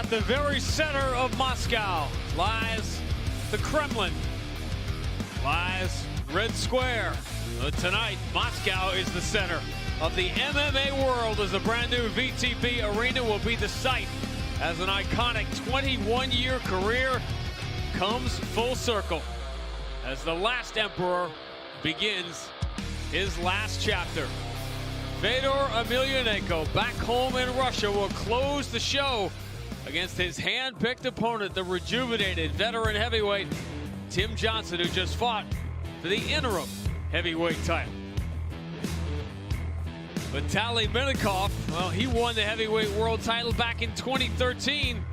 At the very center of Moscow lies the Kremlin, lies Red Square. But tonight, Moscow is the center of the MMA world as a brand new VTB arena will be the site as an iconic 21-year career comes full circle as the last emperor begins his last chapter. Fedor Emelianenko back home in Russia will close the show against his hand-picked opponent, the rejuvenated veteran heavyweight Tim Johnson, who just fought for the interim heavyweight title. Vitaly Minakov, well, he won the heavyweight world title back in 2013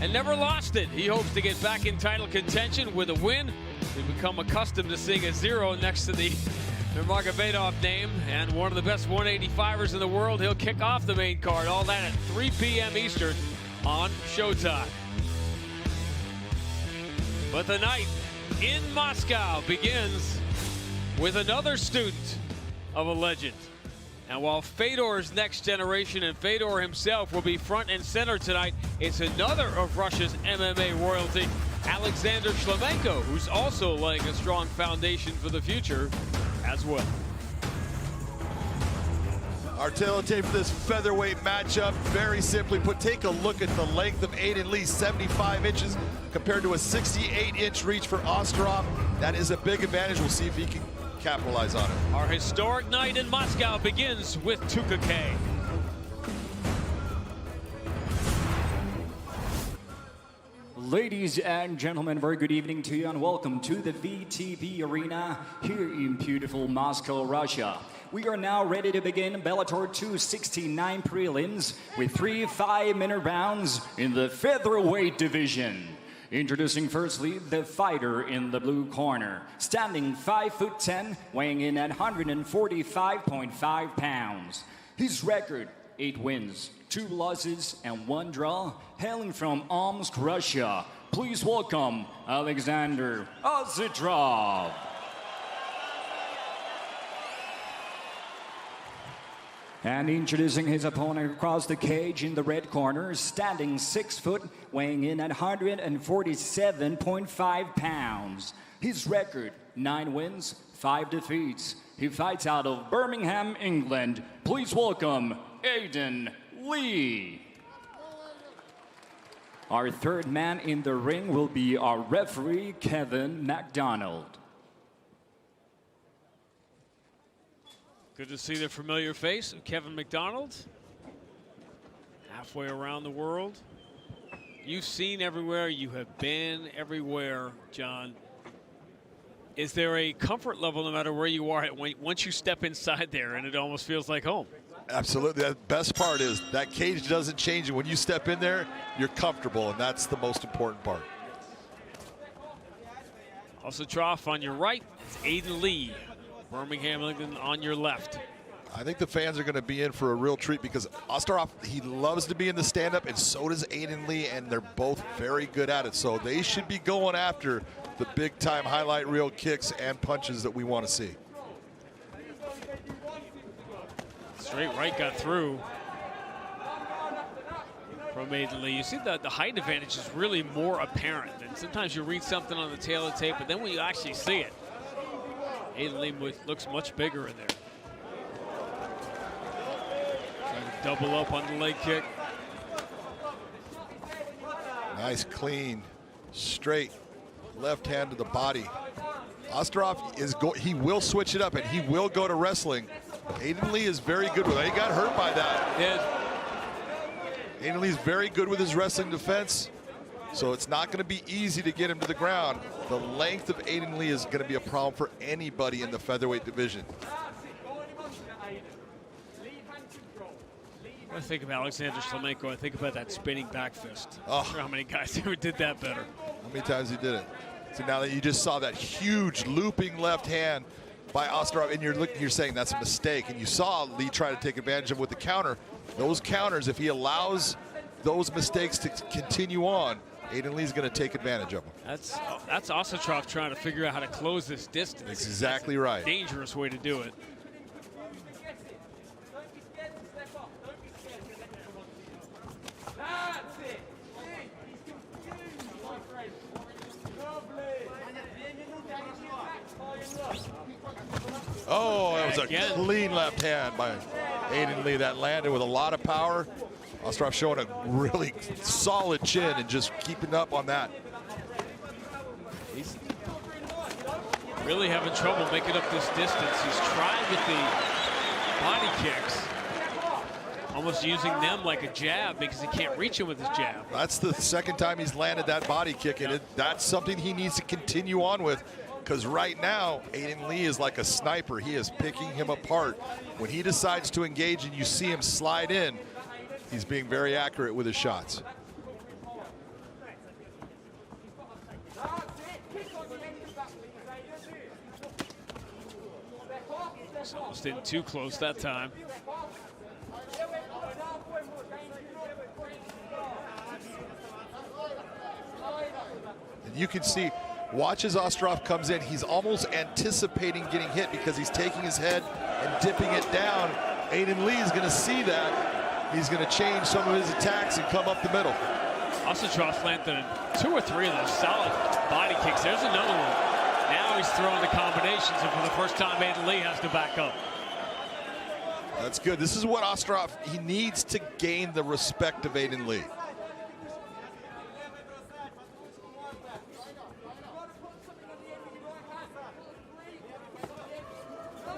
and never lost it. He hopes to get back in title contention with a win. We've become accustomed to seeing a 0 next to the Nurmagomedov name, and one of the best 185ers in the world. He'll kick off the main card, all that at 3 p.m. Eastern on Showtime. But the night in Moscow begins with another student of a legend. And while Fedor's next generation and Fedor himself will be front and center tonight, it's another of Russia's MMA royalty, Alexander Shlemenko, who's also laying a strong foundation for the future as well. Our tape for this featherweight matchup, very simply put, take a look at the length of Aiden Lee, 75 inches compared to a 68-inch reach for Osetrov. That is a big advantage. We'll see if he can capitalize on it. Our historic night in Moscow begins with Tukake. Ladies and gentlemen, very good evening to you and welcome to the VTB Arena here in beautiful Moscow, Russia. We are now ready to begin Bellator 269 prelims with 3 5-minute rounds in the featherweight division. Introducing firstly the fighter in the blue corner, standing 5'10", weighing in at 145.5 pounds. His record, 8 wins, 2 losses, and 1 draw, hailing from Omsk, Russia. Please welcome Alexander Osetrov. And introducing his opponent across the cage in the red corner, standing 6 foot, weighing in at 147.5 pounds. His record, 9 wins, 5 defeats. He fights out of Birmingham, England. Please welcome Aiden Lee. Our third man in the ring will be our referee, Kevin McDonald. Good to see the familiar face of Kevin McDonald. Halfway around the world. You've seen everywhere, you have been everywhere, John. Is there a comfort level no matter where you are once you step inside there and it almost feels like home? Absolutely. The best part is that cage doesn't change. When you step in there, you're comfortable, and that's the most important part. Osetrov on your right, it's Aiden Lee. Birmingham, England on your left. I think the fans are going to be in for a real treat because Osetrov, he loves to be in the stand-up, and so does Aiden Lee, and they're both very good at it. So they should be going after the big-time highlight reel kicks and punches that we want to see. Straight right got through from Aiden Lee. You see the height advantage is really more apparent. And sometimes you read something on the tail of the tape, but then when you actually see it, Aiden Lee looks much bigger in there. Trying to double up on the leg kick. Nice, clean, straight left hand to the body. Osetrov he will switch it up and he will go to wrestling. Aiden Lee is very good with it. He got hurt by that. Yeah. Aiden Lee is very good with his wrestling defense. So it's not going to be easy to get him to the ground. The length of Aiden Lee is going to be a problem for anybody in the featherweight division. When I think of Alexander Shlemenko, I think about that spinning back fist. Oh. I'm not sure how many guys ever did that better. How many times he did it? So now that you just saw that huge looping left hand by Osetrov, and you're saying that's a mistake, and you saw Lee try to take advantage of with the counter. Those counters, if he allows those mistakes to continue on, Aiden Lee's going to take advantage of them. That's Osetrov trying to figure out how to close this distance. That's exactly right. Dangerous way to do it. Oh, that was a clean left hand by Aiden Lee. That landed with a lot of power. Osetrov showing a really solid chin and just keeping up on that. He's really having trouble making up this distance. He's trying with the body kicks, almost using them like a jab because he can't reach him with his jab. That's the second time he's landed that body kick, and that's something he needs to continue on with, because right now, Aiden Lee is like a sniper. He is picking him apart. When he decides to engage and you see him slide in, he's being very accurate with his shots. Almost didn't too close that time. And you can see, watch as Osetrov comes in, he's almost anticipating getting hit because he's taking his head and dipping it down. Aiden Lee is going to see that. He's going to change some of his attacks and come up the middle. Osetrov landed 2 or 3 of those solid body kicks. There's another one. Now he's throwing the combinations, and for the first time, Aiden Lee has to back up. That's good. This is what Osetrov, he needs to gain the respect of Aiden Lee.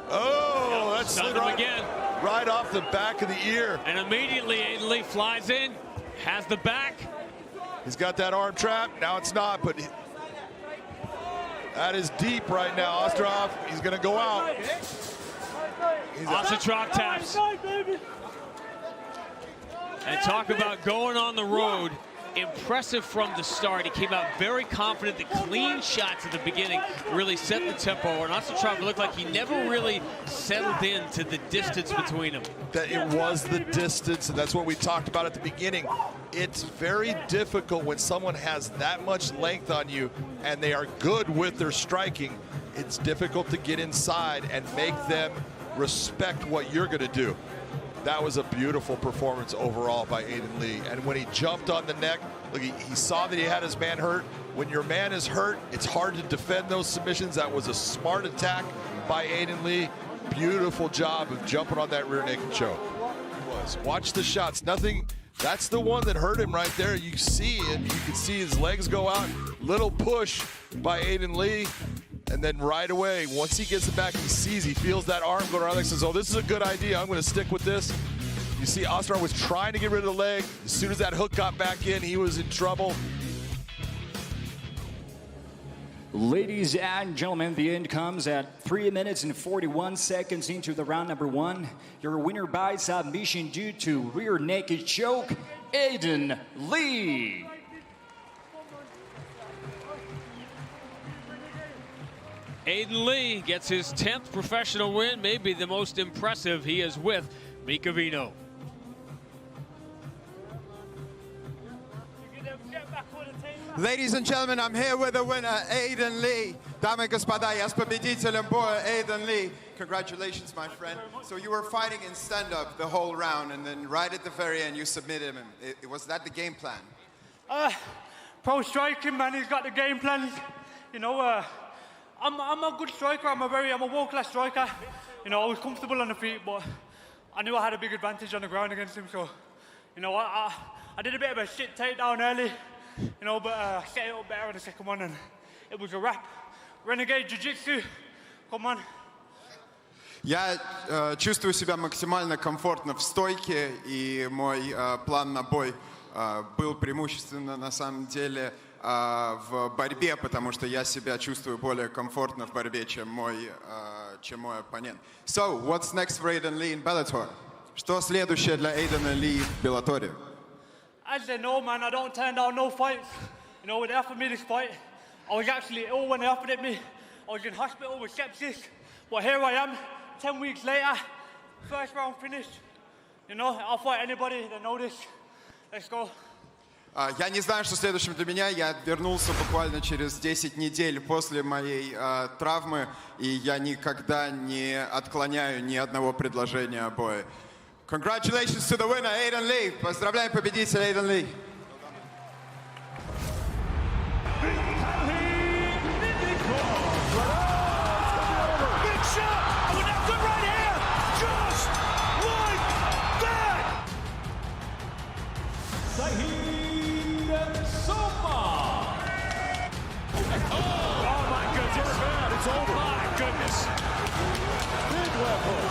Oh, that's Stunned him again. Right off the back of the ear. And immediately Aiden Lee flies in, has the back. He's got that arm trap. Now it's not, but that is deep right now. Osetrov, he's going to go out. Osetrov taps. And talk about going on the road. Impressive from the start. He came out very confident. The clean shots at the beginning really set the tempo. And Osetrov looked like he never really settled into the distance between them. That it was the distance, and that's what we talked about at the beginning. It's very difficult when someone has that much length on you and they are good with their striking. It's difficult to get inside and make them respect what you're going to do. That was a beautiful performance overall by Aiden Lee. And when he jumped on the neck, look, he saw that he had his man hurt. When your man is hurt, it's hard to defend those submissions. That was a smart attack by Aiden Lee. Beautiful job of jumping on that rear naked choke. Watch the shots. Nothing. That's the one that hurt him right there. You see it. You can see his legs go out. Little push by Aiden Lee. And then right away, once he gets it back, he sees, he feels that arm go around. He says, oh, this is a good idea. I'm going to stick with this. You see Osetrov was trying to get rid of the leg. As soon as that hook got back in, he was in trouble. Ladies and gentlemen, the end comes at 3 minutes and 41 seconds into the round number 1. Your winner by submission due to rear naked choke, Aiden Lee. Aiden Lee gets his 10th professional win, maybe the most impressive. He is with Mikhailov. Ladies and gentlemen, I'm here with the winner, Aiden Lee. Дамы и господа, я с победителем боя, Aiden Lee. Congratulations, my friend. So you were fighting in stand-up the whole round, and then right at the very end, you submitted him. Was that the game plan? Pro striking, man. He's got the game plan. You know, I'm a good striker. I'm a world-class striker. You know, I was comfortable on the feet, but I knew I had a big advantage on the ground against him. So, you know, I did a bit of a shit takedown early, you know, but I set it up better in the second one, and it was a wrap. Renegade Jiu-Jitsu, come on. Я чувствую себя максимально комфортно в стойке, и мой план на бой был преимущественно, на самом деле, в борьбе, потому что я себя чувствую более комфортно в борьбе, чем мой оппонент. So, what's next for Aiden Lee in Bellator? Что следующее для Эйдена Ли в Беллаторе? As they know, man, I don't turn down no fights. You know, when they offered me this fight, I was actually ill when they offered it me. I was in hospital with sepsis, but here I am, 10 weeks later, first round finished. You know, I'll fight anybody, they know this. Let's go. Я не знаю, что следующим для меня. Я вернулся буквально через 10 недель после моей травмы, и я никогда не отклоняю ни одного предложения о бое. Congratulations to the winner, Aiden Lee. Поздравляем победителя, Aiden Lee. Sowma. Oh my goodness. It's over. My goodness. Big left hook.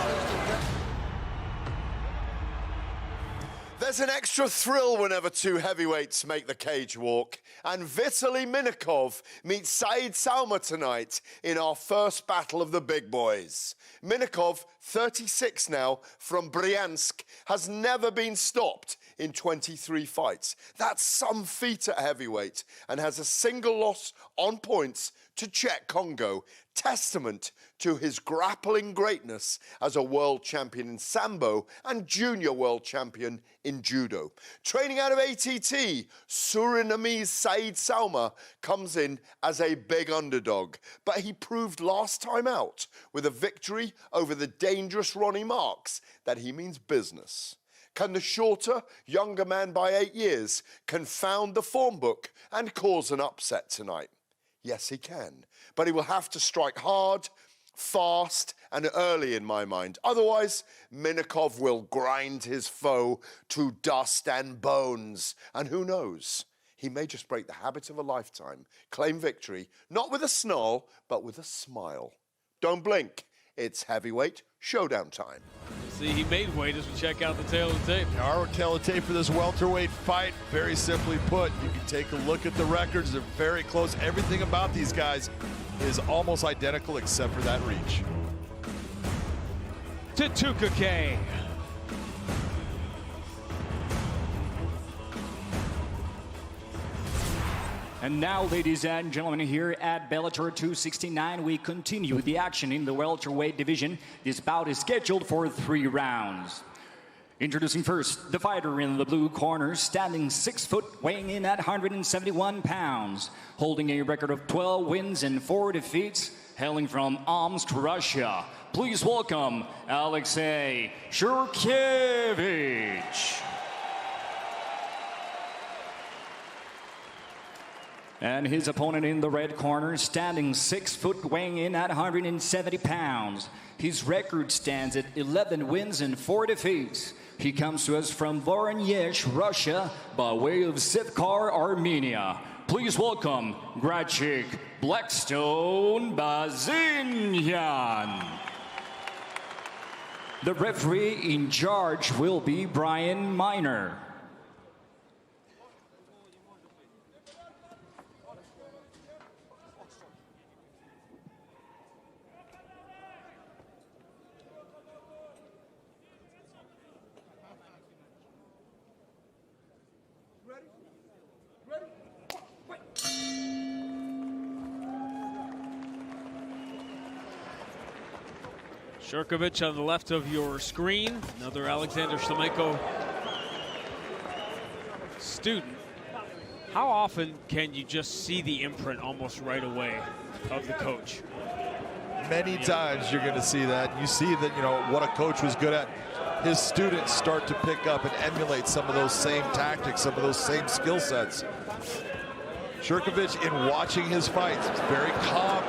There's an extra thrill whenever two heavyweights make the cage walk. And Vitaly Minakov meets Sowma tonight in our first battle of the big boys. Minakov, 36 now, from Bryansk, has never been stopped in 23 fights. That's some feat at heavyweight, and has a single loss on points to Czech Congo, testament to his grappling greatness as a world champion in Sambo and junior world champion in Judo. Training out of ATT, Surinamese Sowma comes in as a big underdog, but he proved last time out with a victory over the dangerous Ronnie Marks that he means business. Can the shorter, younger man by 8 years confound the form book and cause an upset tonight? Yes, he can, but he will have to strike hard, fast, and early in my mind. Otherwise, Minakov will grind his foe to dust and bones. And who knows, he may just break the habit of a lifetime, claim victory, not with a snarl, but with a smile. Don't blink, it's heavyweight showdown time. See, he made weight as we check out the tail of the tape. Our tail of tape for this welterweight fight, very simply put, you can take a look at the records. They're very close. Everything about these guys is almost identical except for that reach. Tukake. And now, ladies and gentlemen, here at Bellator 269, we continue the action in the welterweight division. This bout is scheduled for 3 rounds. Introducing first, the fighter in the blue corner, standing 6 foot, weighing in at 171 pounds, holding a record of 12 wins and 4 defeats, hailing from Omsk, Russia. Please welcome Alexey Shurkevich. And his opponent in the red corner, standing 6 foot, weighing in at 170 pounds. His record stands at 11 wins and 4 defeats. He comes to us from Voronezh, Russia, by way of Sivkar, Armenia. Please welcome Grachik Blackstone Bozinyan. The referee in charge will be Brian Miner. Shurkevich on the left of your screen, another Alexander Shlemenko student. How often can you just see the imprint almost right away of the coach? Many times you're going to see that. You see that, you know, what a coach was good at. His students start to pick up and emulate some of those same tactics, some of those same skill sets. Shurkevich, in watching his fights, is very calm,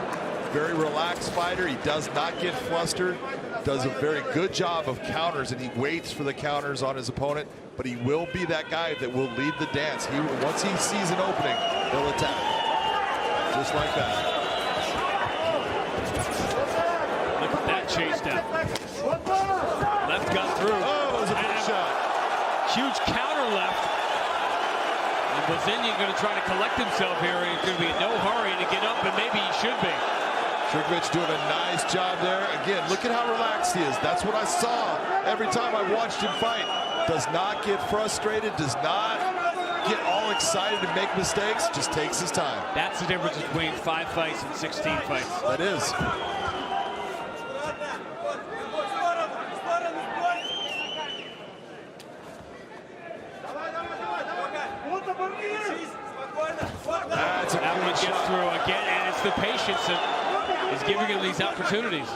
very relaxed fighter. He does not get flustered, does a very good job of counters, and he waits for the counters on his opponent, but he will be that guy that will lead the dance. Once he sees an opening, he'll attack. Just like that. Look at that chase down. Left got through. Oh, it was a big shot. Huge counter left. And Bozinyan going to try to collect himself here. He's going to be in no hurry to get up, and maybe he should be. Shurkevich doing a nice job there. Again, look at how relaxed he is. That's what I saw every time I watched him fight. Does not get frustrated, does not get all excited and make mistakes, just takes his time. That's the difference between 5 fights and 16 fights. That is. That one gets through again, and it's the patience that is giving him these opportunities.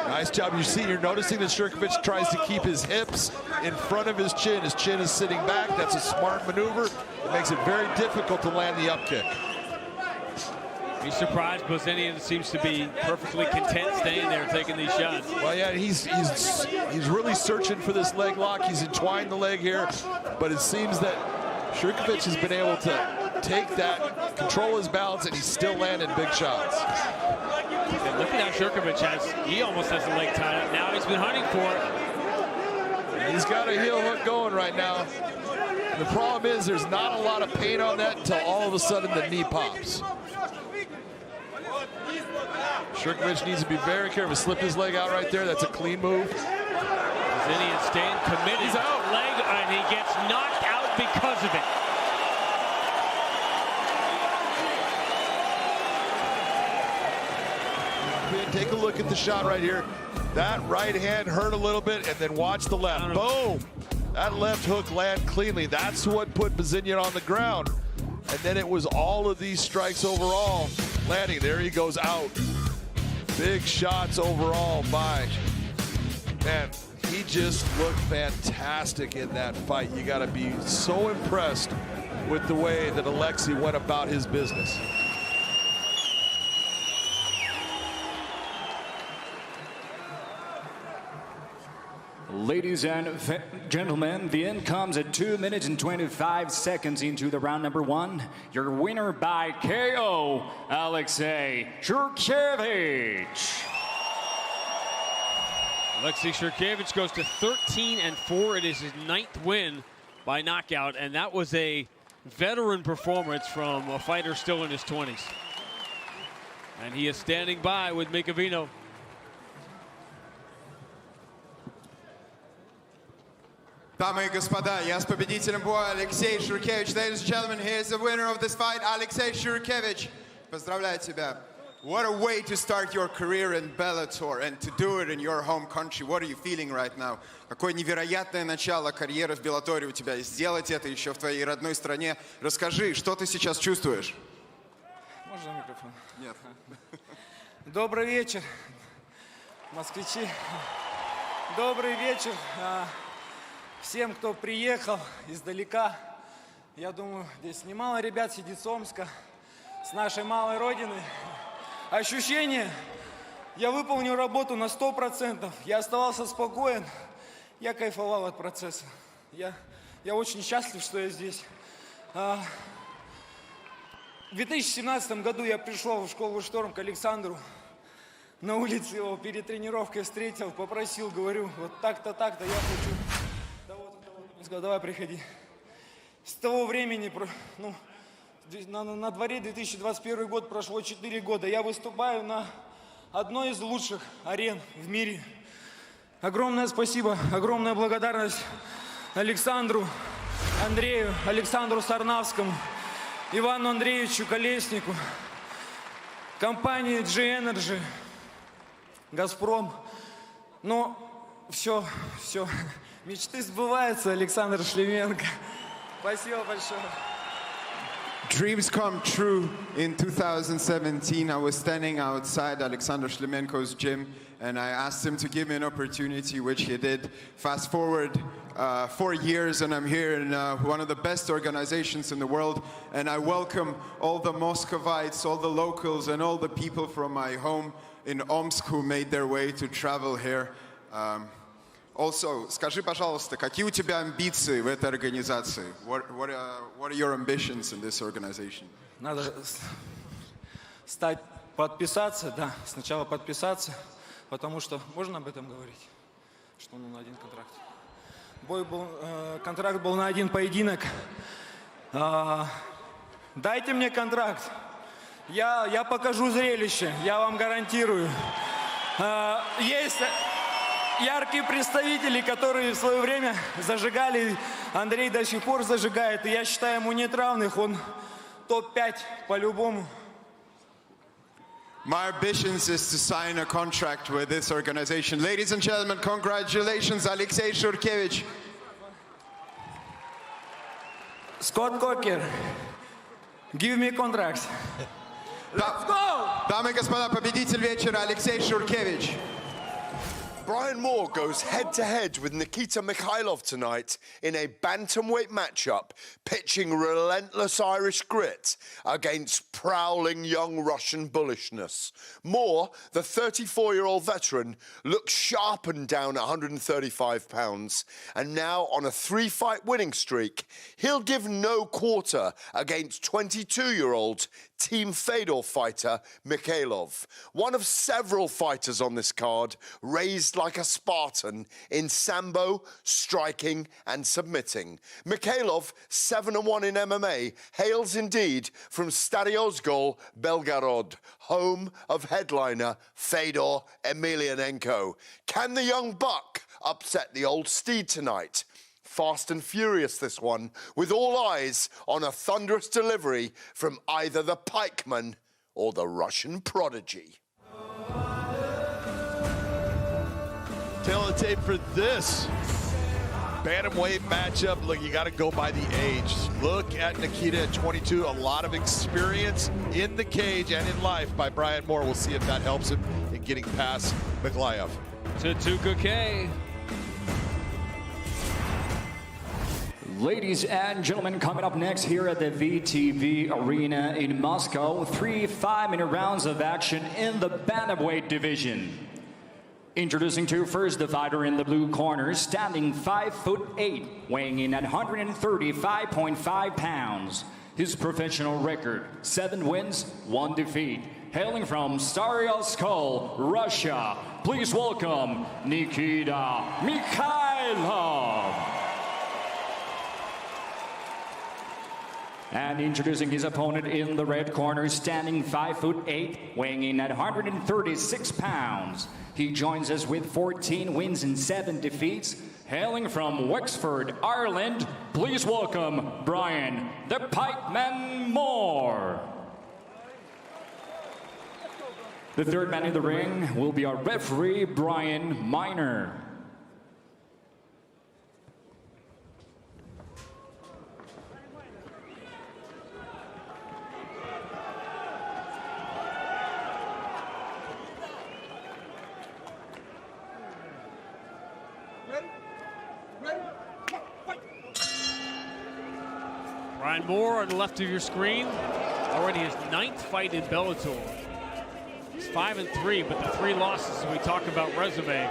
Nice job. You're noticing that Shurkevich tries to keep his hips in front of his chin. His chin is sitting back. That's a smart maneuver. It makes it very difficult to land the up kick. He's surprised. Bozinyan seems to be perfectly content staying there, taking these shots. Well, yeah, he's really searching for this leg lock. He's entwined the leg here, but it seems that Shurkevich has been able to take that, control his balance, and he's still landing big shots. And look at how Shurkevich he almost has the leg tied up. Now he's been hunting for it. He's got a heel hook going right now. The problem is there's not a lot of pain on that until all of a sudden the knee pops. Shurkevich needs to be very careful. Slip his leg out right there. That's a clean move. Bozinyan staying committed. He's out. Leg, and he gets knocked out because of it. Take a look at the shot right here. That right hand hurt a little bit, and then watch the left. Boom! That left hook land cleanly. That's what put Bozinyan on the ground. And then it was all of these strikes overall landing. There he goes out. Big shots overall by, man, he just looked fantastic in that fight. You got to be so impressed with the way that Alexey went about his business. Ladies and gentlemen, the end comes at 2 minutes and 25 seconds into the round number one. Your winner by KO, Alexey Shurkevich. Alexey Shurkevich goes to 13-4. It is his 9th win by knockout, and that was a veteran performance from a fighter still in his 20s. And he is standing by with Mikhailov. Дамы и господа, я с победителем боя Алексей Shurkevich. Ladies and gentlemen, here's the winner of this fight, Alexey Shurkevich. Поздравляю тебя. What a way to start your career in Bellator and to do it in your home country. What are you feeling right now? Какое невероятное начало карьеры в Беллаторе у тебя. И сделать это еще в твоей родной стране. Расскажи, что ты сейчас чувствуешь? Можно микрофон? Нет. Добрый вечер, москвичи. Добрый вечер всем, кто приехал издалека. Я думаю, здесь немало ребят сидит с Омска, с нашей малой родины. Ощущение, я выполнил работу на 100%. Я оставался спокоен, я кайфовал от процесса. Я очень счастлив, что я здесь. В 2017 году я пришел в школу «Шторм» к Александру. На улице его перед тренировкой встретил, попросил, говорю, вот так-то, я хочу. Он сказал, давай приходи. С того времени, ну, на дворе 2021 год, прошло 4 года. Я выступаю на одной из лучших арен в мире. Огромное спасибо, огромная благодарность Александру, Андрею, Александру Сарнавскому, Ивану Андреевичу Колеснику, компании G-Energy, Газпром. Но все. Мечты сбываются, Александр Шлеменко. Спасибо большое. Dreams come true. In 2017, I was standing outside Alexander Shlemenko's gym, and I asked him to give me an opportunity, which he did. Fast forward 4 years, and I'm here in one of the best organizations in the world, and I welcome all the Muscovites, all the locals, and all the people from my home in Omsk who made their way to travel here. Also, скажи, пожалуйста, какие у тебя амбиции в этой организации? What are your ambitions in this organization? Надо подписаться, да, сначала подписаться, потому что, можно об этом говорить, что он на один контракт? Контракт был на один поединок. Дайте мне контракт, я покажу зрелище, я вам гарантирую. Есть яркие представители, которые в свое время зажигали. Андрей до сих пор зажигает. И я считаю, ему нет равных. Он топ-5 по-любому. My ambitions is to sign a contract with this organization. Ladies and gentlemen, congratulations, Alexey Shurkevich. Scott Coker, give me contracts. Let's go! Дамы и господа, победитель вечера Алексей Shurkevich. Brian Moore goes head-to-head with Nikita Mikhailov tonight in a bantamweight matchup, pitching relentless Irish grit against prowling young Russian bullishness. Moore, the 34-year-old veteran, looks sharpened down at 135 pounds, and now on a 3-fight winning streak, he'll give no quarter against 22-year-old Team Fedor fighter Mikhailov, one of several fighters on this card raised like a Spartan in sambo, striking and submitting. Mikhailov, 7-1 in MMA, hails indeed from Stadiozgol, Belgorod, home of headliner Fedor Emelianenko. Can the young buck upset the old steed tonight? Fast and furious, this one, with all eyes on a thunderous delivery from either the pikeman or the Russian prodigy. Tail of the tape for this bantamweight matchup. Look, you got to go by the age. Look at Nikita at 22. A lot of experience in the cage and in life by Brian Moore. We'll see if that helps him in getting past Mikhailov. Tutuka K. Ladies and gentlemen, coming up next here at the VTB Arena in Moscow, 3 5-minute rounds of action in the bantamweight division. Introducing to first the fighter in the blue corner, standing 5'8", weighing in at 135.5 pounds. His professional record, 7 wins, 1 defeat. Hailing from Stadiozgol, Russia, please welcome Nikita Mikhailov. And introducing his opponent in the red corner, standing 5'8", weighing in at 136 pounds. He joins us with 14 wins and 7 defeats. Hailing from Wexford, Ireland, please welcome Brian the Pikeman Moore. The third man in the ring will be our referee, Brian Miner. Brian Moore on the left of your screen, already his 9th fight in Bellator. He's 5-3, but the 3 losses we talk about resume.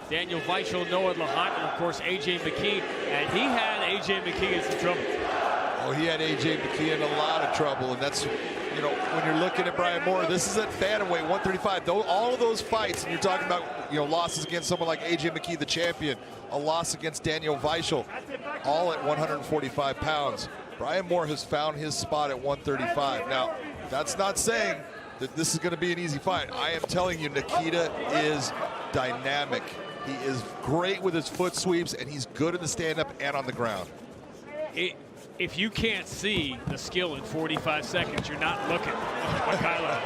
Daniel Weichel, Noah Lahat, and of course AJ McKee, and he had AJ McKee in some trouble. Oh, he had AJ McKee in a lot of trouble, and that's, you know, when you're looking at Brian Moore, this is at bantamweight 135. All of those fights, and you're talking about, you know, losses against someone like AJ McKee, the champion, a loss against Daniel Weichel, all at 145 pounds. Brian Moore has found his spot at 135. Now, that's not saying that this is going to be an easy fight. I am telling you, Nikita is dynamic. He is great with his foot sweeps, and he's good in the stand-up and on the ground. If you can't see the skill in 45 seconds, you're not looking. Mikhailov.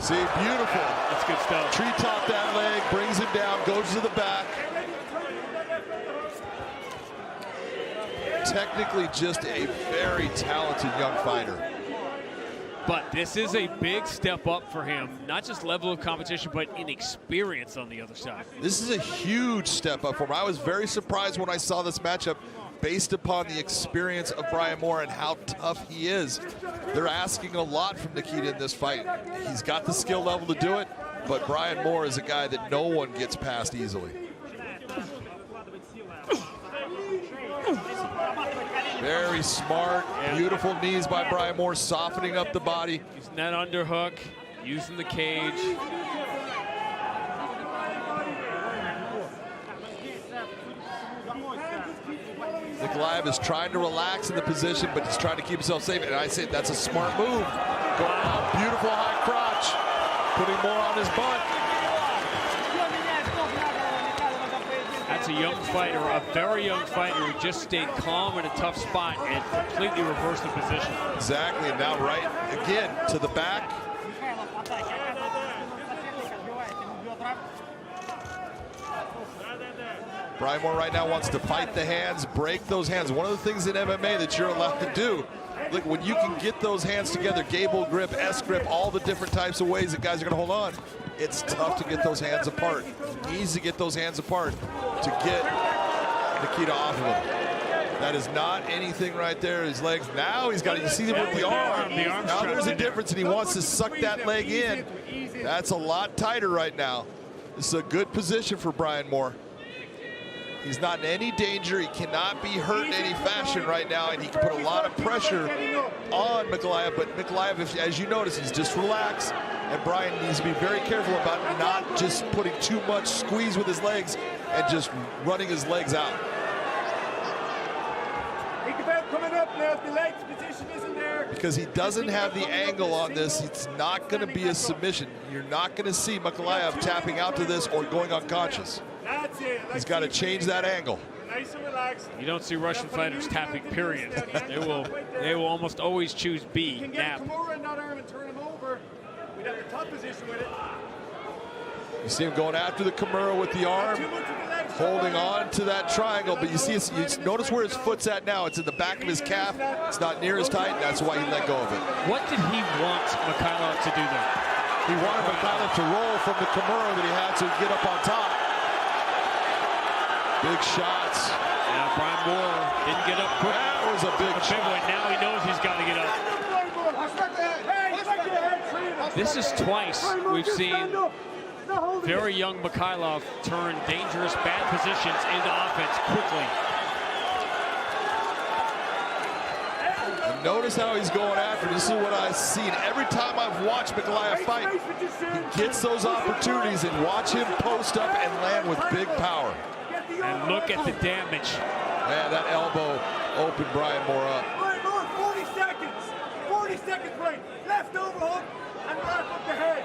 See, beautiful. That's good stuff. Treetop that leg, brings him down, goes to the back. Technically just a very talented young fighter. But this is a big step up for him, not just level of competition, but in experience on the other side. This is a huge step up for him. I was very surprised when I saw this matchup based upon the experience of Brian Moore and how tough he is. They're asking a lot from Nikita in this fight. He's got the skill level to do it, but Brian Moore is a guy that no one gets past easily. Very smart, beautiful knees by Brian Moore, softening up the body. Using that underhook, using the cage. Mikhailov is trying to relax in the position, but he's trying to keep himself safe. And I say that's a smart move. Going out, beautiful high crotch, putting more on his butt. That's a young fighter, a very young fighter who just stayed calm in a tough spot and completely reversed the position. Exactly, and now right again to the back. Brian Moore right now wants to fight the hands, break those hands. One of the things in MMA that you're allowed to do, look, when you can get those hands together, gable grip, S grip, all the different types of ways that guys are gonna hold on, it's tough to get those hands apart. He needs to get those hands apart to get Nikita off of him. That is not anything right there. His legs. Now he's got. You see him with the arm. Now there's a difference, and he wants to suck that leg in. That's a lot tighter right now. This is a good position for Brian Moore. He's not in any danger. He cannot be hurt in any fashion right now, and he can put a lot of pressure on Mikhailov. But Mikhailov, as you notice, he's just relaxed, and Brian needs to be very careful about not just putting too much squeeze with his legs and just running his legs out. Because he doesn't have the angle on this, it's not going to be a submission. You're not going to see Mikhailov tapping out to this or going unconscious. He's got to change that angle. You don't see Russian fighters tapping, period. They will almost always choose B, nap. You see him going after the Kimura with the arm, holding on to that triangle, but you see, you notice where his foot's at now. It's in the back of his calf. It's not near as tight. That's why he let go of it. What did he want Mikhailov to do there? He wanted Mikhailov to roll from the Kimura that he had to get up on top. Big shots. Yeah, Brian Moore didn't get up quick. That was a big shot. Now he knows he's got to get up. This is twice we've seen very young Mikhailov turn dangerous bad positions into offense quickly. And notice how he's going after. This is what I've seen every time I've watched Mikhailov fight. He gets those opportunities, and watch him post up and land with big power. And look at the damage. Man, that elbow opened Brian Moore up. Brian Moore, 40 seconds. 40 seconds, right. Left overhook and wrap up the head.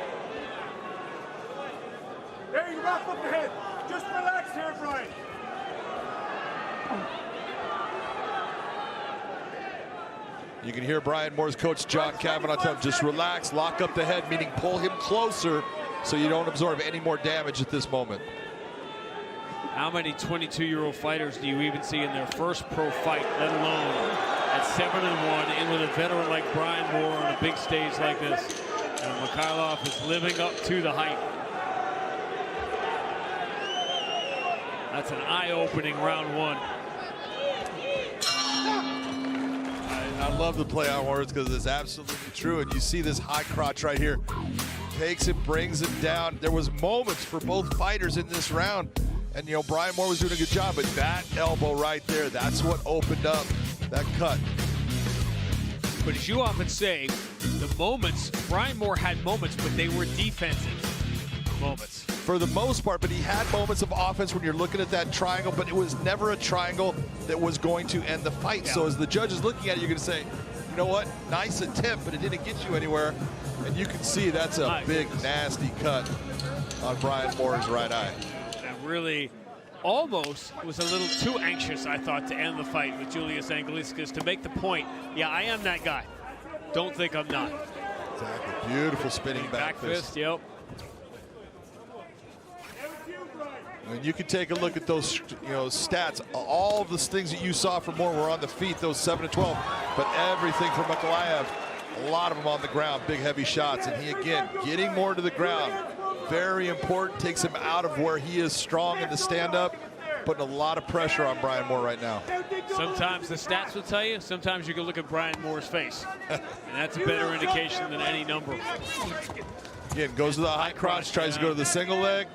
There you wrap up the head. Just relax here, Brian. You can hear Brian Moore's coach, John Kavanaugh, tell him, just relax, lock up the head, meaning pull him closer so you don't absorb any more damage at this moment. How many 22-year-old fighters do you even see in their first pro fight, let alone at 7-1, in with a veteran like Brian Moore on a big stage like this? And Mikhailov is living up to the hype. That's an eye-opening round one. I love the play on words because it's absolutely true. And you see this high crotch right here. Takes it, brings it down. There was moments for both fighters in this round. And, you know, Brian Moore was doing a good job, but that elbow right there, that's what opened up that cut. But as you often say, the moments, Brian Moore had moments, but they were defensive moments. For the most part, but he had moments of offense when you're looking at that triangle, but it was never a triangle that was going to end the fight. Yeah. So as the judge is looking at it, you're going to say, you know what, nice attempt, but it didn't get you anywhere. And you can see that's a big, nasty cut on Brian Moore's right eye. Really almost was a little too anxious, I thought, to end the fight with Julius Angliskas to make the point, yeah, I am that guy. Don't think I'm not. Exactly. Beautiful spinning back fist. Yep. And you can take a look at those, stats. All of the things that you saw from Moore were on the feet, those 7-12, but everything from Mikhailov, a lot of them on the ground, big heavy shots, and he again getting more to the ground. Very important, takes him out of where he is strong in the stand-up, putting a lot of pressure on Brian Moore right now. Sometimes the stats will tell you, sometimes you can look at Brian Moore's face, and that's a better indication than any number. Again, goes to the high crotch, tries to go to the single leg.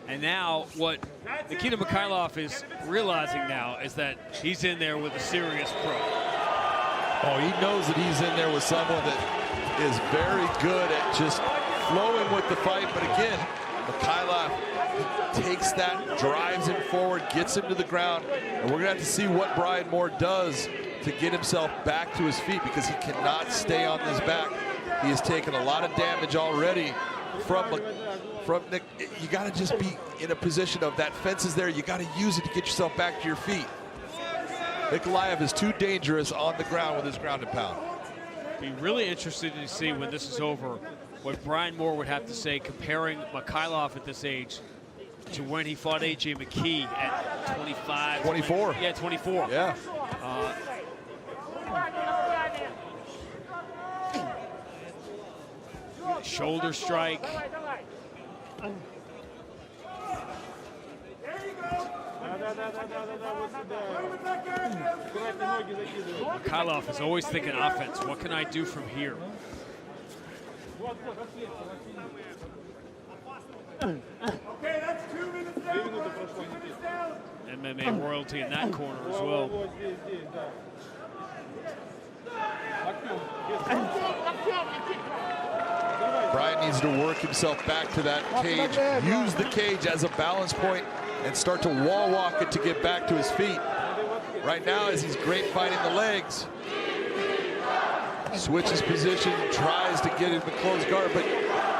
And now what Nikita Mikhailov is realizing now is that he's in there with a serious pro. Oh, he knows that he's in there with someone that is very good at just flowing with the fight. But again, Mikhailov takes that, drives him forward, gets him to the ground. And we're going to have to see what Brian Moore does to get himself back to his feet, because he cannot stay on his back. He has taken a lot of damage already from Nick. You got to just be in a position of that fence is there. You got to use it to get yourself back to your feet. Mikhailov is too dangerous on the ground with his ground and pound. Be really interested to see when this is over what Brian Moore would have to say comparing Mikhailov at this age to when he fought A.J. McKee at 25. 24. Yeah, 24. Yeah. shoulder strike. Mikhailov is always thinking offense. What can I do from here? Okay, that's 2 minutes down. MMA royalty in that corner as well. Brian needs to work himself back to that cage, use the cage as a balance point, and start to wall walk it to get back to his feet. Right now, as he's great fighting the legs, switches position, tries to get him to close guard, but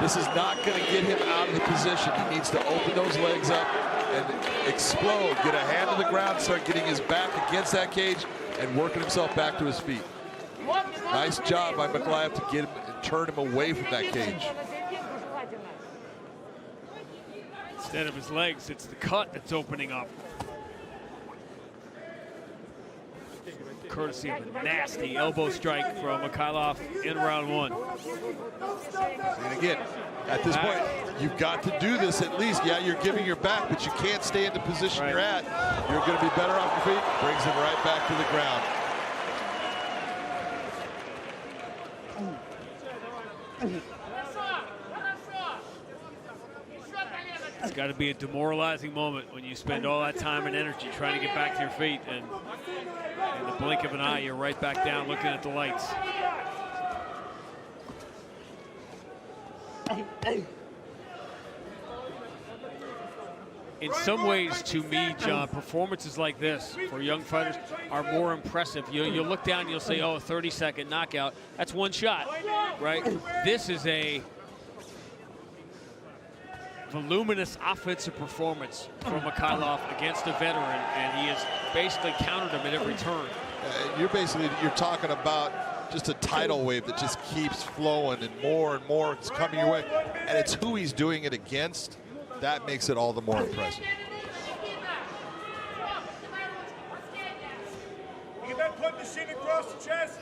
this is not going to get him out of the position. He needs to open those legs up and explode, get a hand on the ground, start getting his back against that cage, and working himself back to his feet. Nice job by Mikhailov to get him and turn him away from that cage. Instead of his legs, it's the cut that's opening up. Courtesy of a nasty elbow strike from Mikhailov in round 1. And again, at this point, you've got to do this at least. Yeah, you're giving your back, but you can't stay in the position you're at. You're going to be better off your feet. Brings him right back to the ground. It's got to be a demoralizing moment when you spend all that time and energy trying to get back to your feet, and in the blink of an eye, you're right back down looking at the lights. In some ways, to me, John, performances like this for young fighters are more impressive. You'll look down and you'll say, oh, a 30-second knockout. That's one shot, right? This is a voluminous offensive performance from Mikhailov against a veteran, and he has basically countered him at every turn. You're talking about just a tidal wave that just keeps flowing, and more is coming your way, and it's who he's doing it against. That makes it all the more impressive. You can put the shin across the chest.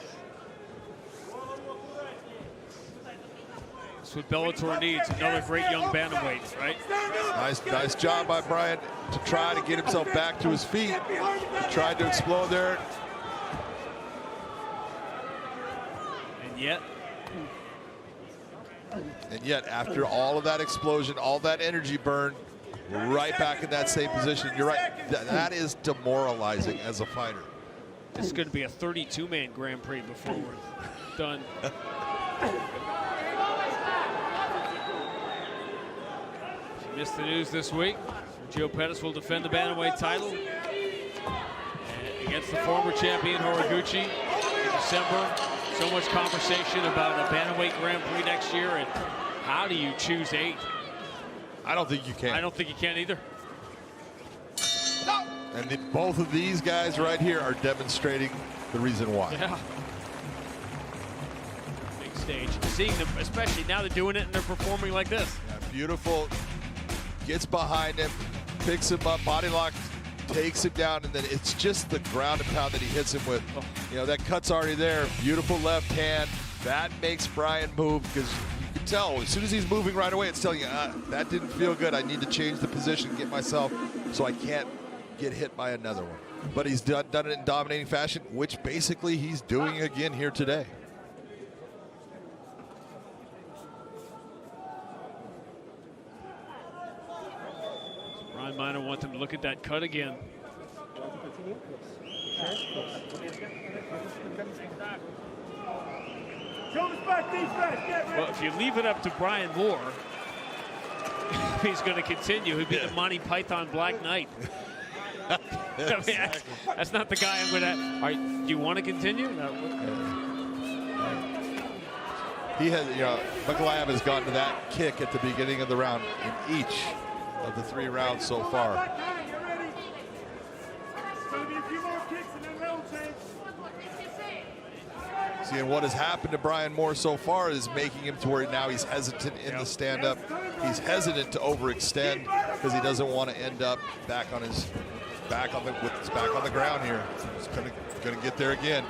That's what Bellator needs, another great young bantamweight, right? Nice job by Brian to try to get himself back to his feet. He tried to explode there. And yet, after all of that explosion, all that energy burn, we're right back in that same position. You're right, that is demoralizing as a fighter. This is going to be a 32-man Grand Prix before we're done. If you missed the news this week, Joe Pettis will defend the bantamweight title against the former champion Horiguchi in December. So much conversation about a bantamweight Grand Prix next year, and how do you choose 8? I don't think you can. I don't think you can either. And both of these guys right here are demonstrating the reason why. Yeah. Big stage. Seeing them, especially now they're doing it and they're performing like this. Yeah, beautiful. Gets behind him, picks him up, body lock, takes him down, and then it's just the ground and pound that he hits him with. You know, that cut's already there. Beautiful left hand. That makes Brian move, because you can tell as soon as he's moving right away, it's telling you, that didn't feel good. I need to change the position, get myself so I can't get hit by another one. But he's done it in dominating fashion, which basically he's doing again here today. Brian might want them to look at that cut again. Well, if you leave it up to Brian Moore, if he's going to continue, he'd be the Monty Python Black Knight. I mean, that's not the guy I'm going to. Do you want to continue? No. He has, Mikhailov has gotten to that kick at the beginning of the round in each of the 3 rounds so far. See, and what has happened to Brian Moore so far is making him to where now he's hesitant in the stand-up. He's hesitant to overextend because he doesn't want to end up back on his back on the ground here. He's gonna get there again.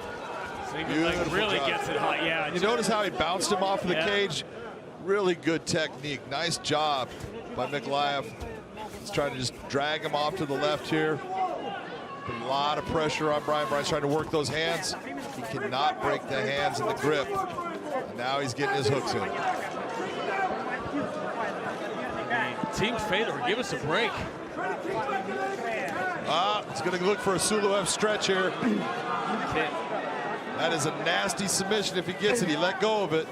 Really gets it hot. Yeah. You notice how he bounced him off of the cage, Really good technique. Nice job by Mikhailov. He's trying to just drag him off to the left here. Put a lot of pressure on Brian. Brian's trying to work those hands. He cannot break the hands and the grip. And now he's getting his hooks in. Team Fedor, give us a break. He's going to look for a Suluev stretch here. That is a nasty submission if he gets it. He let go of it.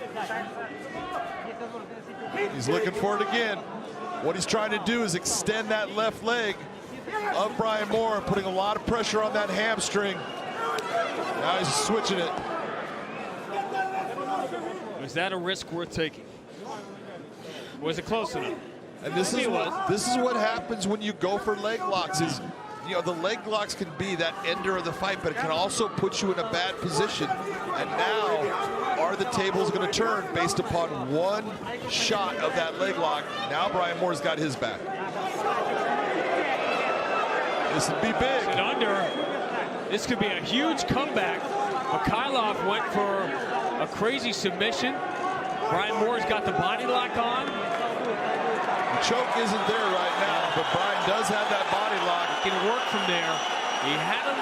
He's looking for it again. What he's trying to do is extend that left leg of Brian Moore, putting a lot of pressure on that hamstring. Now he's switching it. Was that a risk worth taking? Was it close enough? And this is what happens when you go for leg locks. Is, you know, the leg locks can be that ender of the fight, but it can also put you in a bad position. And now, are the tables going to turn based upon one shot of that leg lock? Now Brian Moore's got his back. This would be big. And under. This could be a huge comeback. Mikhailov went for a crazy submission. Brian Moore's got the body lock on. The choke isn't there right now, but Brian does have that body lock. He can work from there. He had him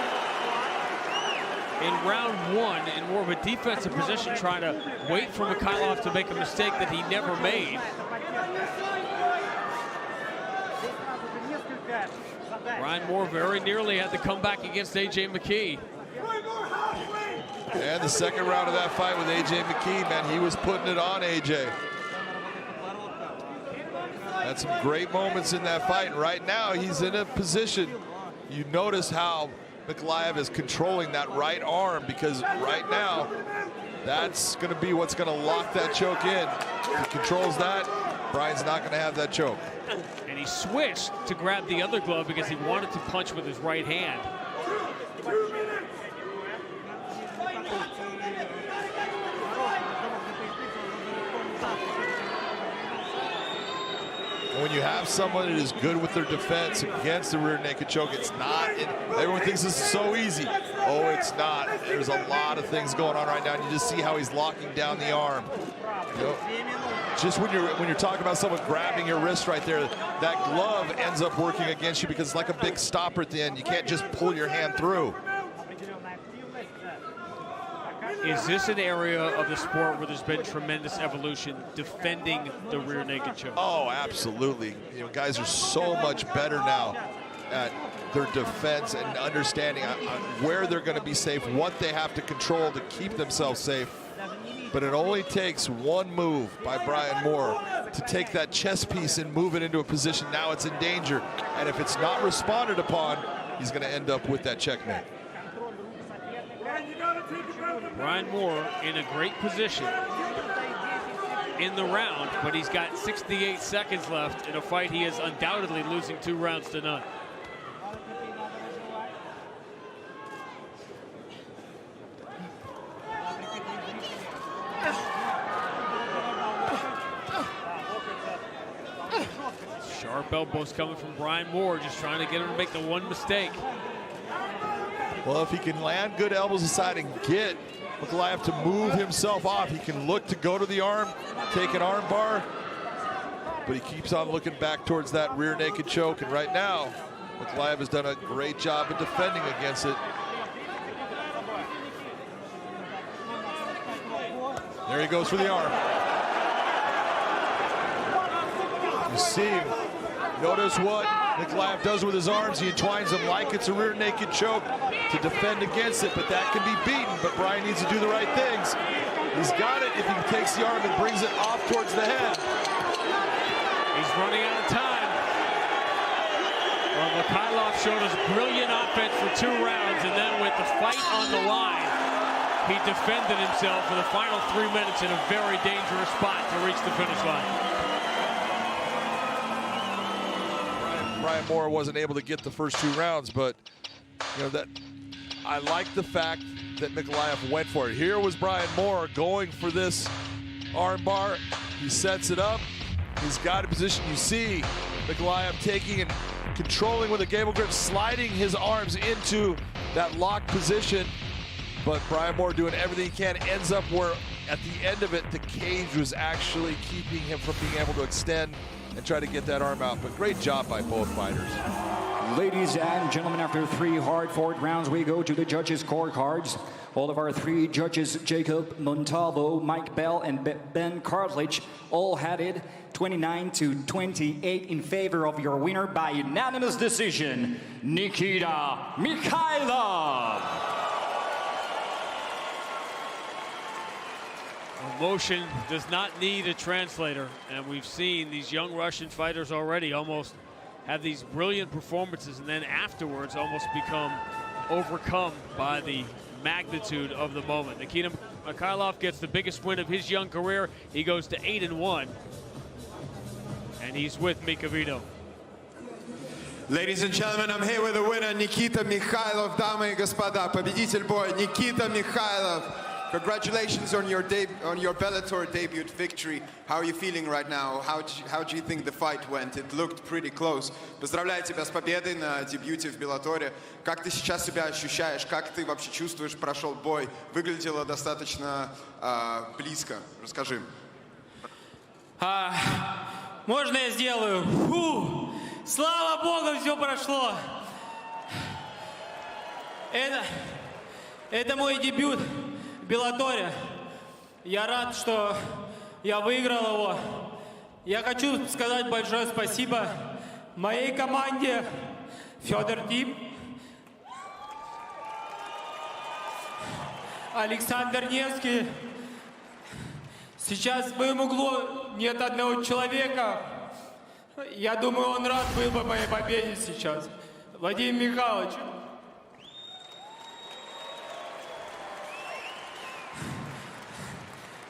in round one in more of a defensive position, trying to wait for Mikhailov to make a mistake that he never made. Brian Moore very nearly had the comeback against A.J. McKee. And the second round of that fight with A.J. McKee, man, he was putting it on A.J. Had some great moments in that fight. And right now, he's in a position. You notice how Mikhailov is controlling that right arm, because right now, that's going to be what's going to lock that choke in. If he controls that, Brian's not going to have that choke. And he switched to grab the other glove because he wanted to punch with his right hand. When you have someone that is good with their defense against the rear naked choke, it's not. Everyone thinks this is so easy. Oh, it's not. There's a lot of things going on right now, and you just see how he's locking down the arm. You know, just when you're talking about someone grabbing your wrist right there, that glove ends up working against you because it's like a big stopper at the end. You can't just pull your hand through. Is this an area of the sport where there's been tremendous evolution defending the rear naked choke? Oh, absolutely. You know, guys are so much better now at their defense and understanding where they're going to be safe, what they have to control to keep themselves safe. But it only takes one move by Brian Moore to take that chest piece and move it into a position. Now it's in danger. And if it's not responded upon, he's going to end up with that checkmate. Brian Moore in a great position in the round, but he's got 68 seconds left in a fight he is undoubtedly losing 2 rounds to none. Sharp elbows coming from Brian Moore, just trying to get him to make the one mistake. Well, if he can land good elbows aside and get Mikhailov to move himself off, he can look to go to the arm, take an arm bar, but he keeps on looking back towards that rear naked choke. And right now, Mikhailov has done a great job of defending against it. There he goes for the arm. You see him. Notice what Mikhailov does with his arms. He entwines them like it's a rear naked choke to defend against it, but that can be beaten. But Brian needs to do the right things. He's got it if he takes the arm and brings it off towards the head. He's running out of time. Well, Mikhailov showed us brilliant offense for 2 rounds, and then with the fight on the line, he defended himself for the final 3 minutes in a very dangerous spot to reach the finish line. Brian Moore wasn't able to get the first 2 rounds, but you know that I like the fact that Mikhailov went for it. Here was Brian Moore going for this arm bar. He sets it up. He's got a position. You see Mikhailov taking and controlling with a gable grip, sliding his arms into that locked position. But Brian Moore doing everything he can, ends up where at the end of it, the cage was actually keeping him from being able to extend and try to get that arm out. But great job by both fighters. Ladies and gentlemen, after 3 hard-fought rounds, we go to the judges' scorecards. All of our 3 judges, Jacob Montalvo, Mike Bell, and Ben Cartledge, all had it 29-28 in favor of your winner by unanimous decision, Nikita Mikhailov. Emotion does not need a translator, and we've seen these young Russian fighters already almost have these brilliant performances and then afterwards almost become overcome by the magnitude of the moment. Nikita Mikhailov gets the biggest win of his young career. He goes to 8-1, and he's with Mikhailov. Ladies and gentlemen, I'm here with the winner, Nikita Mikhailov. Дамы и господа, победитель боя, Nikita Mikhailov. Congratulations on your Bellator debut victory. How are you feeling right now? How do you think the fight went? It looked pretty close. Поздравляю тебя с победой на дебюте в Беллаторе. Как ты сейчас себя ощущаешь? Как ты вообще чувствуешь, прошел бой? Выглядело достаточно близко. Расскажи. Можно я сделаю? Фу! Слава Богу, все прошло. Это мой дебют в Беллаторе. Я рад, что я выиграл его. Я хочу сказать большое спасибо моей команде Федор Тим, Александр Невский. Сейчас в моем углу нет одного человека. Я думаю, он рад был бы моей победе сейчас. Владимир Михайлович.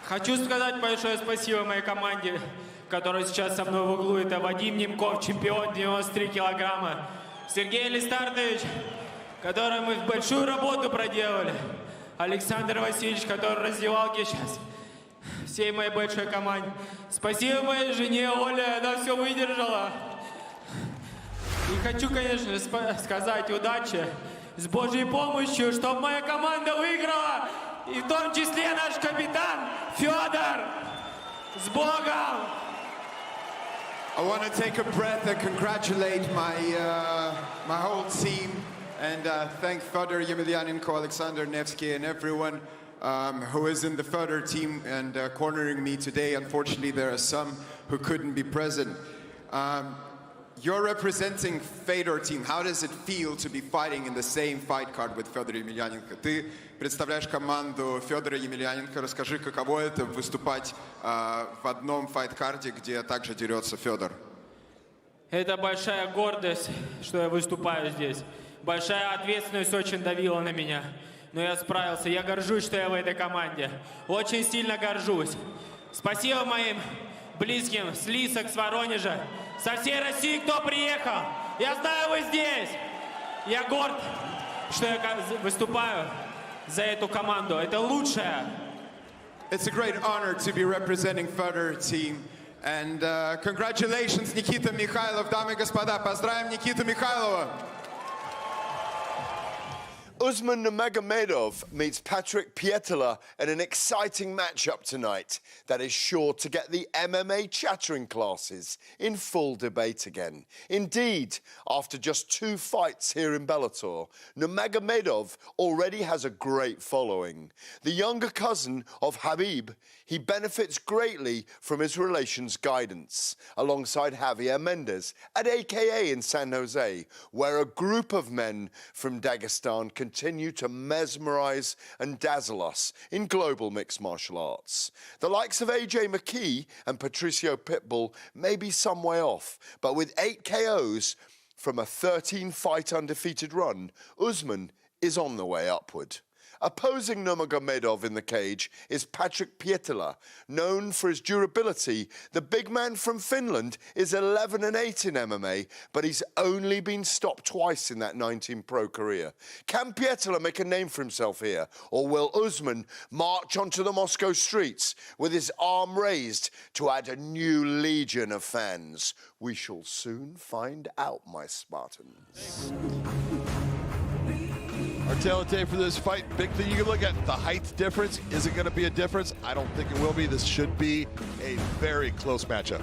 Хочу сказать большое спасибо моей команде, которая сейчас со мной в углу. Это Вадим Немков, чемпион 93 килограмма. Сергей Листартович, который мы большую работу проделали. Александр Васильевич, который раздевалки сейчас. Всей моей большой команде. Спасибо моей жене Оле, она все выдержала. И хочу, конечно, сказать удачи с Божьей помощью, чтобы моя команда выиграла. И в том числе наш капитан Фёдор. С Богом! I want to take a breath and congratulate my whole team and thank Fedor Emelianenko, Alexander Nevsky, and everyone who is in the Fedor team and cornering me today. Unfortunately, there are some who couldn't be present. You're representing Fedor team. How does it feel to be fighting in the same fight card with Fedor Emelianenko? Ты представляешь команду Федора Емельяненко. Расскажи, каково это выступать в одном файт-карде, где также дерется Федор? Это большая гордость, что я выступаю здесь. Большая ответственность очень давила на меня. Но я справился. Я горжусь, что я в этой команде. Очень сильно горжусь. Спасибо моим близким с Лисок, с Воронежа, со всей России, кто приехал. Я знаю, вы здесь. Я горд, что я выступаю за эту команду. Это лучшее. It's a great honor to be representing Fedor team. And congratulations, Nikita Mikhailov. Дамы и господа, поздравим Никиту Михайлова. Usman Nurmagomedov meets Patrik Pietilä in an exciting matchup tonight that is sure to get the MMA chattering classes in full debate again. Indeed, after just 2 fights here in Bellator, Nurmagomedov already has a great following. The younger cousin of Khabib, he benefits greatly from his relation's guidance, alongside Javier Mendez at AKA in San Jose, where a group of men from Dagestan continue to mesmerize and dazzle us in global mixed martial arts. The likes of AJ McKee and Patricio Pitbull may be some way off, but with 8 KOs from a 13-fight undefeated run, Usman is on the way upward. Opposing Nurmagomedov in the cage is Patrik Pietilä. Known for his durability, the big man from Finland is 11-8 in MMA, but he's only been stopped twice in that 19-pro career. Can Pietilä make a name for himself here, or will Usman march onto the Moscow streets with his arm raised to add a new legion of fans? We shall soon find out, my Spartans. Our tailgate for this fight, big thing you can look at, the height difference. Is it going to be a difference? I don't think it will be. This should be a very close matchup.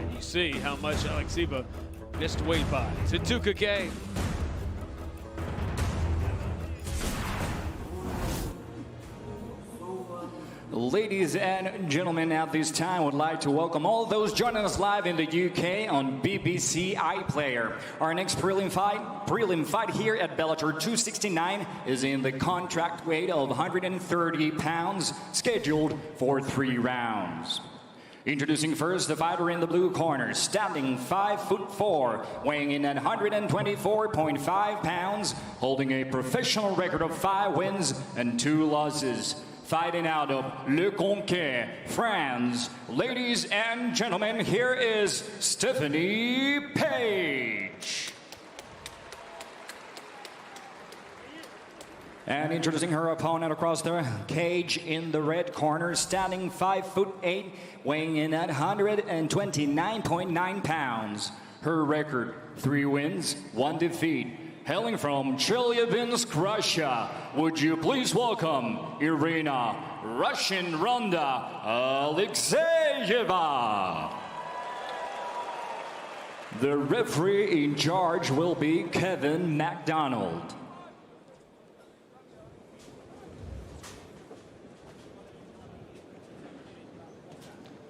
And you see how much Alekseeva missed weight by. To Tukake. Ladies and gentlemen, at this time, I would like to welcome all those joining us live in the UK on BBC iPlayer. Our next prelim fight here at Bellator 269 is in the contract weight of 130 pounds, scheduled for 3 rounds. Introducing first the fighter in the blue corner, standing 5'4", weighing in at 124.5 pounds, holding a professional record of 5 wins and 2 losses. Fighting out of Le Conquet, France. Ladies and gentlemen, here is Stephanie Page. And introducing her opponent across the cage in the red corner, standing 5'8", weighing in at 129.9 pounds. Her record, 3 wins, 1 defeat. Hailing from Chelyabinsk, Russia, would you please welcome Irina Russian Ronda Alexeyeva. The referee in charge will be Kevin MacDonald.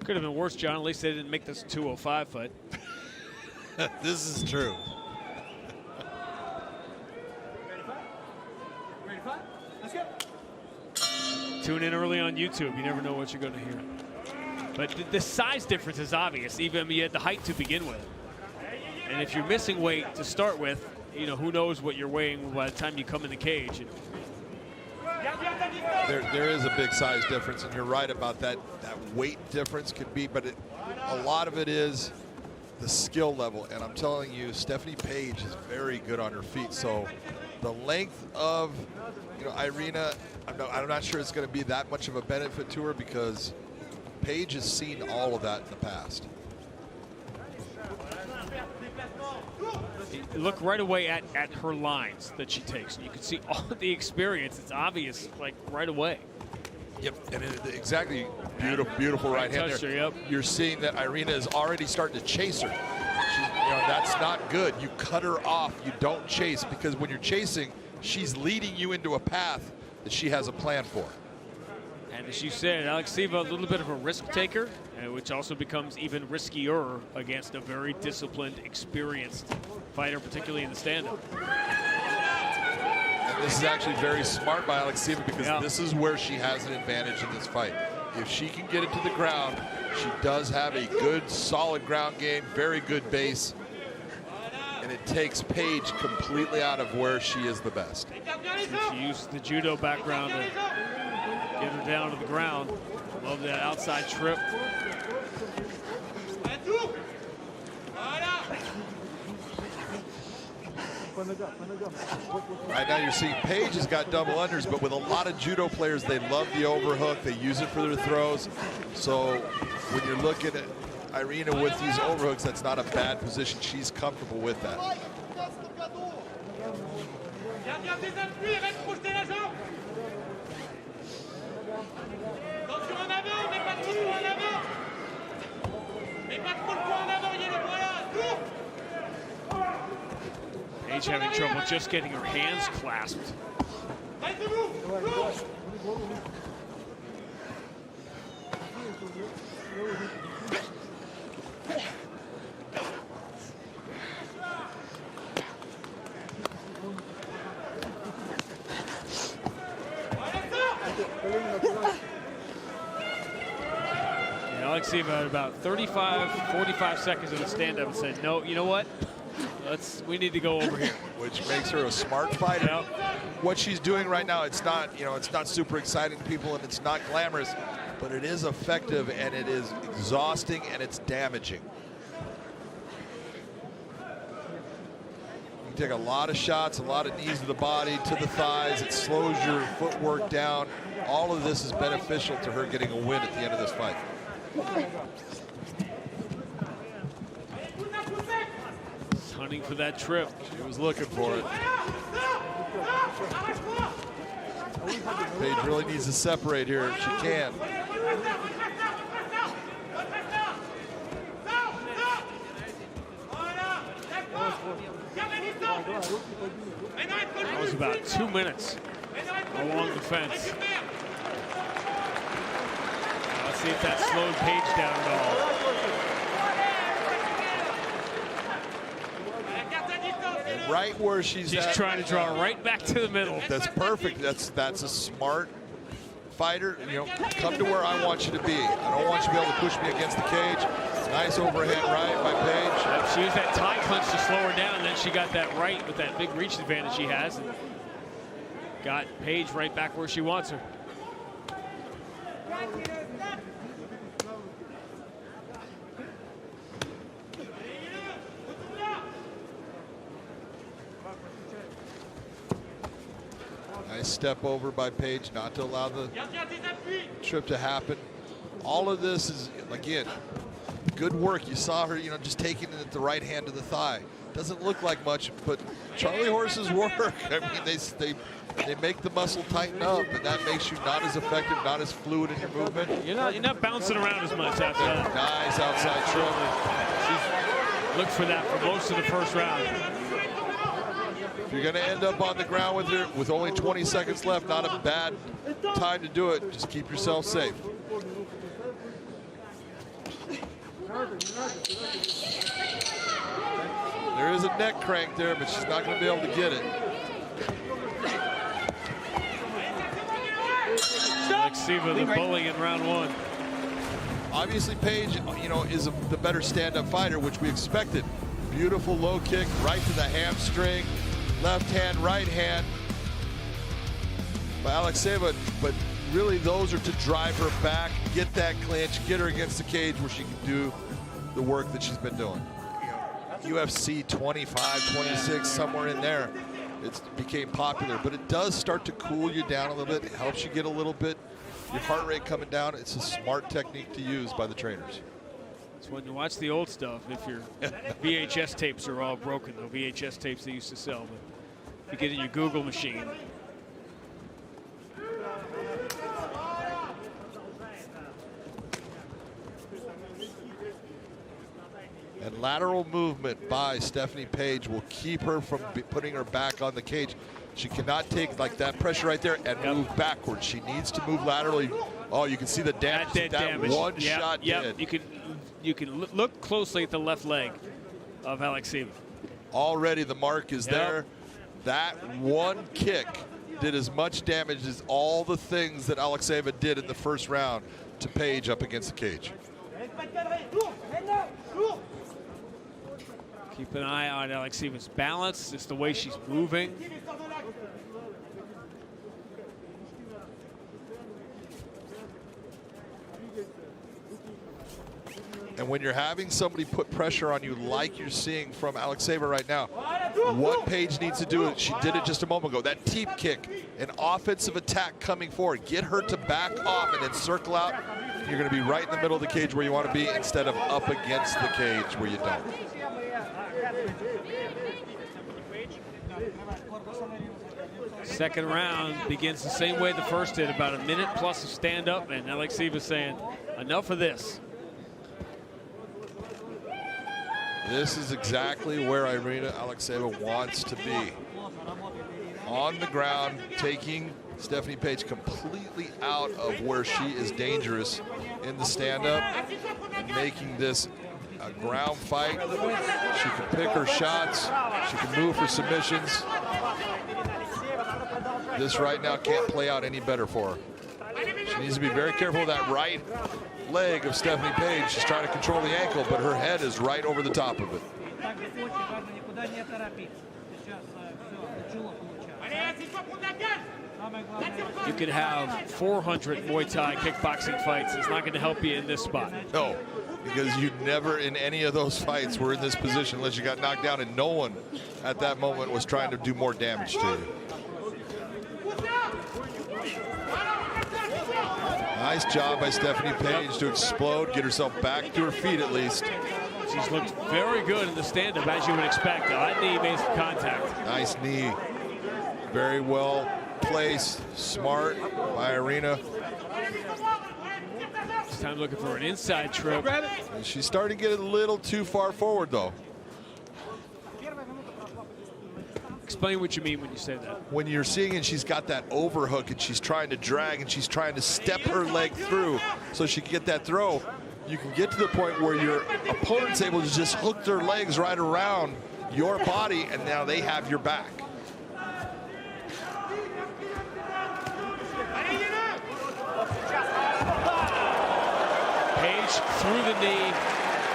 Could have been worse, John. At least they didn't make this a 205 fight. This is true. Tune in early on YouTube. You never know what you're going to hear. But the size difference is obvious. Even you had the height to begin with. And if you're missing weight to start with, you know, who knows what you're weighing by the time you come in the cage. There is a big size difference, and you're right about that. That weight difference could be, but a lot of it is the skill level. And I'm telling you, Stephanie Page is very good on her feet. So the length of, you know, Irina, I'm not sure it's going to be that much of a benefit to her because Page has seen all of that in the past. Look right away at her lines that she takes. You can see all the experience. It's obvious, like, right away. Yep, and exactly, beautiful right hand there. Her, yep. You're seeing that Irina is already starting to chase her. You know, that's not good. You cut her off. You don't chase, because when you're chasing, she's leading you into a path that she has a plan for. And as you said, Alekseeva, a little bit of a risk taker, which also becomes even riskier against a very disciplined, experienced fighter, particularly in the stand-up. And this is actually very smart by Alekseeva, because this is where she has an advantage in this fight. If she can get it to the ground, she does have a good, solid ground game, very good base, and it takes Page completely out of where she is the best. She used the judo background to get her down to the ground. Love that outside trip. Right now you're seeing Page has got double unders, but with a lot of judo players, they love the overhook. They use it for their throws. So when you're looking at Irina with these overhooks, that's not a bad position. She's comfortable with that. Page having trouble just getting her hands clasped. Alekseeva had about 45 seconds of the stand-up and said, no, you know what? We need to go over here. Which makes her a smart fighter. Yep. What she's doing right now, it's not super exciting to people, and it's not glamorous, but it is effective, and it is exhausting, and it's damaging. You take a lot of shots, a lot of knees to the body, to the thighs. It slows your footwork down. All of this is beneficial to her getting a win at the end of this fight. Hunting for that trip. She was looking for it. Page really needs to separate here if she can. That was about 2 minutes along the fence. Let's see if that slowed Page down at all. And right where she's at, trying to draw right back to the middle. That's perfect. That's a smart fighter. You know, come to where I want you to be. I don't want you to be able to push me against the cage. Nice overhand right by Page. She used that tie clinch to slow her down, and then she got that right with that big reach advantage she has. And got Page right back where she wants her. Nice step over by Page, not to allow the trip to happen. All of this is, again, good work. You saw her, you know, just taking it at the right hand to the thigh. Doesn't look like much, but Charlie horses work. I mean, they make the muscle tighten up, and that makes you not as effective, not as fluid in your movement. You're not bouncing around as much after that. Nice outside trip. She's looked for that for most of the first round. If you're going to end up on the ground with her with only 20 seconds left, not a bad time to do it. Just keep yourself safe. There is a neck crank there, but she's not going to be able to get it. Alekseeva, the bully in round one. Obviously, Page, you know, is the better stand-up fighter, which we expected. Beautiful low kick right to the hamstring. Left hand, right hand by Alekseeva, but really those are to drive her back, get that clinch, get her against the cage where she can do the work that she's been doing. UFC 25, 26, somewhere in there, it became popular, but it does start to cool you down a little bit. It helps you get a little bit, your heart rate coming down. It's a smart technique to use by the trainers. It's when you watch the old stuff, if your VHS tapes are all broken, the VHS tapes they used to sell, but you get in your Google machine. And lateral movement by Stephanie Page will keep her from putting her back on the cage. She cannot take like that pressure right there and move backwards. She needs to move laterally. Oh, you can see the damage. That one shot did. You can look closely at the left leg of Alekseeva. Already the mark is there. That one kick did as much damage as all the things that Alekseeva did in the first round to Page up against the cage. Keep an eye on Alekseeva's balance, just the way she's moving. And when you're having somebody put pressure on you like you're seeing from Alekseeva right now, what Page needs to do, she did it just a moment ago, that teep kick, an offensive attack coming forward. Get her to back off and then circle out. You're going to be right in the middle of the cage where you want to be instead of up against the cage where you don't. Second round begins the same way the first did, about a minute plus of stand-up, and Alekseeva saying, enough of this. This is exactly where Irina Alekseeva wants to be. On the ground, taking Stephanie Page completely out of where she is dangerous in the stand-up and making this a ground fight. She can pick her shots. She can move for submissions. This right now can't play out any better for her. She needs to be very careful with that right leg of Stephanie Page. She's trying to control the ankle, but her head is right over the top of it. You could have 400 Muay Thai kickboxing fights. It's not going to help you in this spot. No, because you never in any of those fights were in this position unless you got knocked down, and no one at that moment was trying to do more damage to you. Nice job by Stephanie Page to explode, get herself back to her feet at least. She's looked very good in the stand-up, as you would expect. That knee made some contact. Nice knee. Very well place, smart by Irina. This time looking for an inside trip. And she's starting to get a little too far forward, though. Explain what you mean when you say that. When you're seeing it, she's got that overhook and she's trying to drag and she's trying to step her leg through so she can get that throw. You can get to the point where your opponent's able to just hook their legs right around your body, and now they have your back. Page through the knee.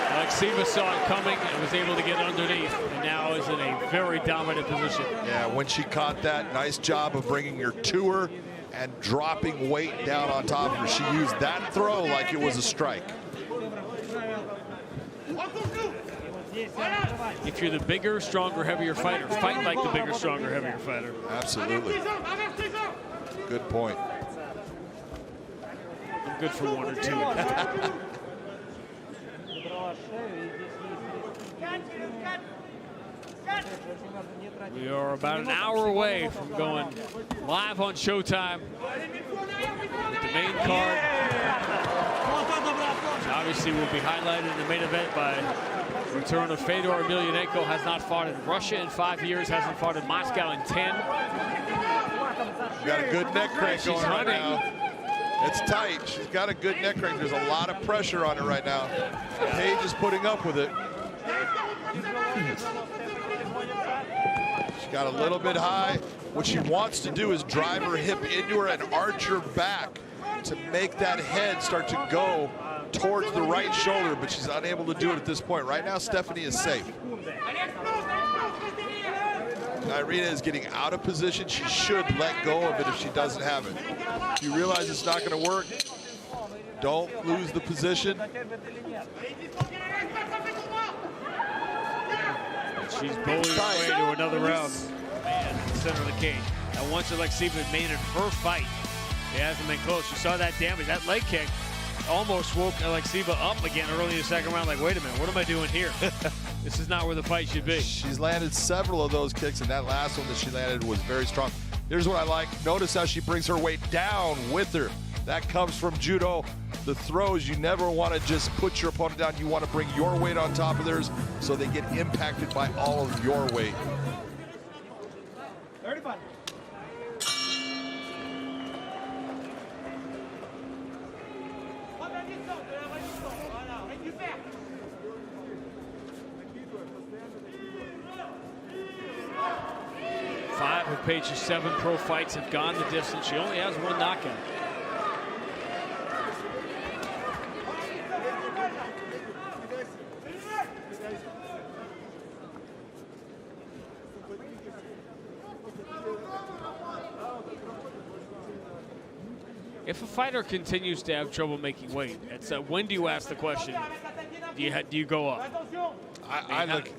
Alekseeva saw it coming and was able to get underneath, and now is in a very dominant position. Yeah, when she caught that, nice job of bringing her to her and dropping weight down on top of her. She used that throw like it was a strike. If you're the bigger, stronger, heavier fighter, fight like the bigger, stronger, heavier fighter. Absolutely. Good point. I'm good for one or two. We are about an hour away from going live on Showtime with the main card. Which obviously will be highlighted in the main event by the return of Fedor Emelianenko. Has not fought in Russia in 5 years, hasn't fought in Moscow in 10. Got a good neck crank going right now. It's tight. She's got a good neck crank. There's a lot of pressure on her right now. Paige is putting up with it. She got a little bit high. What she wants to do is drive her hip into her and arch her back to make that head start to go towards the right shoulder, but she's unable to do it at this point. Right now, Stephanie is safe. Irina is getting out of position. She should let go of it if she doesn't have it. If you realize it's not going to work, don't lose the position. She's bullying her way to another round. Man, in the center of the cage. And once Alekseeva made it her fight, it hasn't been close. You saw that damage. That leg kick almost woke Alekseeva up again early in the second round. Like, wait a minute, what am I doing here? This is not where the fight should be. She's landed several of those kicks, and that last one that she landed was very strong. Here's what I like. Notice how she brings her weight down with her. That comes from judo. The throws, you never want to just put your opponent down. You want to bring your weight on top of theirs so they get impacted by all of your weight. Five of Paige's 7 pro fights have gone the distance. She only has 1 knockout. If a fighter continues to have trouble making weight, it's when do you ask the question? Do you go up? I look.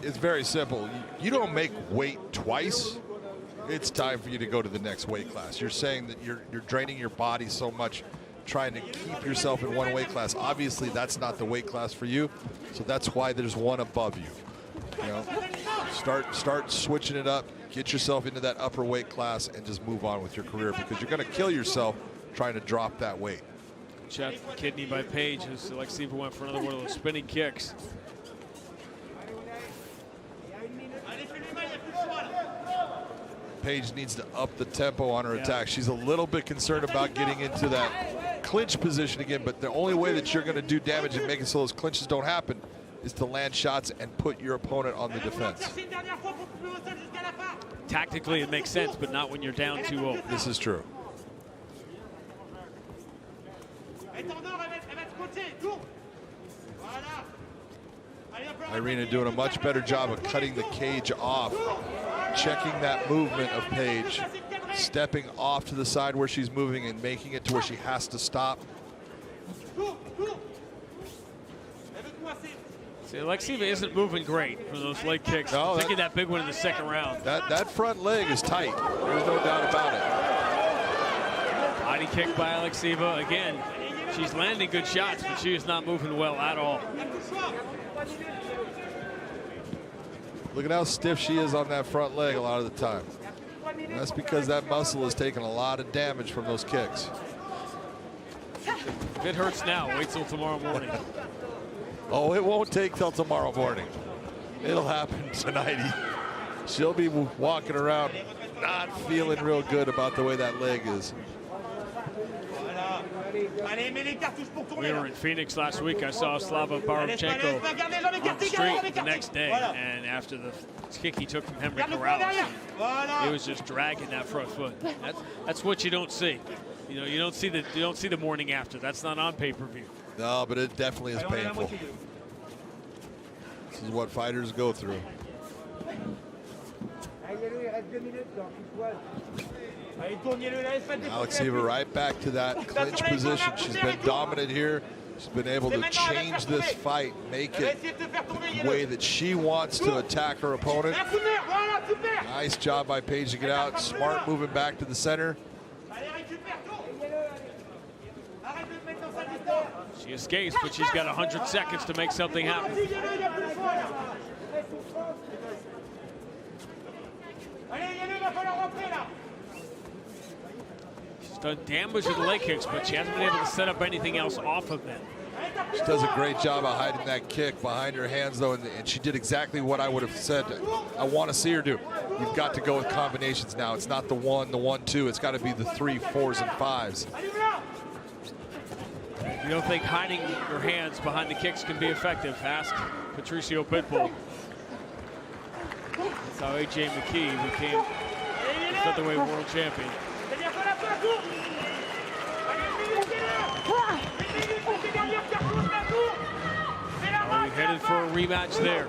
It's very simple. You don't make weight twice. It's time for you to go to the next weight class. You're saying that you're draining your body so much trying to keep yourself in one weight class. Obviously, that's not the weight class for you, so that's why there's one above you. You know, start switching it up. Get yourself into that upper weight class and just move on with your career, because you're going to kill yourself trying to drop that weight. Shot kidney by Paige as Alekseeva went for another one of those spinning kicks. Paige needs to up the tempo on her attack. She's a little bit concerned about getting into that clinch position again, but the only way that you're going to do damage and make it so those clinches don't happen is to land shots and put your opponent on the defense. Tactically, it makes sense, but not when you're down 2-0. This is true. Irina doing a much better job of cutting the cage off, checking that movement of Paige, stepping off to the side where she's moving and making it to where she has to stop. See, Alekseeva isn't moving great from those leg kicks. No, Thinking that big one in the second round. That front leg is tight. There's no doubt about it. Body kick by Alekseeva. Again, she's landing good shots, but she is not moving well at all. Look at how stiff she is on that front leg a lot of the time. That's because that muscle has taken a lot of damage from those kicks. If it hurts now, wait till tomorrow morning. Oh, it won't take till tomorrow morning. It'll happen tonight. She'll be walking around not feeling real good about the way that leg is. We were in Phoenix last week. I saw Slava Barabchenko on the street the next day, and after the kick he took from Henry Corrales, he was just dragging that front foot. That's what you don't see. You know, you don't see the morning after. That's not on pay-per-view. No, but it definitely is painful. This is what fighters go through. Alekseeva right back to that clinch position. She's been dominant here. She's been able to change this fight, make it the way that she wants to attack her opponent. Nice job by Paige to get out. Smart moving back to the center. She escapes, but she's got 100 seconds to make something happen. She's done damage with the leg kicks, but she hasn't been able to set up anything else off of them. She does a great job of hiding that kick behind her hands, though, and she did exactly what I would have said I want to see her do. You've got to go with combinations now. It's not the 1-2. It's got to be the 3, 4s, and 5s. You don't think hiding your hands behind the kicks can be effective? Ask Patricio Pitbull. That's how AJ McKee became the featherweight world champion. Are we headed for a rematch there?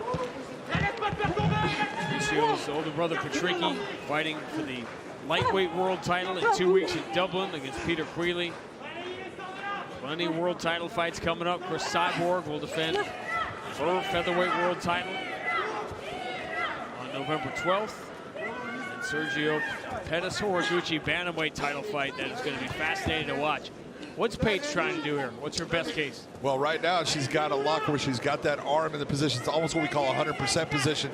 Patricio's older brother Patricky fighting for the lightweight world title in 2 weeks in Dublin against Peter Queally. Plenty of world title fights coming up. Chris Cyborg will defend her featherweight world title on November 12th. And Sergio Pettis Horiguchi bantamweight title fight that is going to be fascinating to watch. What's Paige trying to do here? What's her best case? Well, right now she's got a lock where she's got that arm in the position. It's almost what we call a 100% position,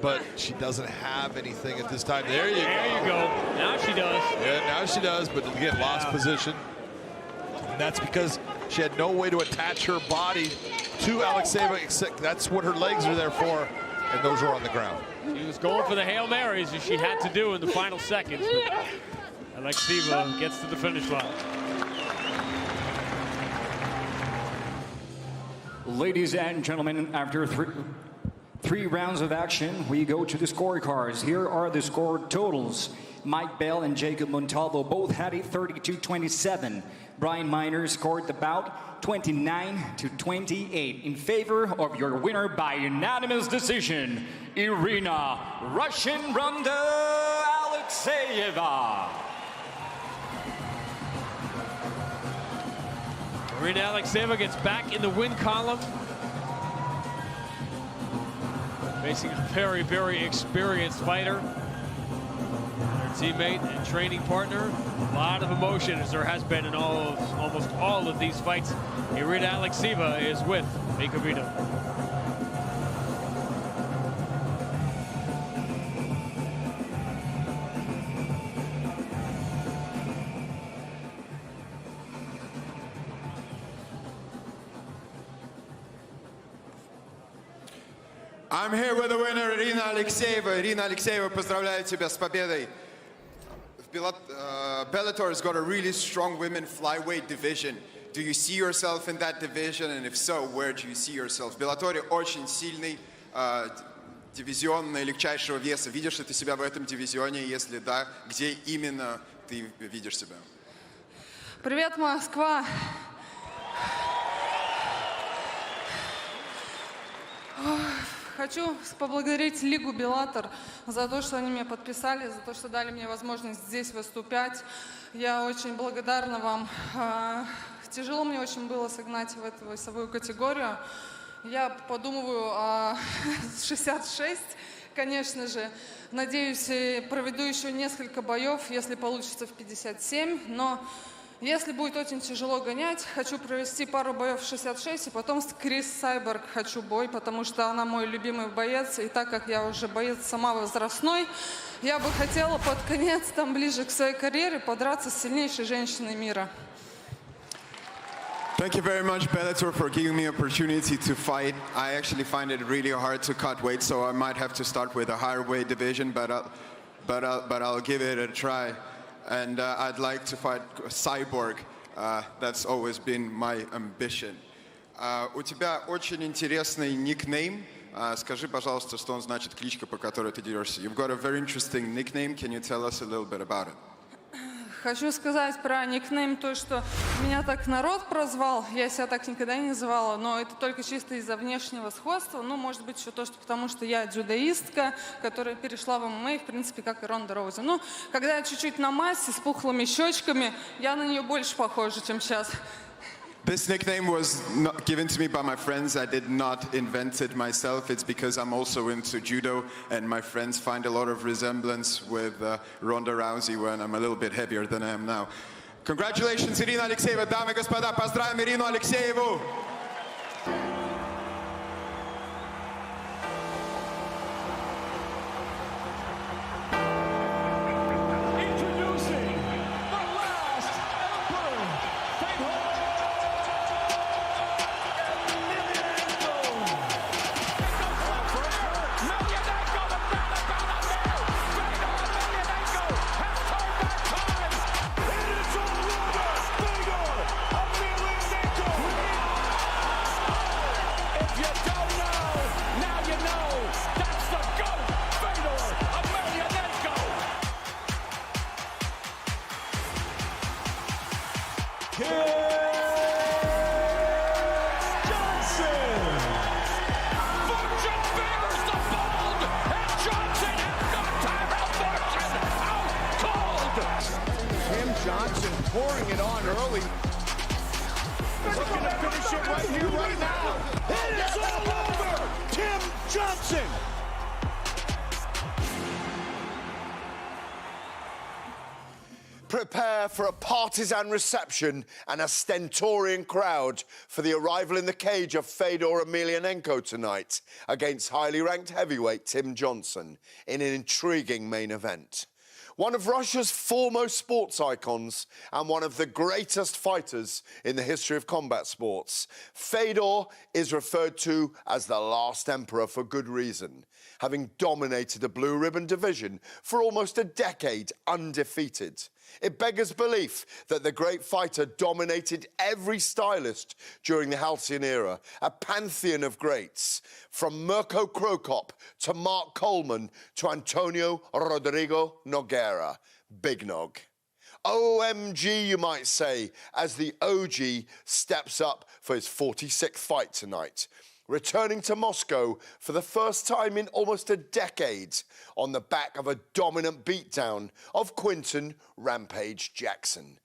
but she doesn't have anything at this time. There you go. There you go. Now she does. Yeah, now she does, but again, lost position. And that's because she had no way to attach her body to Alekseeva, except that's what her legs are there for, and those are on the ground. She was going for the Hail Marys as she had to do in the final seconds, but Alekseeva gets to the finish line. Ladies and gentlemen, after three rounds of action, we go to the scorecards. Here are the score totals. Mike Bell and Jacob Montalvo both had it 32-27. Brian Miner scored the bout 29-28 in favor of your winner by unanimous decision, Irina Russian Ronda Alekseeva. Irina Alekseeva gets back in the win column. Facing a very, very experienced fighter. Her teammate and training partner. A lot of emotion as there has been in almost all of these fights. Irina Alekseeva is with Mikhailov. I'm here with the winner, Irina Alekseeva. Irina Alekseeva, поздравляю тебя с победой. Bellator has got a really strong women flyweight division. Do you see yourself in that division? And if so, where do you see yourself? В Bellator очень сильный дивизион легчайшего веса. Видишь ли ты себя в этом дивизионе? Если да, где именно ты видишь себя? Привет, Москва. Хочу поблагодарить Лигу Bellator за то, что они меня подписали, за то, что дали мне возможность здесь выступать. Я очень благодарна вам. Тяжело мне очень было согнать в эту весовую категорию. Я подумываю о 66, конечно же. Надеюсь, проведу еще несколько боев, если получится в 57. Но Если будет очень тяжело гонять, хочу провести пару боев в 66, и потом с Крис Сайберг хочу бой, потому что она мой любимый боец. И так как я уже боец сама возрастной, я бы хотела под конец, там ближе к своей карьере, подраться с сильнейшей женщиной мира. Thank you very much, Bellator, for giving me opportunity to fight. I actually find it really hard to cut weight, so I might have to start with a higher weight division, but I'll give it a try. And I'd like to fight Cyborg. That's always been my ambition. У тебя очень интересный никнейм. Скажи, пожалуйста, что он значит, кличка, по которой ты дерешься. You've got a very interesting nickname. Can you tell us a little bit about it? Хочу сказать про никнейм то, что меня так народ прозвал, я себя так никогда не называла, но это только чисто из-за внешнего сходства, ну, может быть, еще то, что потому что я дзюдоистка, которая перешла в ММА, в принципе, как и Ронда Роузи. Ну, когда я чуть-чуть на массе, с пухлыми щечками, я на нее больше похожа, чем сейчас. This nickname was not given to me by my friends. I did not invent it myself. It's because I'm also into judo, and my friends find a lot of resemblance with Ronda Rousey when I'm a little bit heavier than I am now. Congratulations, Irina Alekseeva. Дамы и господа, поздравим Ирину Алексееву! Pouring it on early. Looking to finish it right here, right now. It is all over! Tim Johnson! Prepare for a partisan reception and a stentorian crowd for the arrival in the cage of Fedor Emelianenko tonight against highly ranked heavyweight Tim Johnson in an intriguing main event. One of Russia's foremost sports icons and one of the greatest fighters in the history of combat sports, Fedor is referred to as the last emperor for good reason, having dominated the blue ribbon division for almost a decade undefeated. It beggars belief that the great fighter dominated every stylist during the Halcyon era, a pantheon of greats, from Mirko Krokop to Mark Coleman to Antonio Rodrigo Nogueira, Big Nog. OMG, you might say, as the OG steps up for his 46th fight tonight, returning to Moscow for the first time in almost a decade on the back of a dominant beatdown of Quinton Rampage Jackson.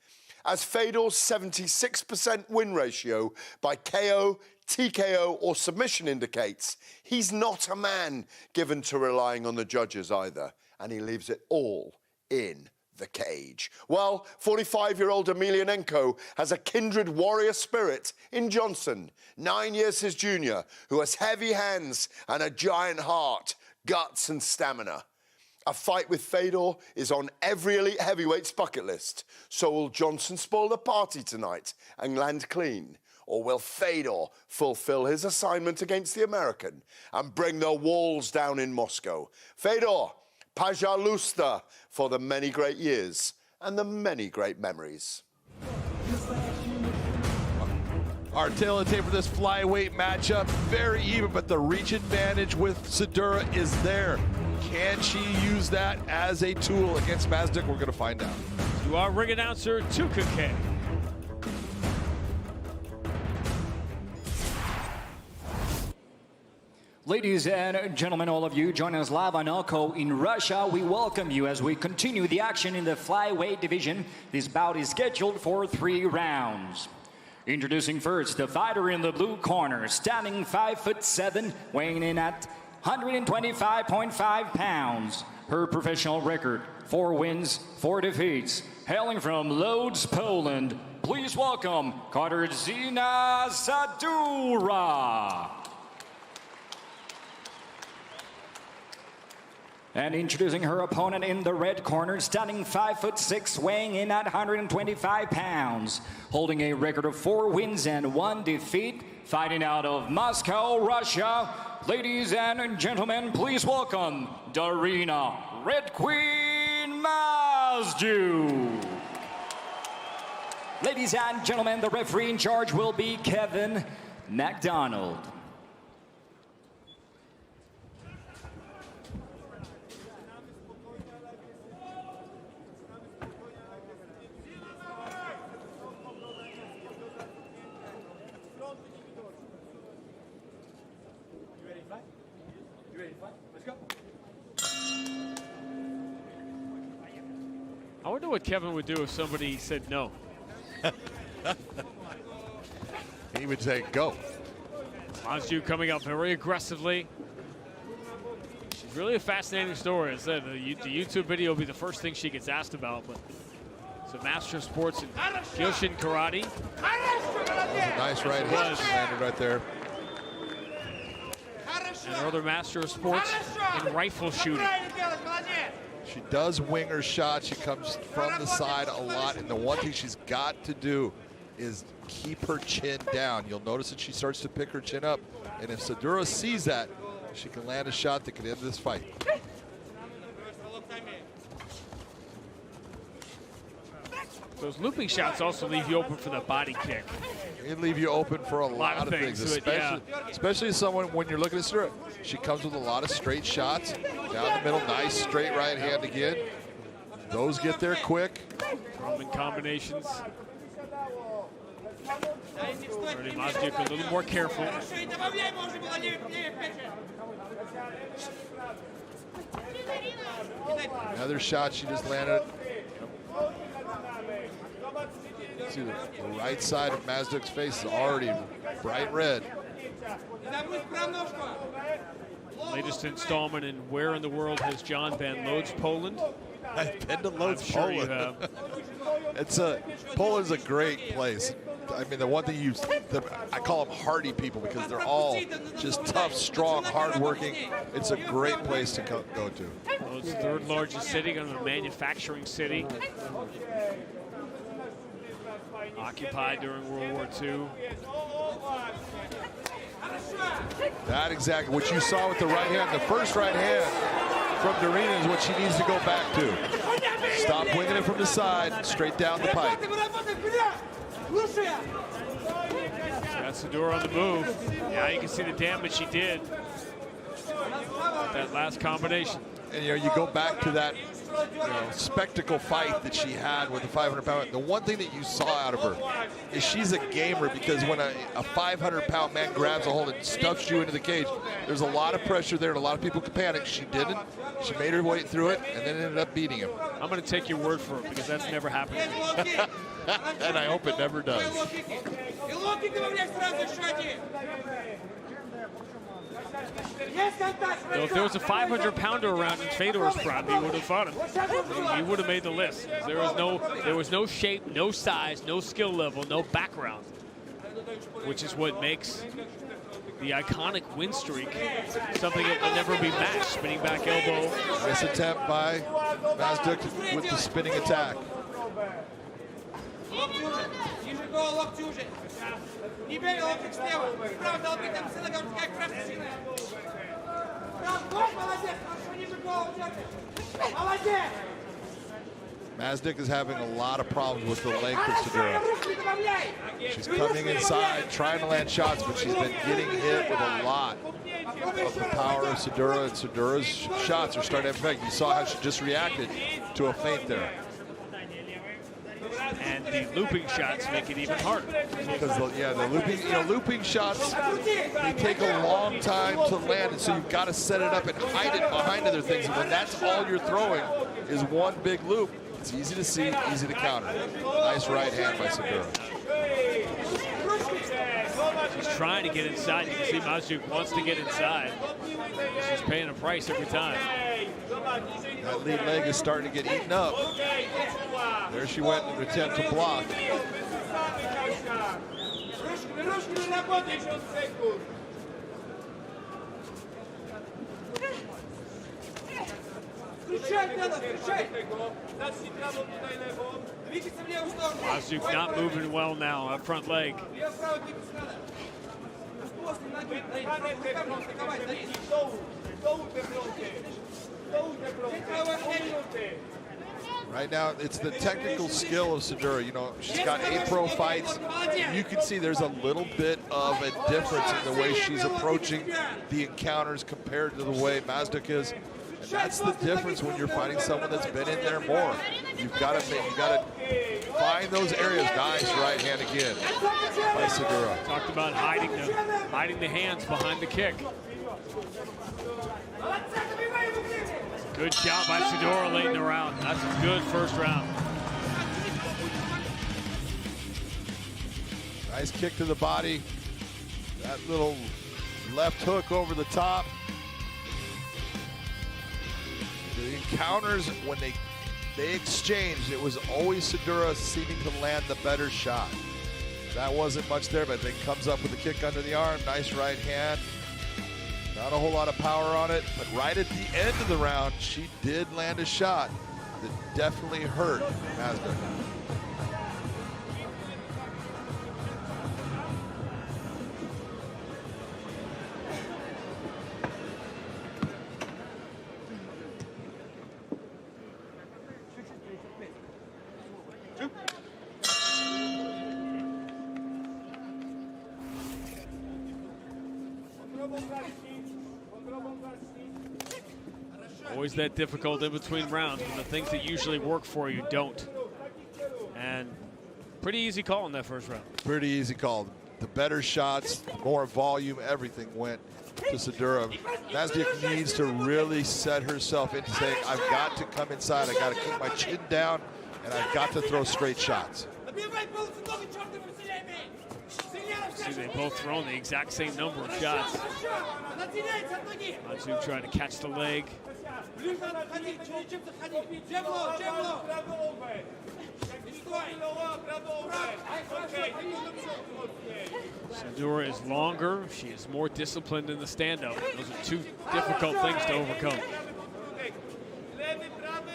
As Fedor's 76% win ratio by KO, TKO or submission indicates, he's not a man given to relying on the judges either, and he leaves it all in the cage. Well, 45-year-old Emelianenko has a kindred warrior spirit in Johnson, 9 years his junior, who has heavy hands and a giant heart, guts and stamina. A fight with Fedor is on every elite heavyweight's bucket list. So will Johnson spoil the party tonight and land clean? Or will Fedor fulfill his assignment against the American and bring the walls down in Moscow? Fedor, Pajalusta, for the many great years and the many great memories. Our tail of the tape for this flyweight matchup, very even, but the reach advantage with Sadura is there. Can she use that as a tool against Mazdyuk? We're going to find out. To our ring announcer, Tukake. Ladies and gentlemen, all of you joining us live on Oko in Russia, we welcome you as we continue the action in the flyweight division. This bout is scheduled for 3 rounds. Introducing first, the fighter in the blue corner, standing 5'7", weighing in at 125.5 pounds. Her professional record, 4 wins, 4 defeats. Hailing from Lodz, Poland, please welcome Katarzyna Sadura. And introducing her opponent in the red corner, standing 5'6", weighing in at 125 pounds, holding a record of 4 wins and 1 defeat, fighting out of Moscow, Russia. Ladies and gentlemen, please welcome Darina, Red Queen Mazdyuk. Ladies and gentlemen, the referee in charge will be Kevin McDonald. I wonder what Kevin would do if somebody said no. He would say, go. Mazdyuk coming up very aggressively. She's really a fascinating story. As I said, the YouTube video will be the first thing she gets asked about, but it's a master of sports in Kyoshin Karate. Nice right hand. She landed right there. And her other master of sports in rifle shooting. She does wing her shot. She comes from the side a lot, and the one thing she's got to do is keep her chin down. You'll notice that she starts to pick her chin up, and if Sadura sees that, she can land a shot that could end this fight. Those looping shots also leave you open for the body kick. It leave you open for a lot of things, especially someone when you're looking at Sadura. She comes with a lot of straight shots down the middle. Nice straight right hand again. Those get there quick. Roman combinations. Mazdyuk a little more careful. Another shot she just landed. See the right side of Mazdyuk's face is already bright red. Latest installment in Where in the World Has John Been? Lodz, Poland? I've been to Lodz, Poland. You have. Poland's a great place. I mean, the one thing I call them hardy people because they're all just tough, strong, hardworking. It's a great place to go to. Well, it's the 3rd largest city, kind of a manufacturing city. Occupied during World War II. That exactly what you saw with the right hand. The first right hand from Darina is what she needs to go back to. Stop winging it from the side, straight down the pipe. Got Sadura on the move. Yeah, you can see the damage she did with that last combination. And you go back to that spectacle fight that she had with the 500-pound. The one thing that you saw out of her is she's a gamer, because when a 500-pound man grabs a hold and stuffs you into the cage, there's a lot of pressure there and a lot of people can panic. She didn't. She made her way through it and then ended up beating him. I'm going to take your word for it because that's never happened. And I hope it never does. So if there was a 500-pounder around in Fedor's prime, he would have fought him. He would have made the list. There was no shape, no size, no skill level, no background, which is what makes the iconic win streak something that will never be matched. Spinning back elbow. Nice attempt by Mazdyuk with the spinning attack. Mazdyuk is having a lot of problems with the length of Sadura. She's coming inside, trying to land shots, but she's been getting hit with a lot of the power of Sadura, and Sadura's shots are starting to have effect. You saw how she just reacted to a feint there. And the looping shots make it even harder. Because the looping shots, they take a long time to land, and so you've got to set it up and hide it behind other things. And when that's all you're throwing is one big loop, it's easy to see, easy to counter. Nice right hand by Sadura. She's trying to get inside. You can see Mazdyuk wants to get inside. She's paying a price every time. That lead leg is starting to get eaten up. There she went in an attempt to block. Mazdyuk not moving well now, that front leg. Right now, it's the technical skill of Sadura. You know, she's got 8 pro fights. You can see there's a little bit of a difference in the way she's approaching the encounters compared to the way Mazdyuk is. And that's the difference when you're fighting someone that's been in there more. You've got to find those areas. Nice right hand again by Sadura. Talked about hiding the hands behind the kick. Good job by Sadura late in the round. That's a good first round. Nice kick to the body. That little left hook over the top. The encounters, when they exchanged, it was always Sadura seeming to land the better shot. That wasn't much there, but then comes up with a kick under the arm. Nice right hand. Not a whole lot of power on it, but right at the end of the round, she did land a shot that definitely hurt Mazdyuk. Always that difficult in between rounds when the things that usually work for you don't. And pretty easy call in that first round. Pretty easy call. The better shots, more volume, everything went to Sadura. Mazdyuk needs to really set herself into saying, I've got to come inside, I've got to keep my chin down, and I've got to throw straight shots. See, they both thrown the exact same number of shots. Mazdyuk trying to catch the leg. Sadura is longer. She is more disciplined in the stand-up. Those are two difficult things to overcome.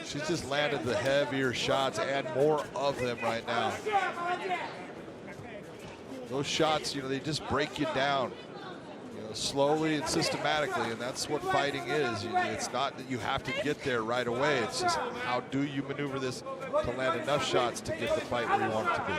She's just landed the heavier shots and more of them right now. Those shots, you know, they just break you down, you know, slowly and systematically, and that's what fighting is. You know, it's not that you have to get there right away. It's just how do you maneuver this to land enough shots to get the fight where you want it to be.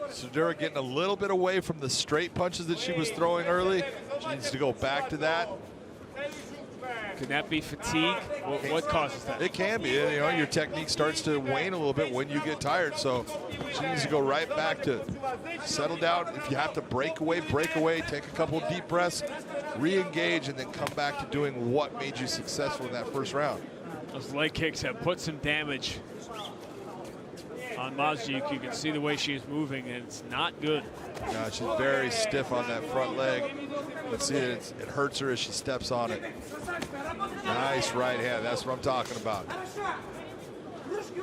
Sadura getting a little bit away from the straight punches that she was throwing early. She needs to go back to that. Can that be fatigue? What causes that? It can be. You know, your technique starts to wane a little bit when you get tired. So she needs to go right back to settle down. If you have to break away, take a couple of deep breaths, re-engage, and then come back to doing what made you successful in that first round. Those leg kicks have put some damage on Mazdyuk. You can see the way she is moving, and it's not good. No, she's very stiff on that front leg. Let's see, it hurts her as she steps on it. Nice right hand, that's what I'm talking about.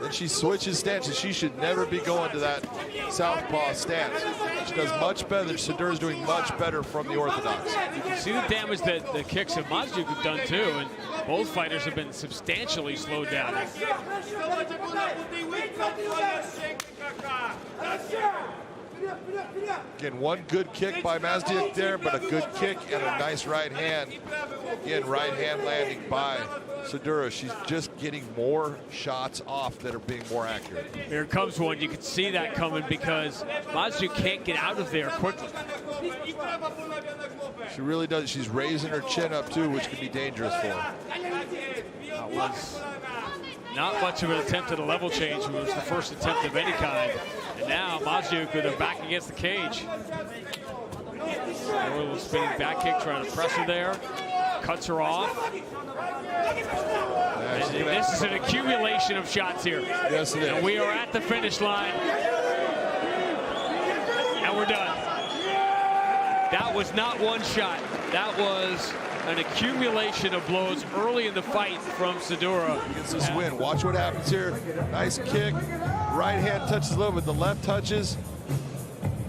Then she switches stances. She should never be going to that southpaw stance. She does much better. Sadura's doing much better from the orthodox. You can see the damage that the kicks of Mazdyuk have done too, and both fighters have been substantially slowed down. Again, one good kick by Mazdyuk there, but a good kick and a nice right hand. Again, right hand landing by Sadura. She's just getting more shots off that are being more accurate. Here comes one. You can see that coming because Mazdyuk can't get out of there quickly. She really does. She's raising her chin up too, which can be dangerous for her. That was not much of an attempt at a level change. It was the first attempt of any kind. And now Mazdyuk with her back against the cage. A little spinning back kick trying to press her there. cuts her off. This is an accumulation of shots here. Yes, it is. And we are at the finish line. And we're done. That was not one shot. That was an accumulation of blows early in the fight from Sadura. He gets this win. Watch what happens here. Nice kick. Right hand touches a little bit. The left touches.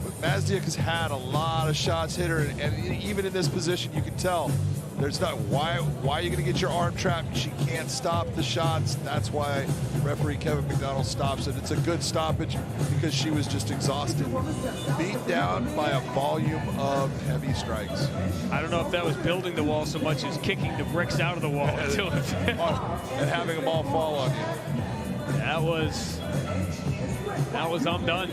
But Mazdyuk has had a lot of shots hit her, and even in this position, you can tell there's not why are you going to get your arm trapped? She can't stop the shots. That's why referee Kevin McDonald stops it. It's a good stoppage because she was just exhausted, beat down by a volume of heavy strikes. I don't know if that was building the wall so much as kicking the bricks out of the wall until it fell. And having them all fall on you. That was I'm done.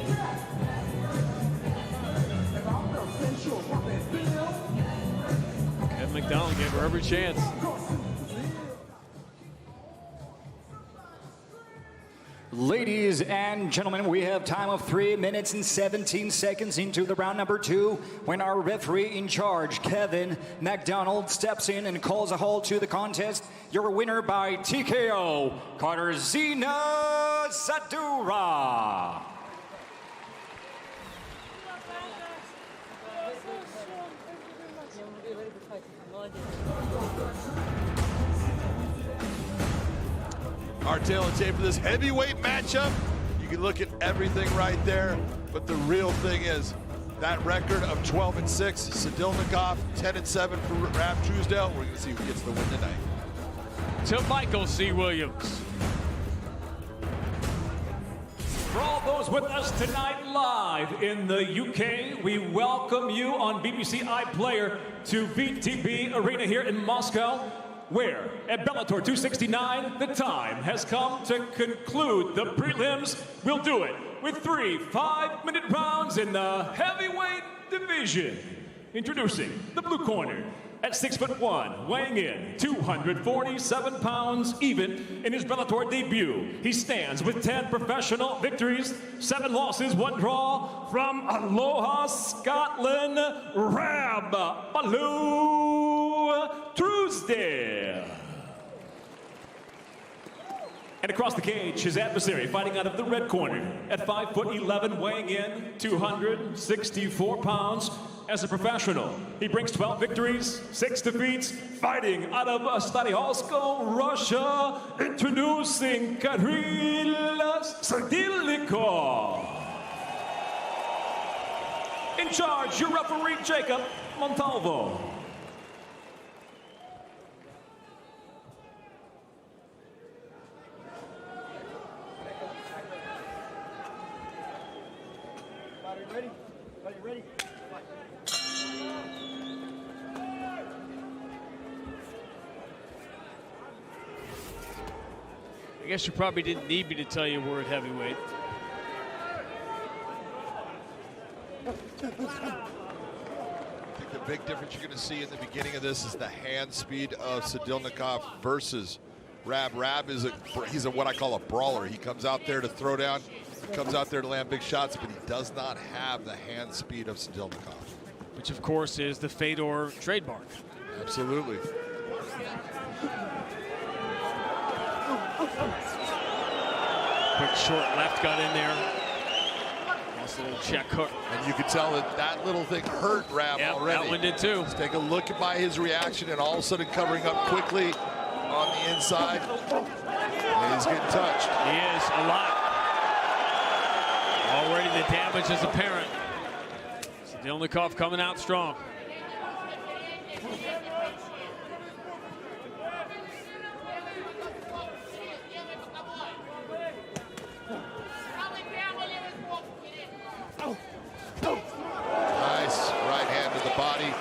Kevin McDonald gave her every chance. Ladies and gentlemen, we have time of 3 minutes and 17 seconds into the round number 2 when our referee in charge, Kevin McDonald, steps in and calls a halt to the contest. Your winner by TKO, Katarzyna Sadura. Our tail and tape for this heavyweight matchup. You can look at everything right there, but the real thing is that record of 12-6, Sidelnikov 10-7 for Raf Truesdale. We're going to see who gets the win tonight. To Michael C. Williams. For all those with us tonight live in the UK, we welcome you on BBC iPlayer to VTB Arena here in Moscow, where at Bellator 269, the time has come to conclude the prelims. We'll do it with 3 5-minute rounds in the heavyweight division. Introducing the blue corner at 6'1", weighing in 247 pounds even in his Bellator debut. He stands with 10 professional victories, 7 losses, 1 draw from Aloha, Scotland, Rab Baloo Truesdale. And across the cage, his adversary fighting out of the red corner at 5'11", weighing in 264 pounds. As a professional, he brings 12 victories, 6 defeats, fighting out of Stariholsko, Russia, introducing Kirill Sidelnikov. In charge, your referee, Jacob Montalvo. Ready? Are you ready? I guess you probably didn't need me to tell you we're at heavyweight. I think the big difference you're going to see in the beginning of this is the hand speed of Sidelnikov versus Rab. Rab is he's what I call a brawler. He comes out there to throw down, comes out there to land big shots, but he does not have the hand speed of Sidelnikov. Which, of course, is the Fedor trademark. Absolutely. Quick short left got in there. Nice little check hook. And you could tell that that little thing hurt Rab already. That one did too. Let's take a look by his reaction, and all of a sudden covering up quickly on the inside. And he's getting touched. He is a lot. Already the damage is apparent. Sidelnikov coming out strong. Nice right hand to the body.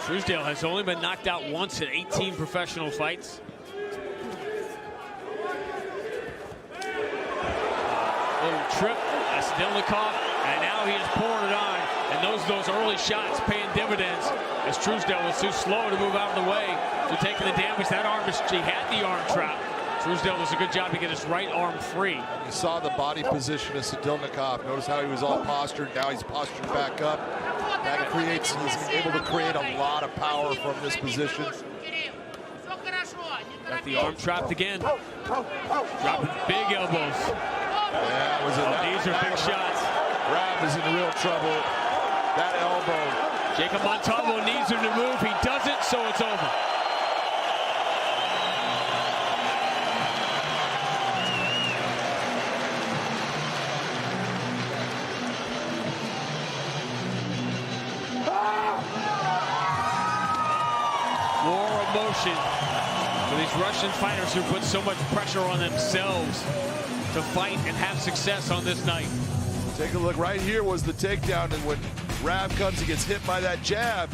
Truesdale has only been knocked out once in 18 professional fights. Little trip by Sidelnikov, and now he is pouring it on. And those early shots paying dividends as Truesdale was too slow to move out of the way to taking the damage. That arm, he had the arm trap. Truesdale does a good job to get his right arm free. You saw the body position of Sidelnikov. Notice how he was all postured. Now he's postured back up. That creates, he's able to create a lot of power from this position. got the arm trapped again. Dropping big elbows. Yeah, these are big shots. Rab is in real trouble. That elbow. Jacob Montalvo needs him to move. He doesn't, so it's over. More emotion for these Russian fighters who put so much pressure on themselves to fight and have success on this night. Take a look. Right here was the takedown, and when Rab comes, he gets hit by that jab.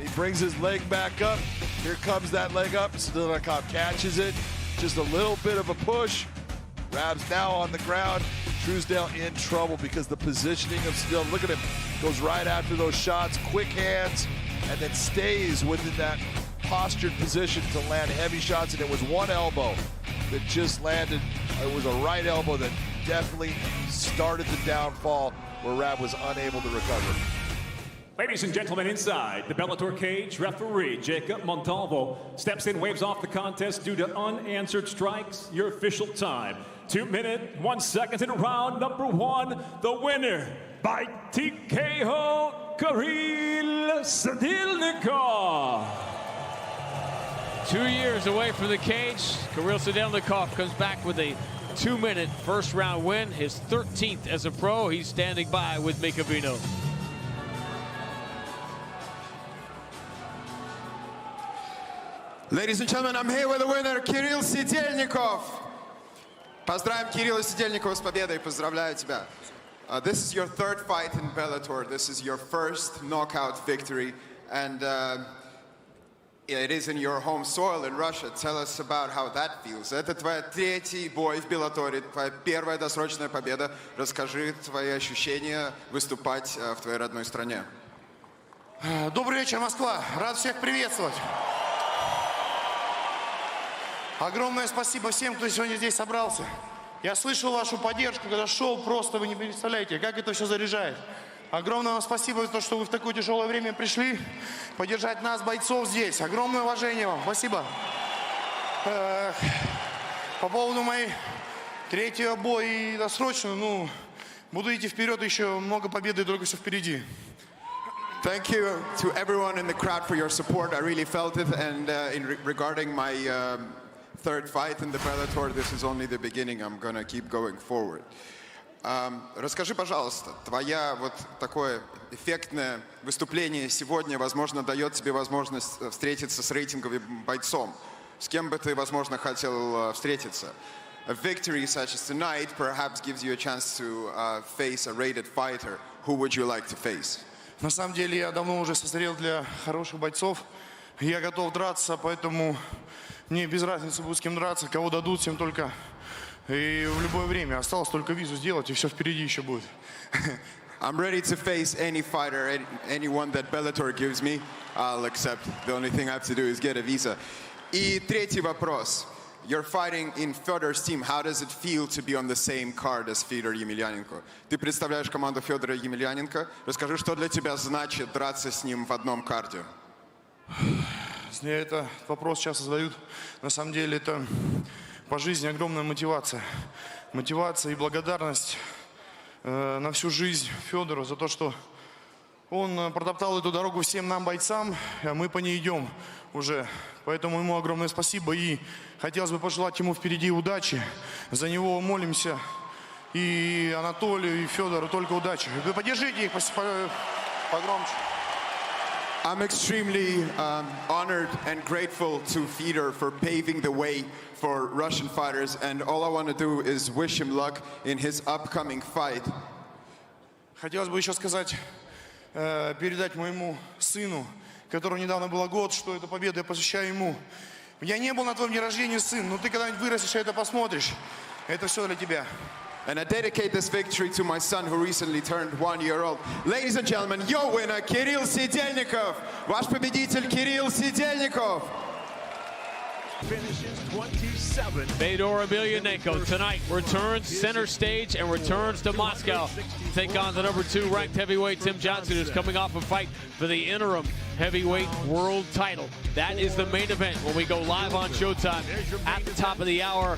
He brings his leg back up. Here comes that leg up. Sidelnikov catches it. Just a little bit of a push. Rab's now on the ground. Truesdale in trouble because the positioning of Sidelnikov, look at him, goes right after those shots, quick hands, and then stays within that postured position to land heavy shots. And it was one elbow that just landed. It was a right elbow that definitely started the downfall where Rab was unable to recover. Ladies and gentlemen, inside the Bellator cage, referee Jacob Montalvo steps in, waves off the contest due to unanswered strikes. Your official time, 2 minutes, 1 second in round number 1. The winner by TKO, Kirill Sidelnikov. 2 years away from the cage, Kirill Sidelnikov comes back with a 2-minute first round win, his 13th as a pro. He's standing by with Mikhailov. Ladies and gentlemen, I'm here with the winner, Kirill Sidelnikov. Поздравим Кирилла Сидельникова с победой. Поздравляю тебя. This is your third fight in Bellator. This is your first knockout victory. And it is in your home soil in Russia. Tell us about how that feels. Это твой третий бой в Беллаторе, твоя первая досрочная победа. Расскажи твои ощущения выступать в твоей родной стране. Добрый вечер, Москва. Рад всех приветствовать. Огромное спасибо всем, кто сегодня здесь собрался. Я слышал вашу поддержку, когда шел, просто вы не представляете, как это все заряжает. Огромное вам спасибо за то, что вы в такое тяжелое время пришли поддержать нас, бойцов, здесь. Огромное уважение вам. Спасибо. По поводу моей третьего боя и досрочно, ну, буду идти вперед, еще много побед и только все впереди. Thank you to everyone in the crowd for your support. I really felt it. And regarding my third fight in the Bellator, this is only the beginning. I'm gonna keep going forward. Расскажи, пожалуйста, твоя вот такое эффектное выступление сегодня, возможно, дает тебе возможность встретиться с рейтинговым бойцом. С кем бы ты, возможно, хотел встретиться? A victory such as tonight perhaps gives you a chance to face a rated fighter. Who would you like to face? На самом деле, я давно уже созрел для хороших бойцов. Я готов драться, поэтому мне без разницы будет с кем драться, кого дадут, всем только. И в любое время. Осталось только визу сделать, и все впереди еще будет. I'm ready to face any fighter, anyone that Bellator gives me. I'll accept. The only thing I have to do is get a visa. И третий вопрос. You're fighting in Fedor's team. How does it feel to be on the same card as Fedor Emelianenko? Ты представляешь команду Федора Емельяненко. Расскажи, что для тебя значит драться с ним в одном карде? Мне этот вопрос часто задают. На самом деле, это по жизни огромная мотивация. Мотивация и благодарность на всю жизнь Федору за то, что он протоптал эту дорогу всем нам, бойцам, а мы по ней идем уже. Поэтому ему огромное спасибо. И хотелось бы пожелать ему впереди удачи. За него молимся. И Анатолию, и Федору только удачи. Вы поддержите их погромче. I'm extremely honored and grateful to Fedor for paving the way for Russian fighters, and all I want to do is wish him luck in his upcoming fight. Хотелось бы еще сказать, передать моему сыну, которому недавно было год, что эту победу я посвящаю ему. Я не был на твоем дне рождения, сын, но ты когда-нибудь вырастешь и это посмотришь. Это все для тебя. And I dedicate this victory to my son who recently turned 1 year old. Ladies and gentlemen, your winner, Kirill Sidelnikov. Ваш победитель, Kirill Sidelnikov. Finishes 27. Fedor Emelianenko tonight returns center stage and returns to Moscow to take on the #2 ranked heavyweight Tim Johnson, who's coming off a fight for the interim heavyweight world title. That is the main event when we go live on Showtime at the top of the hour.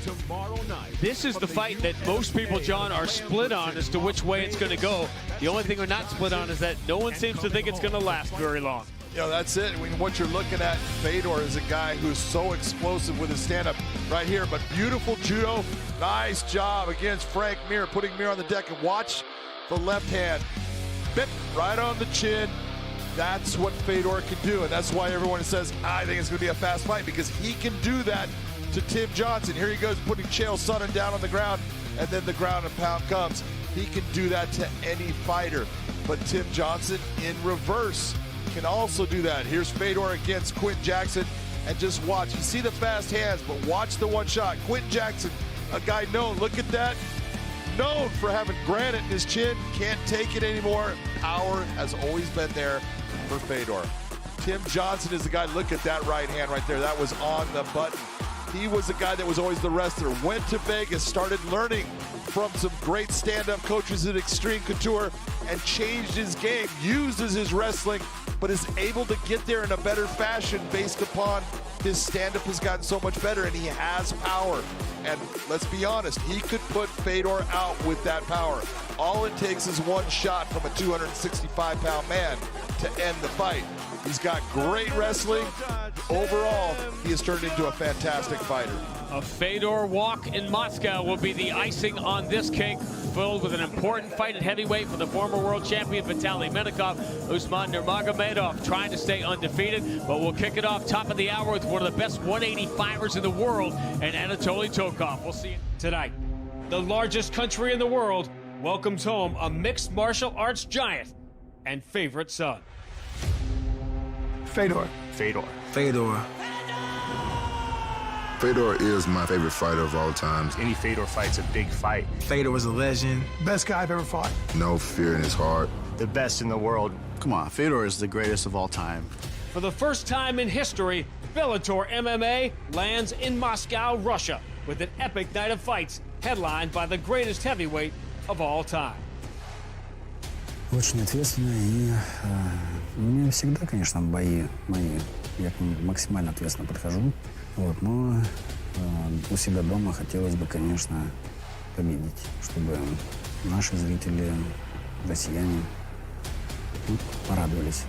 This is the fight that most people, John, are split on as to which way it's going to go. The only thing we're not split on is that no one seems to think it's going to last very long. You know, that's it. I mean, what you're looking at, Fedor is a guy who's so explosive with his stand-up right here, but beautiful judo. Nice job against Frank Mir, putting Mir on the deck, and watch the left hand. Bip, right on the chin. That's what Fedor can do, and that's why everyone says, I think it's going to be a fast fight, because he can do that to Tim Johnson. Here he goes, putting Chael Sonnen down on the ground, and then the ground and pound comes. He can do that to any fighter, but Tim Johnson in reverse can also do that. Here's Fedor against Quinton Jackson, and just watch. You see the fast hands, but watch the one shot. Quinton Jackson, a guy known, look at that, known for having granite in his chin, can't take it anymore. Power has always been there for Fedor. Tim Johnson is the guy, look at that right hand right there, that was on the button. He was the guy that was always the wrestler, went to Vegas, started learning from some great stand-up coaches at Extreme Couture, and changed his game, uses his wrestling, but is able to get there in a better fashion based upon his stand-up has gotten so much better, and he has power. And let's be honest, he could put Fedor out with that power. All it takes is one shot from a 265-pound man to end the fight. He's got great wrestling. Overall, he has turned into a fantastic fighter. A Fedor walk in Moscow will be the icing on this cake, filled with an important fight at heavyweight for the former world champion Vitaly Minakov. Usman Nurmagomedov trying to stay undefeated, but we'll kick it off top of the hour with one of the best 185ers in the world, and Anatoly Tokov. We'll see you tonight. The largest country in the world welcomes home a mixed martial arts giant and favorite son. Fedor. Fedor. Fedor. Fedor is my favorite fighter of all time. Any Fedor fight's a big fight. Fedor was a legend. Best guy I've ever fought. No fear in his heart. The best in the world. Come on, Fedor is the greatest of all time. For the first time in history, Bellator MMA lands in Moscow, Russia, with an epic night of fights headlined by the greatest heavyweight of all time. Очень ответственно, и у меня всегда, конечно, бои мои. Я к ним максимально ответственно подхожу. Вот, но у себя дома хотелось бы, конечно, победить, чтобы наши зрители, россияне, порадовались.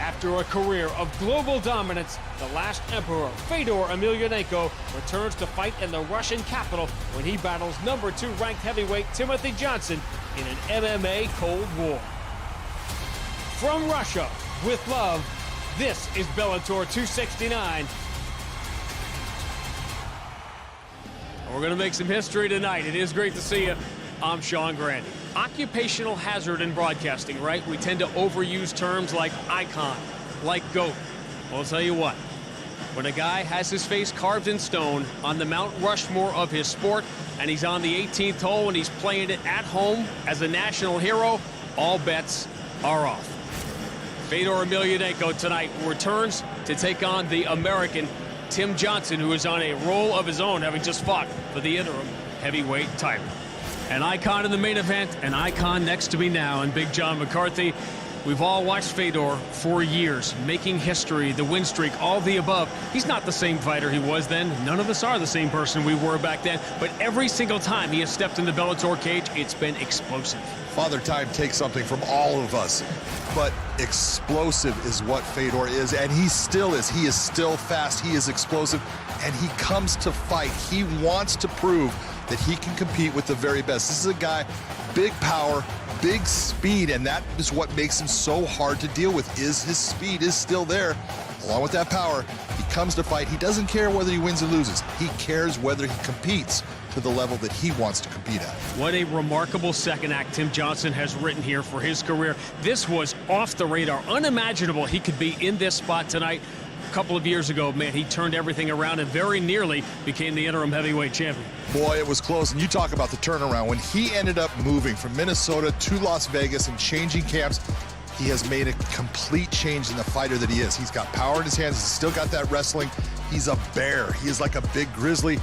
After a career of global dominance, the last emperor, Fedor Emelianenko, returns to fight in the Russian capital when he battles #2 ranked heavyweight Timothy Johnson in an MMA Cold War. From Russia, with love, this is Bellator 269. We're going to make some history tonight. It is great to see you. I'm Sean Grandi. Occupational hazard in broadcasting, right? We tend to overuse terms like icon, like GOAT. Well, I'll tell you what. When a guy has his face carved in stone on the Mount Rushmore of his sport, and he's on the 18th hole and he's playing it at home as a national hero, all bets are off. Fedor Emelianenko tonight returns to take on the American Tim Johnson, who is on a roll of his own, having just fought for the interim heavyweight title. An icon in the main event, an icon next to me now, and Big John McCarthy. We've all watched Fedor for years, making history, the win streak, all the above. He's not the same fighter he was then. None of us are the same person we were back then. But every single time he has stepped in the Bellator cage, it's been explosive. Father Time takes something from all of us, but explosive is what Fedor is, and he still is. He is still fast, he is explosive, and he comes to fight. He wants to prove that he can compete with the very best. This is a guy, big power, big speed, and that is what makes him so hard to deal with, is his speed is still there. Along with that power, he comes to fight. He doesn't care whether he wins or loses. He cares whether he competes to the level that he wants to compete at. What a remarkable second act Tim Johnson has written here for his career. This was off the radar, unimaginable he could be in this spot tonight. A couple of years ago, man, he turned everything around and very nearly became the interim heavyweight champion. Boy, it was close, and you talk about the turnaround. When he ended up moving from Minnesota to Las Vegas and changing camps, he has made a complete change in the fighter that he is. He's got power in his hands. He's still got that wrestling. He's a bear. He is like a big grizzly.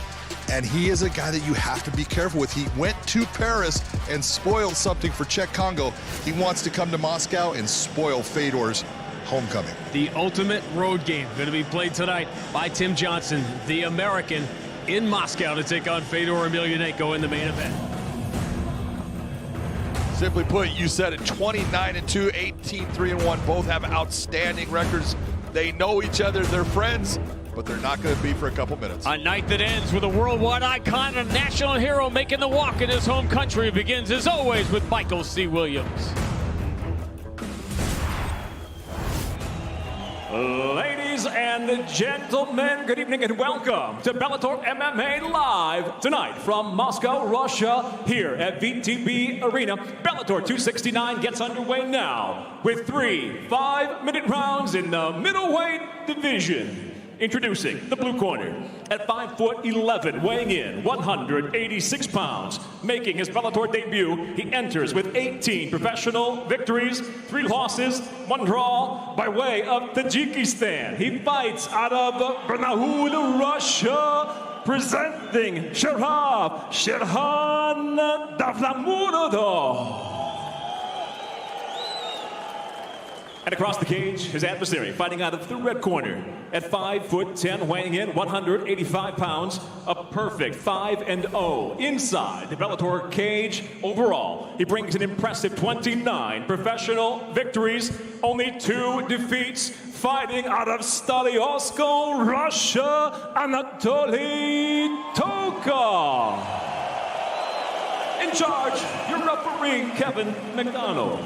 And he is a guy that you have to be careful with. He went to Paris and spoiled something for Czech Congo. He wants to come to Moscow and spoil Fedor's homecoming. The ultimate road game going to be played tonight by Tim Johnson, the American, in Moscow to take on Fedor Emelianenko in the main event. Simply put, you said it, 29-2, 18-3-1. Both have outstanding records. They know each other, they're friends, but they're not going to be for a couple minutes. A night that ends with a worldwide icon and a national hero making the walk in his home country begins, as always, with Michael C. Williams. Ladies and gentlemen, good evening and welcome to Bellator MMA Live tonight from Moscow, Russia, here at VTB Arena. Bellator 269 gets underway now with 3 5-minute rounds in the middleweight division. Introducing the blue corner at 5'11", weighing in 186 pounds. Making his Bellator debut, he enters with 18 professional victories, 3 losses, 1 draw by way of Tajikistan. He fights out of Barnaul, Russia, presenting Sharaf, Davlatmurodov. And across the cage, his adversary fighting out of the red corner at 5'10", weighing in 185 pounds, a perfect 5-0 inside the Bellator cage. Overall, he brings an impressive 29 professional victories, only 2 defeats, fighting out of Staliorsko, Russia, Anatoly Tokov. In charge, your referee, Kevin McDonald.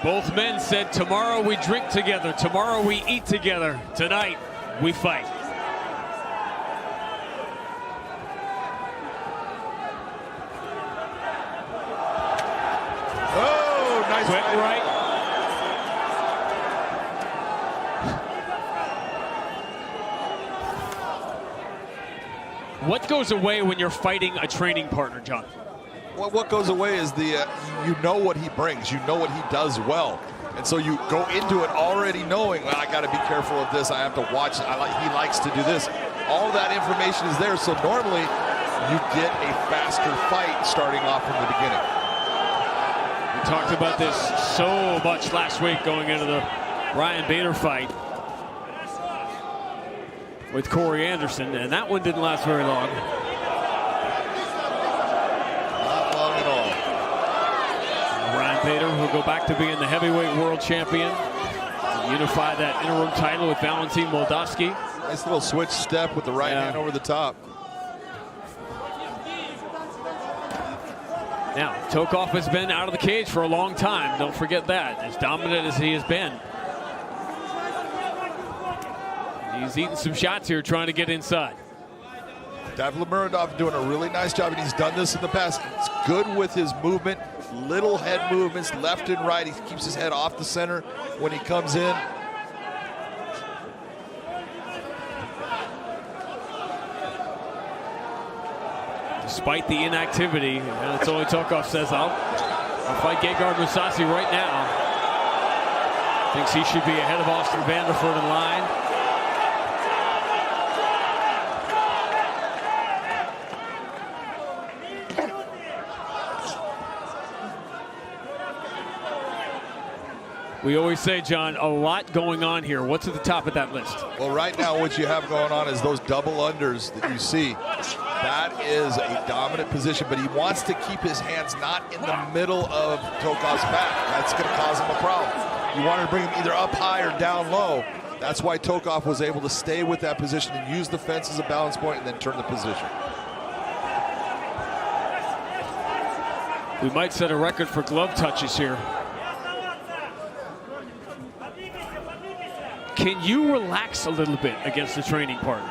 Both men said tomorrow we drink together, tomorrow we eat together, tonight we fight. Oh, nice quick right. What goes away when you're fighting a training partner, John? Well, what goes away is you know what he brings, you know what he does well, and so you go into it already knowing, well, I got to be careful of this. I have to watch. He likes to do this. All that information is there, so normally you get a faster fight starting off from the beginning. We talked about this so much last week going into the Ryan Bader fight with Corey Anderson, and that one didn't last very long. Bader will go back to being the heavyweight world champion. Unify that interim title with Valentin Moldavsky. Nice little switch step with the right hand over the top. Now, Tokov has been out of the cage for a long time. Don't forget that. As dominant as he has been. He's eating some shots here trying to get inside. Davlatmurodov doing a really nice job, and he's done this in the past. It's good with his movement, little head movements, left and right. He keeps his head off the center when he comes in. Despite the inactivity, and that's only Tokov says, I'll fight Gegard Mousasi right now. Thinks he should be ahead of Austin Vanderford in line. We always say, John, a lot going on here. What's at the top of that list? Well, right now what you have going on is those double unders that you see. That is a dominant position, but he wants to keep his hands not in the middle of Tokov's back. That's going to cause him a problem. You want to bring him either up high or down low. That's why Tokov was able to stay with that position and use the fence as a balance point and then turn the position. We might set a record for glove touches here. Can you relax a little bit against the training partner?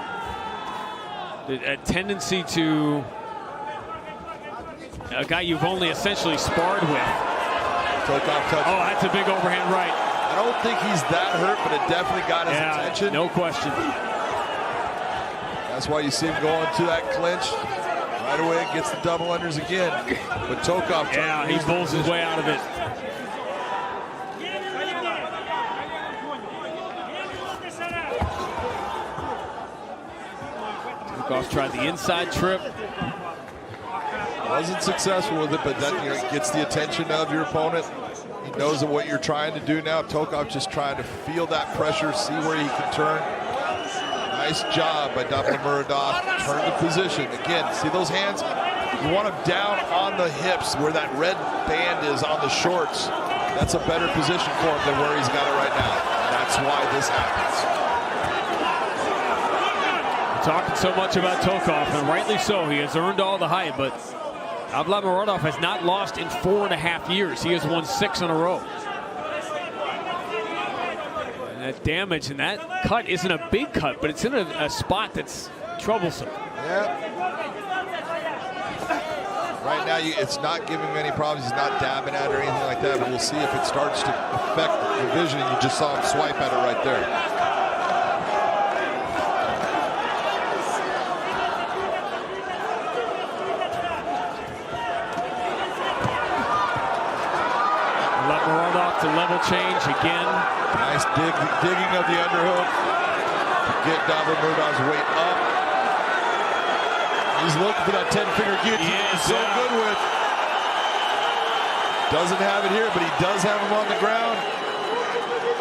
A tendency to, a guy you've only essentially sparred with. Tokov touch. Oh, that's a big overhand right. I don't think he's that hurt, but it definitely got his attention. No question. That's why you see him going to that clinch. Right away, gets the double unders again. But Tokov, yeah, he pulls his way out of it. Tokov's tried the inside trip. Wasn't successful with it, but that gets the attention of your opponent. He knows what you're trying to do now. Tokov just trying to feel that pressure, see where he can turn. Nice job by Davlatmurodov. Turn the position. Again, see those hands? You want him down on the hips where that red band is on the shorts. That's a better position for him than where he's got it right now. That's why this happens. We're talking so much about Tokov, and rightly so. He has earned all the hype, but Davlatmurodov has not lost in 4.5 years. He has won 6 in a row. And that damage and that cut isn't a big cut, but it's in a spot that's troublesome. Yeah. Right now, it's not giving him any problems. He's not dabbing at it or anything like that, but we'll see if it starts to affect the vision. You just saw him swipe at it right there. Davlatmurodov to level change again. Nice digging of the underhook. Get Davlatmurodov's weight up. He's looking for that 10-finger guillotine. He's so good with. Doesn't have it here, but he does have him on the ground.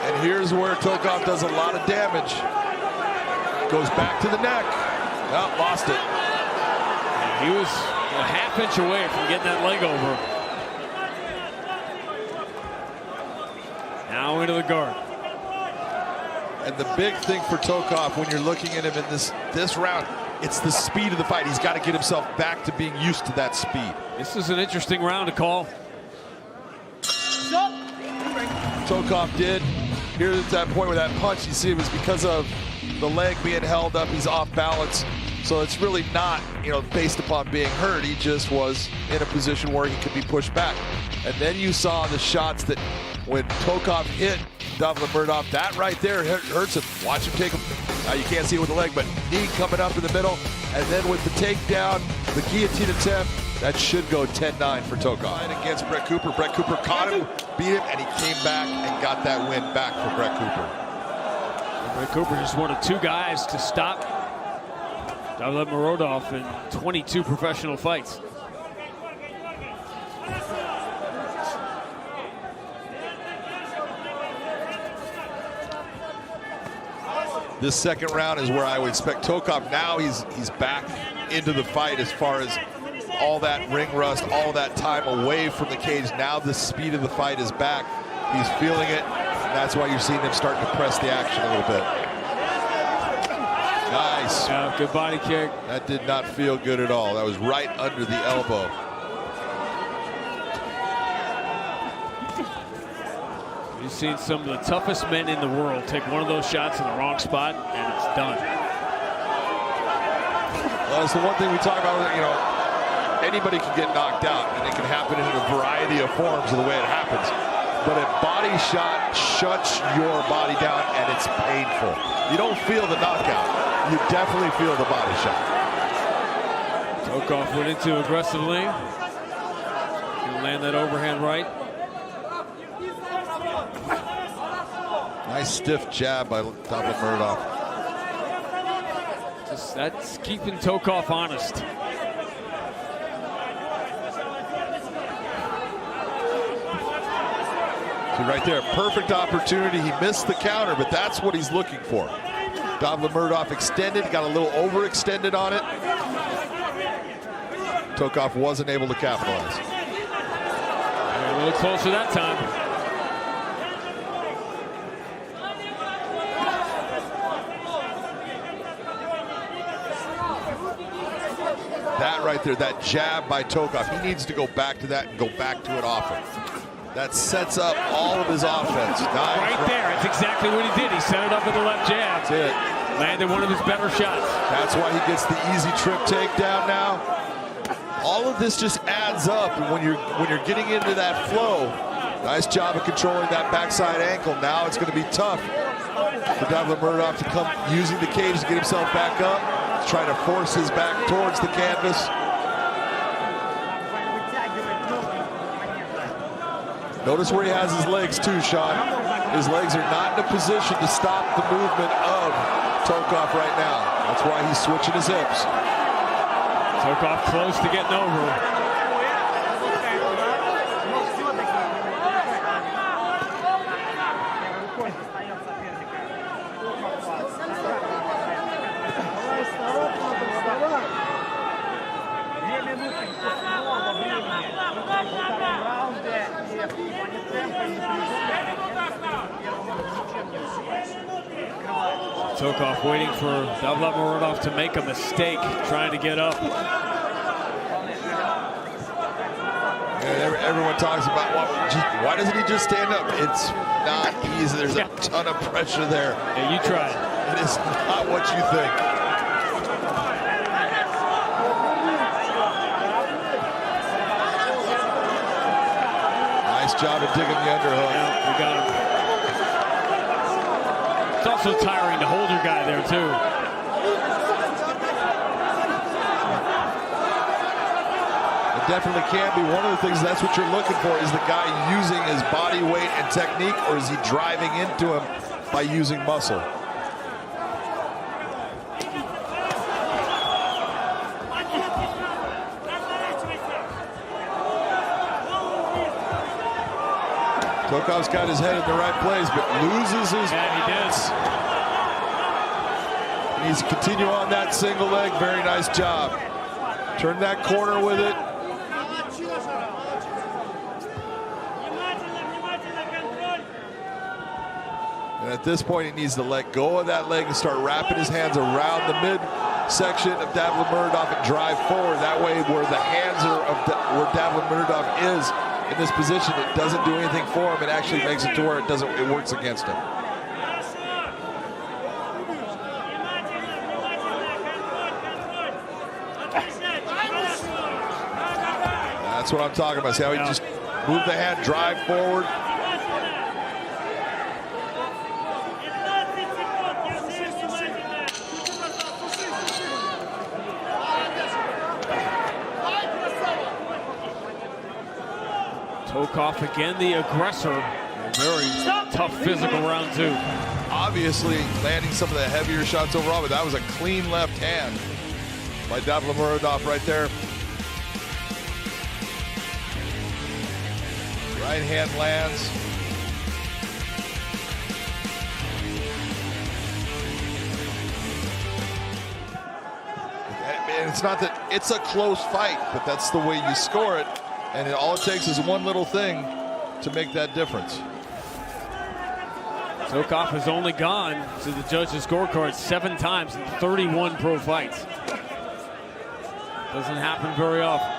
And here's where Tokov does a lot of damage. Goes back to the neck. Oh, lost it. He was a half-inch away from getting that leg over. Now into the guard. And the big thing for Tokov when you're looking at him in this round, it's the speed of the fight. He's got to get himself back to being used to that speed. This is an interesting round to call. Tokov did. Here's at that point with that punch, you see it was because of the leg being held up. He's off balance. So it's really not, based upon being hurt. He just was in a position where he could be pushed back. And then you saw the shots that when Tokov hit Davlatmurodov, that right there hurts him. Watch him take him. You can't see it with the leg, but knee coming up in the middle. And then with the takedown, the guillotine attempt, that should go 10-9 for Tokov. Against Brett Cooper. Brett Cooper caught him, beat him, and he came back and got that win back for Brett Cooper. And Brett Cooper just one of 2 guys to stop Davlatmurodov in 22 professional fights. This second round is where I would expect Tokov. Now he's back into the fight as far as all that ring rust, all that time away from the cage. Now the speed of the fight is back. He's feeling it. And that's why you're seeing him starting to press the action a little bit. Nice. Yeah, good body kick. That did not feel good at all. That was right under the elbow. You've seen some of the toughest men in the world take one of those shots in the wrong spot, and it's done. Well, it's the one thing we talk about, anybody can get knocked out, and it can happen in a variety of forms of the way it happens. But a body shot shuts your body down, and it's painful. You don't feel the knockout. You definitely feel the body shot. Tokov went into aggressively. He'll land that overhand right. Nice stiff jab by Davlatmurodov. That's keeping Tokov honest. See right there, perfect opportunity. He missed the counter, but that's what he's looking for. Davlatmurodov extended, got a little overextended on it. Tokov wasn't able to capitalize. A little closer that time. That right there, that jab by Tokov, he needs to go back to that and go back to it often. That sets up all of his offense. Right there, that's exactly what he did. He set it up with the left jab. That's it. Landed one of his better shots. That's why he gets the easy trip takedown now. all of this just adds up. And when you're getting into that flow, nice job of controlling that backside ankle. Now it's going to be tough for Davlatmurodov to come using the cage to get himself back up. He's trying to force his back towards the canvas. Notice where he has his legs too, Sean. His legs are not in a position to stop the movement of Tokov right now. That's why he's switching his hips. Tokov close to getting over. Tokov waiting for Davlatmurodov to make a mistake, trying to get up. Yeah, everyone talks about why doesn't he just stand up? It's not easy. There's a ton of pressure there. Yeah, you try it. It is not what you think. Nice job of digging the underhook. Yeah, we got him. It's also tiring to hold your guy there, too. It definitely can be. One of the things, that's what you're looking for, is the guy using his body weight and technique, or is he driving into him by using muscle? Tokov's got his head in the right place, but loses his... Yeah, he does. He needs to continue on that single leg. Very nice job. Turn that corner with it. And at this point, he needs to let go of that leg and start wrapping his hands around the midsection of Davlatmurodov and drive forward. That way, where the hands are where Davlatmurodov is in this position, it doesn't do anything for him. It actually makes it to where it works against him. That's what I'm talking about. See how he just moved the hand, drive forward. Tokov again, the aggressor. Very tough physical round two. Obviously landing some of the heavier shots overall, but that was a clean left hand by Davlatmurodov right there. Right hand lands. And it's not that it's a close fight, but that's the way you score it. And all it takes is one little thing to make that difference. Tokov has only gone to the judges' scorecard 7 times in 31 pro fights. Doesn't happen very often.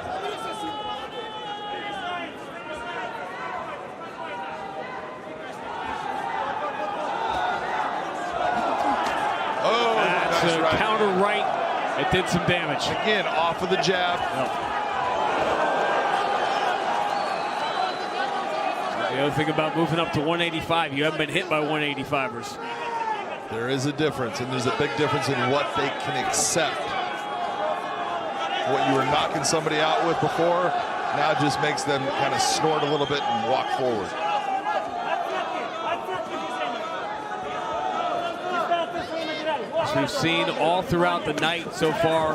Oh, that's nice a right. counter right. It did some damage. Again, off of the jab. Yep. The other thing about moving up to 185, you haven't been hit by 185ers. There is a difference, and there's a big difference in what they can accept. What you were knocking somebody out with before, now just makes them kind of snort a little bit and walk forward. As we've seen all throughout the night so far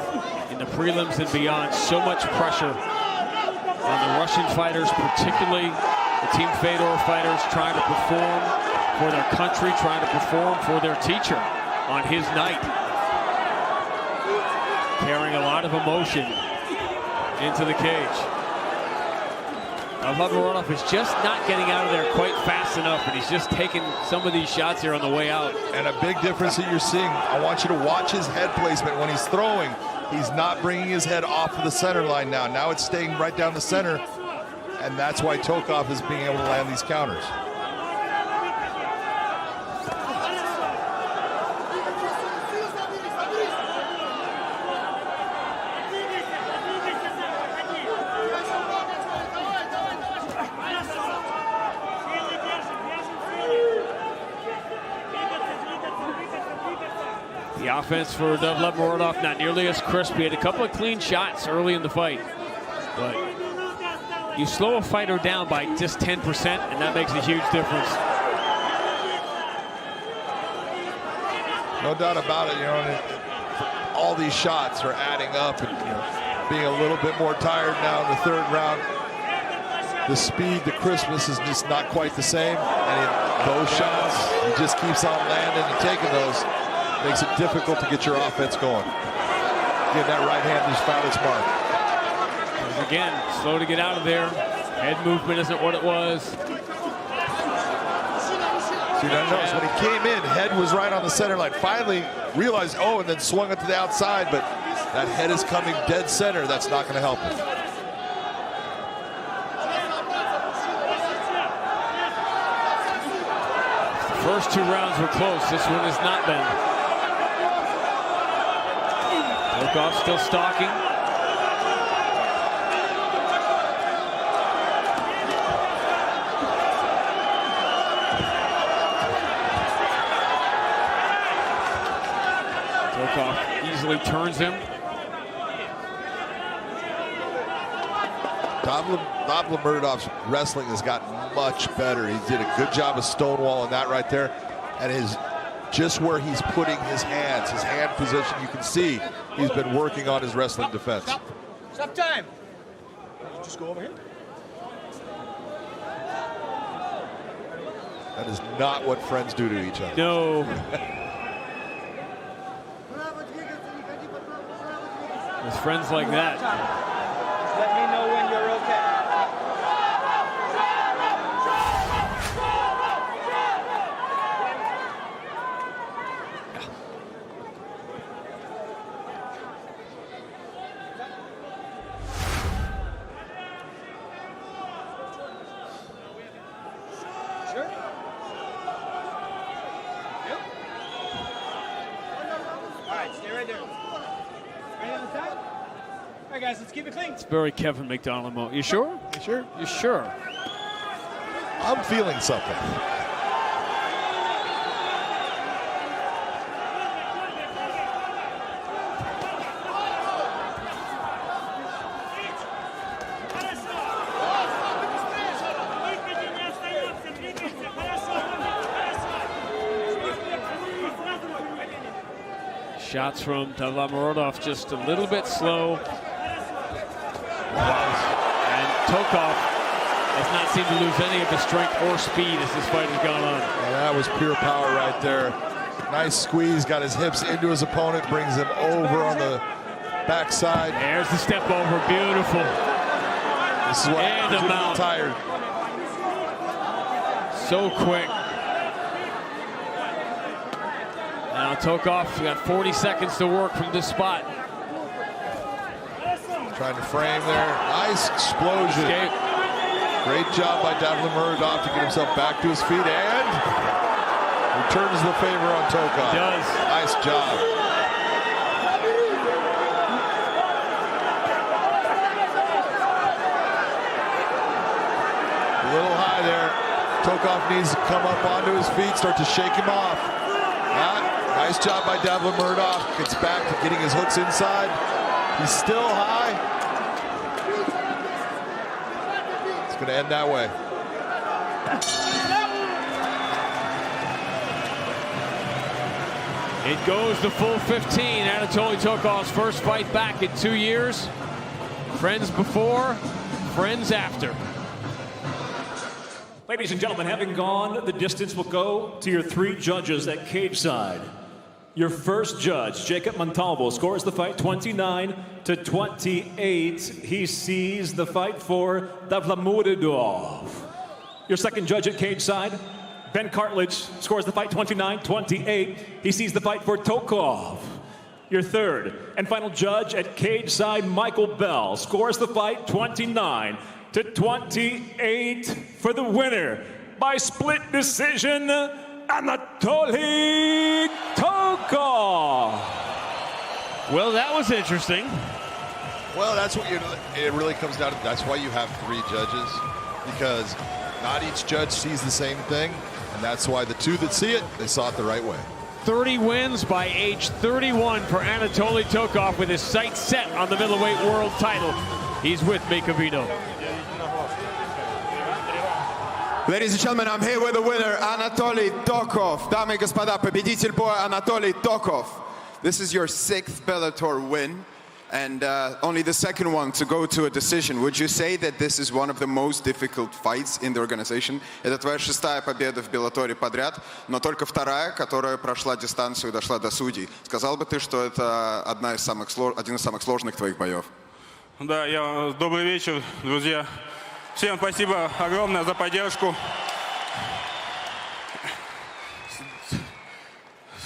in the prelims and beyond, so much pressure on the Russian fighters, particularly the Team Fedor fighters, trying to perform for their country, trying to perform for their teacher on his night. Carrying a lot of emotion into the cage. Davlatmurodov is just not getting out of there quite fast enough, and he's just taking some of these shots here on the way out. And a big difference that you're seeing, I want you to watch his head placement when he's throwing. He's not bringing his head off of the center line now. Now it's staying right down the center, and that's why Tokov is being able to land these counters. The offense for Davlatmurodov not nearly as crisp. He had a couple of clean shots early in the fight, but you slow a fighter down by just 10%, and that makes a huge difference. No doubt about it. You know, all these shots are adding up, and being a little bit more tired now in the third round. The speed, the crispness is just not quite the same, and those shots, he just keeps on landing and taking those. Makes it difficult to get your offense going. Again, that right hand just found its mark. And again, slow to get out of there. Head movement isn't what it was. See, notice when he came in, head was right on the center line. Finally realized, oh, and then swung it to the outside, but that head is coming dead center. That's not going to help him. The first 2 rounds were close. This one has not been. Tokov still stalking. Tokov easily turns him. Davlatmurodov's wrestling has gotten much better. He did a good job of stonewalling that right there, and just where he's putting his hands, his hand position, you can see he's been working on his wrestling defense. Stop time. Just go over here. That is not what friends do to each other. No. With friends like that. Let me know when you're okay. Guys, let's keep it clean. It's very Kevin McDonald mode. You sure? You sure? You sure? I'm feeling something. Shots from Davlatmurodov just a little bit slow. And Tokov has not seemed to lose any of his strength or speed as this fight has gone on. And that was pure power right there. Nice squeeze, got his hips into his opponent, brings him over on the backside. There's the step over, beautiful. This is what happens when you're tired. So quick. Now Tokov, we got 40 seconds to work from this spot. Trying to frame there. Nice explosion. Escape. Great job by Davlatmurodov to get himself back to his feet and returns the favor on Tokov. He does. Nice job. A little high there. Tokov needs to come up onto his feet, start to shake him off. Nice job by Davlatmurodov. Gets back to getting his hooks inside. He's still high. It's going to end that way. It goes the full 15. Anatoly Tokov's first fight back in 2 years. Friends before, friends after. Ladies and gentlemen, having gone the distance, we'll go to your 3 judges at cage side. Your first judge, Jacob Montalvo, scores the fight 29-28. He sees the fight for Davlatmurodov. Your second judge at cage side, Ben Cartledge, scores the fight 29-28. He sees the fight for Tokov. Your third and final judge at cage side, Michael Bell, scores the fight 29-28 for the winner by split decision, Anatoly Tokov. Well, that was interesting. Well, that's what it really comes down to. That's why you have 3 judges, because not each judge sees the same thing, and that's why the 2 that see it, they saw it the right way. 30 wins by age 31 for Anatoly Tokov with his sights set on the middleweight world title. He's with Mikhailov. Ladies and gentlemen, I'm here with the winner, Anatoly Tokov. Дамы и господа, победитель боя Anatoly Tokov. This is your 6th Bellator win, and only the 2nd one to go to a decision. Would you say that this is one of the most difficult fights in the organization? Это твоя 6-я победа в Беллаторе подряд, но только 2-я, которая прошла дистанцию и дошла до судей. Сказал бы ты, что это один из самых сложных твоих боев? Да, добрый вечер, друзья. Всем спасибо огромное за поддержку.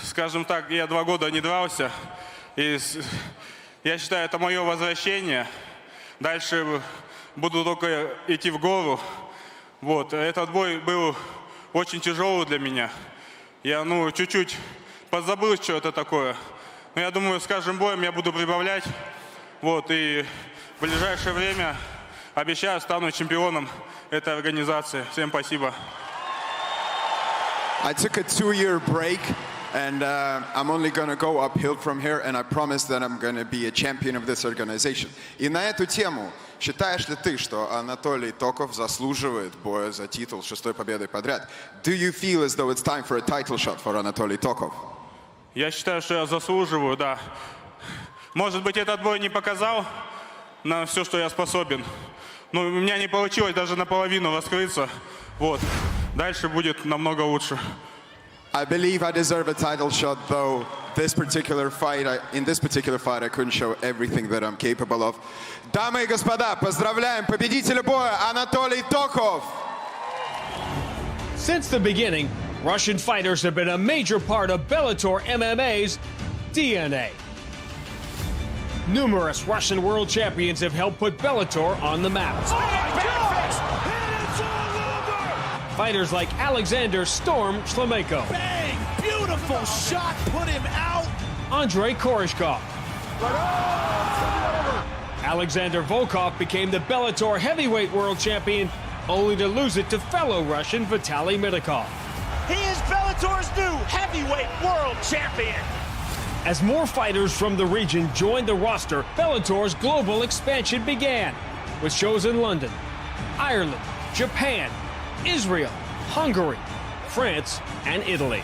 Скажем так, я 2 года не дрался, и я считаю, это мое возвращение. Дальше буду только идти в гору. Вот, этот бой был очень тяжелый для меня. Я, чуть-чуть подзабыл, что это такое. Но я думаю, с каждым боем я буду прибавлять. Вот, и в ближайшее время, обещаю, стану чемпионом этой организации. Всем спасибо. I took a 2-year break, and I'm only going to go uphill from here, and I promise that I'm going to be a champion of this organization. И на эту тему, считаешь ли ты, что Анатолий Токов заслуживает боя за титул 6-й победой подряд? Do you feel as though it's time for a title shot for Anatoly Tokov? Я считаю, что я заслуживаю, да. Может быть, этот бой не показал на все, что я способен. Но у меня не получилось даже наполовину раскрыться. Вот. Дальше будет намного лучше. I believe I deserve a title shot, though in this particular fight, I couldn't show everything that I'm capable of. Дамы и господа, поздравляем победителя боя Анатолий Токов! Since the beginning, Russian fighters have been a major part of Bellator MMA's DNA. Numerous Russian world champions have helped put Bellator on the map. Fighters like Alexander Storm Shlemenko. Bang! Beautiful shot, put him out. Andrei Koreshkov. Alexander Volkov became the Bellator heavyweight world champion, only to lose it to fellow Russian Vitaly Minakov. He is Bellator's new heavyweight world champion. As more fighters from the region joined the roster, Bellator's global expansion began, with shows in London, Ireland, Japan, Israel, Hungary, France, and Italy.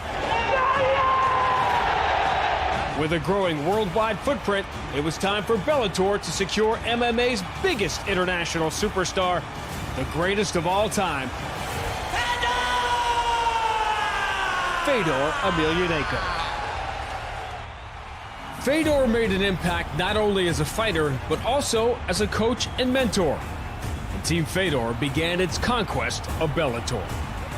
With a growing worldwide footprint, it was time for Bellator to secure MMA's biggest international superstar, the greatest of all time, Fedor Emelianenko. Fedor made an impact not only as a fighter, but also as a coach and mentor. And Team Fedor began its conquest of Bellator,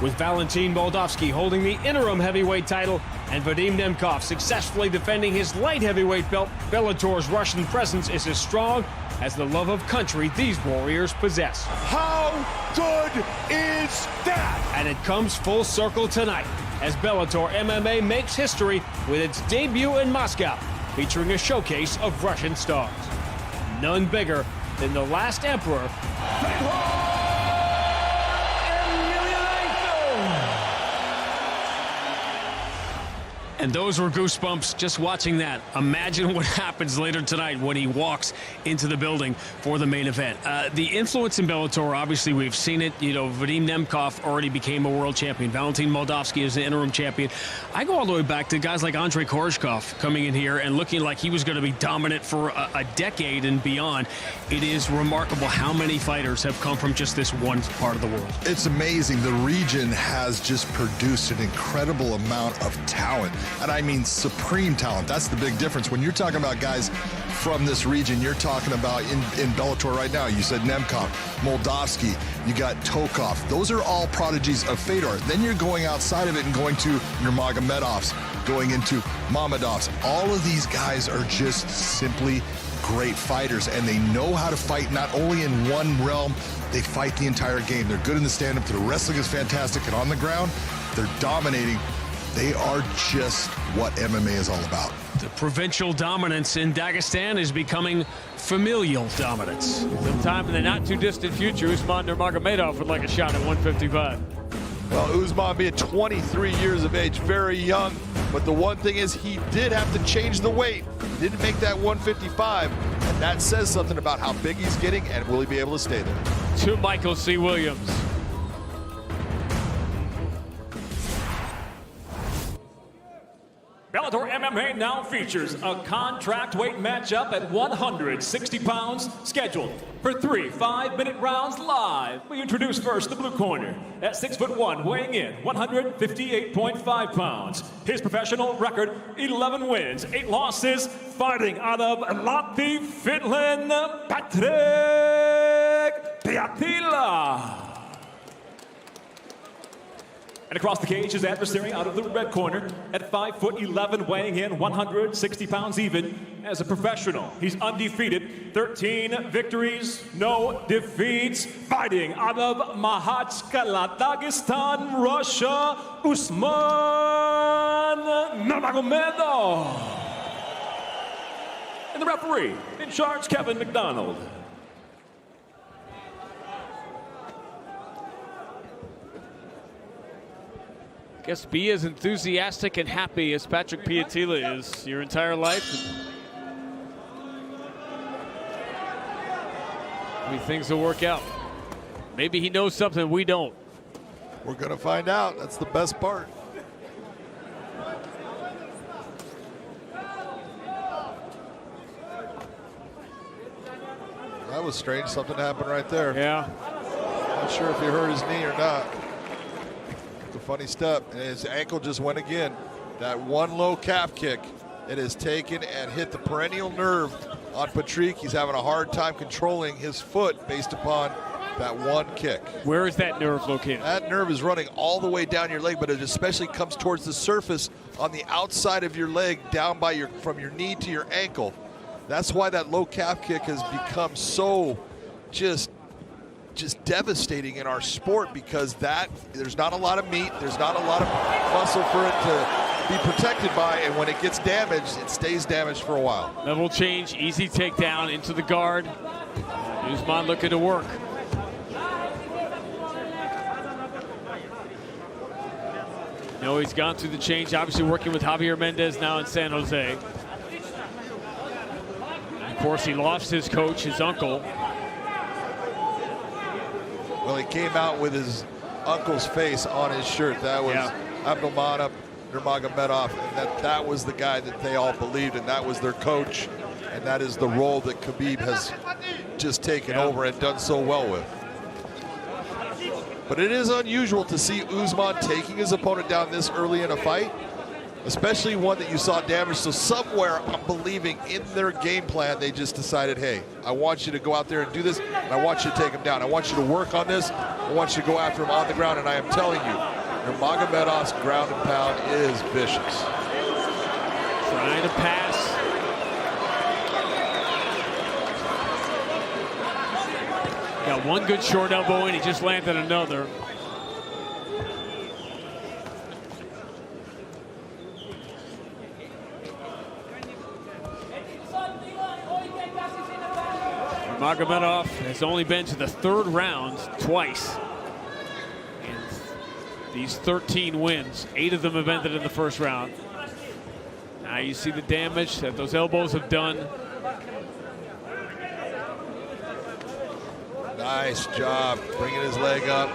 with Valentin Moldavsky holding the interim heavyweight title and Vadim Nemkov successfully defending his light heavyweight belt. Bellator's Russian presence is as strong as the love of country these warriors possess. How good is that? And it comes full circle tonight as Bellator MMA makes history with its debut in Moscow, featuring a showcase of Russian stars. None bigger than the last emperor, and those were goosebumps just watching that. Imagine what happens later tonight when he walks into the building for the main event. The influence in Bellator, obviously we've seen it. You know, Vadim Nemkov already became a world champion. Valentin Moldavsky is the interim champion. I go all the way back to guys like Andrei Koreshkov coming in here and looking like he was going to be dominant for a decade and beyond. It is remarkable how many fighters have come from just this one part of the world. It's amazing. The region has just produced an incredible amount of talent. And I mean supreme talent. That's the big difference. When you're talking about guys from this region, you're talking about in Bellator right now, you said Nemkov, Moldavsky, you got Tokov. Those are all prodigies of Fedor. Then you're going outside of it and going to Nurmagomedovs, going into Mamedovs. All of these guys are just simply great fighters, and they know how to fight not only in one realm, they fight the entire game. They're good in the stand-up. Their wrestling is fantastic, and on the ground, they're dominating. They are just what MMA is all about. The provincial dominance in Dagestan is becoming familial dominance. Sometime in the not-too-distant future, Usman Nurmagomedov would like a shot at 155. Well, Usman being 23 years of age, very young, But the one thing is he did have to change the weight. Didn't make that 155. And that says something about how big he's getting and will he be able to stay there. To Michael C. Williams. Bellator MMA now features a contract weight matchup at 160 pounds, scheduled for 3 5-minute rounds live. We introduce first the blue corner at 6'1", weighing in 158.5 pounds. His professional record, 11 wins, 8 losses, fighting out of Lahti, Finland, Patrik Pietilä. And across the cage, his adversary out of the red corner at 5'11", weighing in 160 pounds even. As a professional, he's undefeated, 13 victories, no defeats. Fighting out of Makhachkala, Dagestan, Russia, Usman Nurmagomedov. And the referee in charge, Kevin McDonald. I guess be as enthusiastic and happy as Patrik Pietilä is your entire life. I mean, things will work out. Maybe he knows something we don't. We're going to find out. That's the best part. That was strange. Something happened right there. Yeah. Not sure if he hurt his knee or not. It's a funny step, and his ankle just went again. That one low calf kick, it has taken and hit the perennial nerve on Patrik. He's having a hard time controlling his foot based upon that one kick. Where is that nerve located? That nerve is running all the way down your leg, but it especially comes towards the surface on the outside of your leg, down by from your knee to your ankle. That's why that low calf kick has become so just devastating in our sport, because there's not a lot of meat, there's not a lot of muscle for it to be protected by, and when it gets damaged, it stays damaged for a while. Level change, easy takedown into the guard. Usman looking to work. No, he's gone through the change, obviously working with Javier Mendez now in San Jose. And of course, he lost his coach, his uncle. Well, he came out with his uncle's face on his shirt. That was Usman Nurmagomedov, and that was the guy that they all believed, and that was their coach, and that is the role that Khabib has just taken over and done so well with. But it is unusual to see Usman taking his opponent down this early in a fight, especially one that you saw damaged. So somewhere, I'm believing in their game plan, they just decided, hey, I want you to go out there and do this, and I want you to take him down. I want you to work on this. I want you to go after him on the ground, and I am telling you, Nurmagomedov's ground and pound is vicious. Trying to pass. Got one good short elbow, and he just landed another. Nurmagomedov has only been to the third round twice. And these 13 wins, 8 of them have ended in the first round. Now you see the damage that those elbows have done. Nice job bringing his leg up.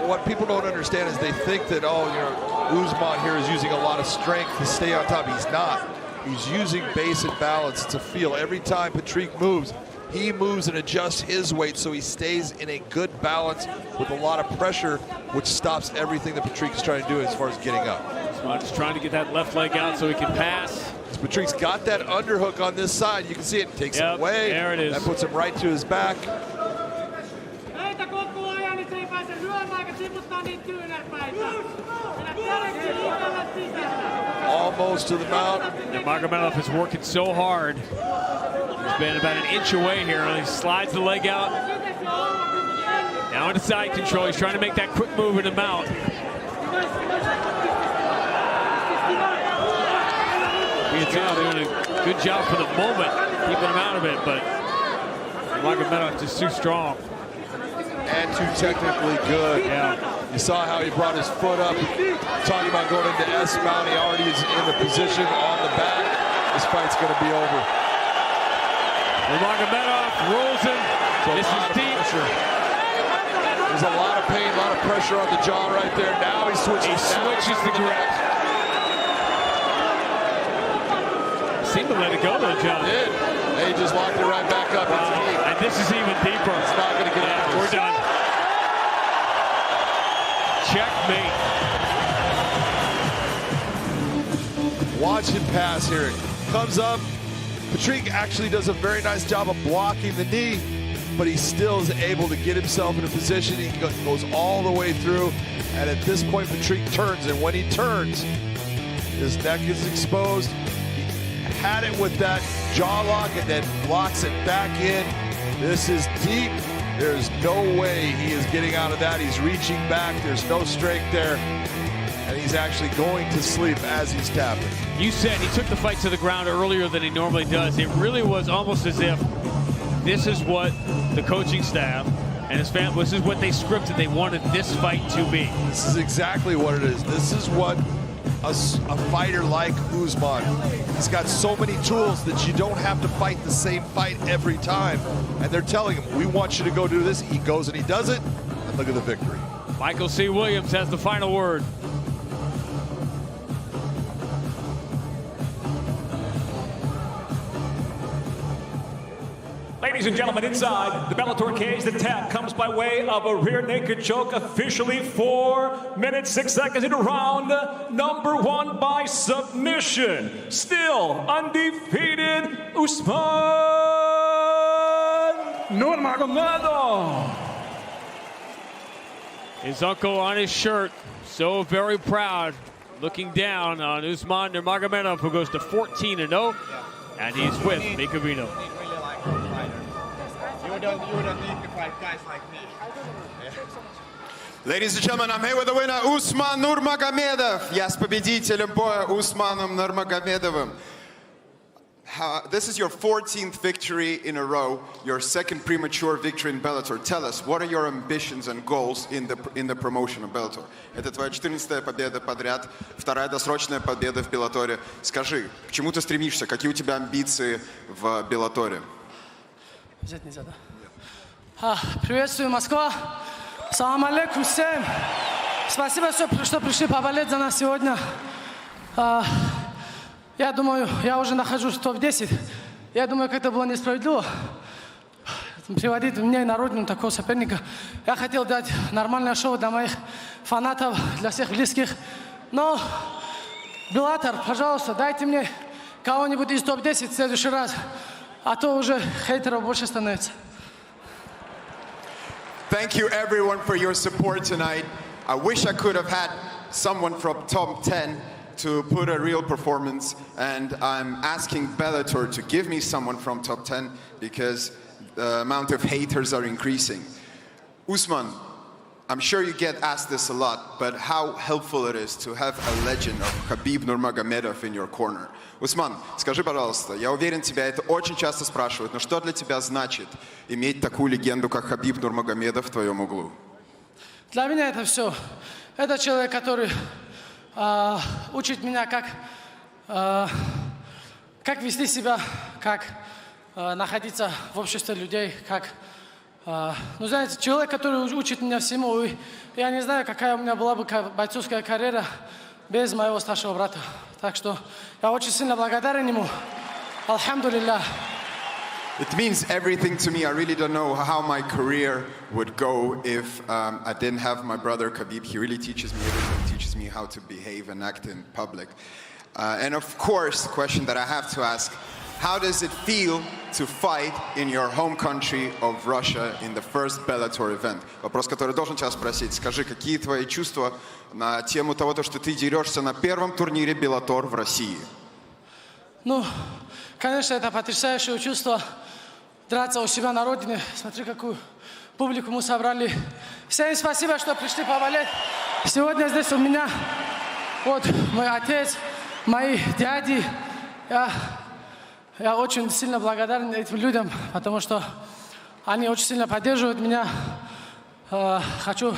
What people don't understand is they think that, Usman here is using a lot of strength to stay on top. He's not. He's using base and balance. It's a feel. Every time Patrik moves, he moves and adjusts his weight so he stays in a good balance with a lot of pressure, which stops everything that Patrik is trying to do as far as getting up. Usman just trying to get that left leg out so he can pass. Patrik's got that underhook on this side. You can see it takes him away. There it is. That puts him right to his back. Almost to the mount. Nurmagomedov is working so hard. He's been about an inch away here. He slides the leg out. Now into side control. He's trying to make that quick move in the mount. Pietilä doing a good job for the moment, keeping him out of it, but Nurmagomedov just too strong. And too technically good. Yeah. You saw how he brought his foot up. Talking about going into S mount. He already is in the position on the back. This fight's going to be over. Nurmagomedov rolls him. This is deep. There's a lot of pain, a lot of pressure on the jaw right there. Now he switches. He switches the grip. Seemed to let it go though, John. He did. He just locked it right back up. Wow. And this is even deeper. It's not going to get out. We're done. Checkmate. Watch him pass here. Comes up. Patrik actually does a very nice job of blocking the knee, but he still is able to get himself in a position. He goes all the way through, and at this point, Patrik turns, and when he turns, his neck is exposed. He had it with that jaw lock and then blocks it back in. This is deep. There's no way he is getting out of that. He's reaching back. There's no strength there. And he's actually going to sleep as he's tapping. You said he took the fight to the ground earlier than he normally does. It really was almost as if this is what the coaching staff and his family, this is what they scripted. They wanted this fight to be. This is exactly what it is. This is what a fighter like Usman, he's got so many tools that you don't have to fight the same fight every time. And they're telling him, we want you to go do this. He goes and he does it. And look at the victory. Michael C. Williams has the final word. Ladies and gentlemen, inside the Bellator cage, the tap comes by way of a rear naked choke, officially 4 minutes, 6 seconds into round number 1 by submission. Still undefeated, Usman Nurmagomedov. His uncle on his shirt, so very proud, looking down on Usman Nurmagomedov, who goes to 14-0, and he's with Mikhailov. You don't need to fight guys like me. Ladies and gentlemen, I'm here with the winner, Usman Nurmagomedov. Я с победителем боя Усманом Нурмагомедовым. This is your 14th victory in a row, your second premature victory in Bellator. Tell us, what are your ambitions and goals in the promotion of Bellator? Это твоя 14-я победа подряд, вторая досрочная победа в Беллаторе. Скажи, к чему ты стремишься, какие у тебя амбиции в Беллаторе? Взять нельзя, да? Приветствую, Москва. Салам алейкум всем. Спасибо, что пришли поболеть за нас сегодня. Я думаю, я уже нахожусь в топ-10. Я думаю, как-то было несправедливо приводить мне на родину такого соперника. Я хотел дать нормальное шоу для моих фанатов, для всех близких. Но, Bellator, пожалуйста, дайте мне кого-нибудь из топ-10 в следующий раз. А то уже хейтеров больше становится. Thank you everyone for your support tonight. I wish I could have had someone from top 10 to put a real performance, and I'm asking Bellator to give me someone from top 10 because the amount of haters are increasing. Usman, I'm sure you get asked this a lot, but how helpful it is to have a legend of Khabib Nurmagomedov in your corner. Усман, скажи, пожалуйста, я уверен, тебя это очень часто спрашивают, но что для тебя значит иметь такую легенду, как Кhabib Нурмагомедов в твоем углу? Для меня это все. Это человек, который учит меня, как вести себя, как находиться в обществе людей, как... Ну, знаете, человек, который учит меня всему. И я не знаю, какая у меня была бы бойцовская карьера без моего старшего брата. Так что я очень сильно благодарен ему. Alhamdulillah. It means everything to me. I really don't know how my career would go if I didn't have my brother Khabib. He really teaches me everything, teaches me how to behave and act in public. And of course, the question that I have to ask, how does it feel to fight in your home country of Russia in the first Bellator event? Вопрос, который должен тебя спросить. Скажи, какие твои чувства на тему того, что ты дерешься на первом турнире Bellator в России? Ну, конечно, это потрясающее чувство драться у себя на родине. Смотри, какую публику мы собрали. Всем спасибо, что пришли поболеть. Сегодня здесь у меня вот мой отец, мои дяди. Я очень сильно благодарен этим людям, потому что они очень сильно поддерживают меня. Хочу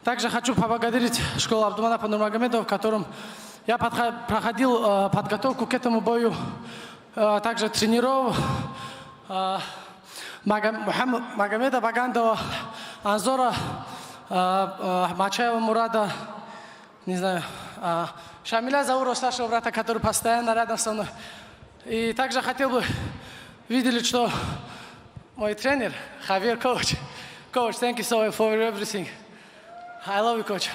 Также хочу поблагодарить школу Усмана Нурмагомедова, в котором я проходил подготовку к этому бою. Также тренеров Магомеда Багандова, Анзора, Мачаева Мурада, не знаю, Шамиля Заурова, старшего брата, который постоянно рядом со мной. И также хотел бы видеть, что мой тренер, Javier, coach, thank you so much for everything. I love you, coach.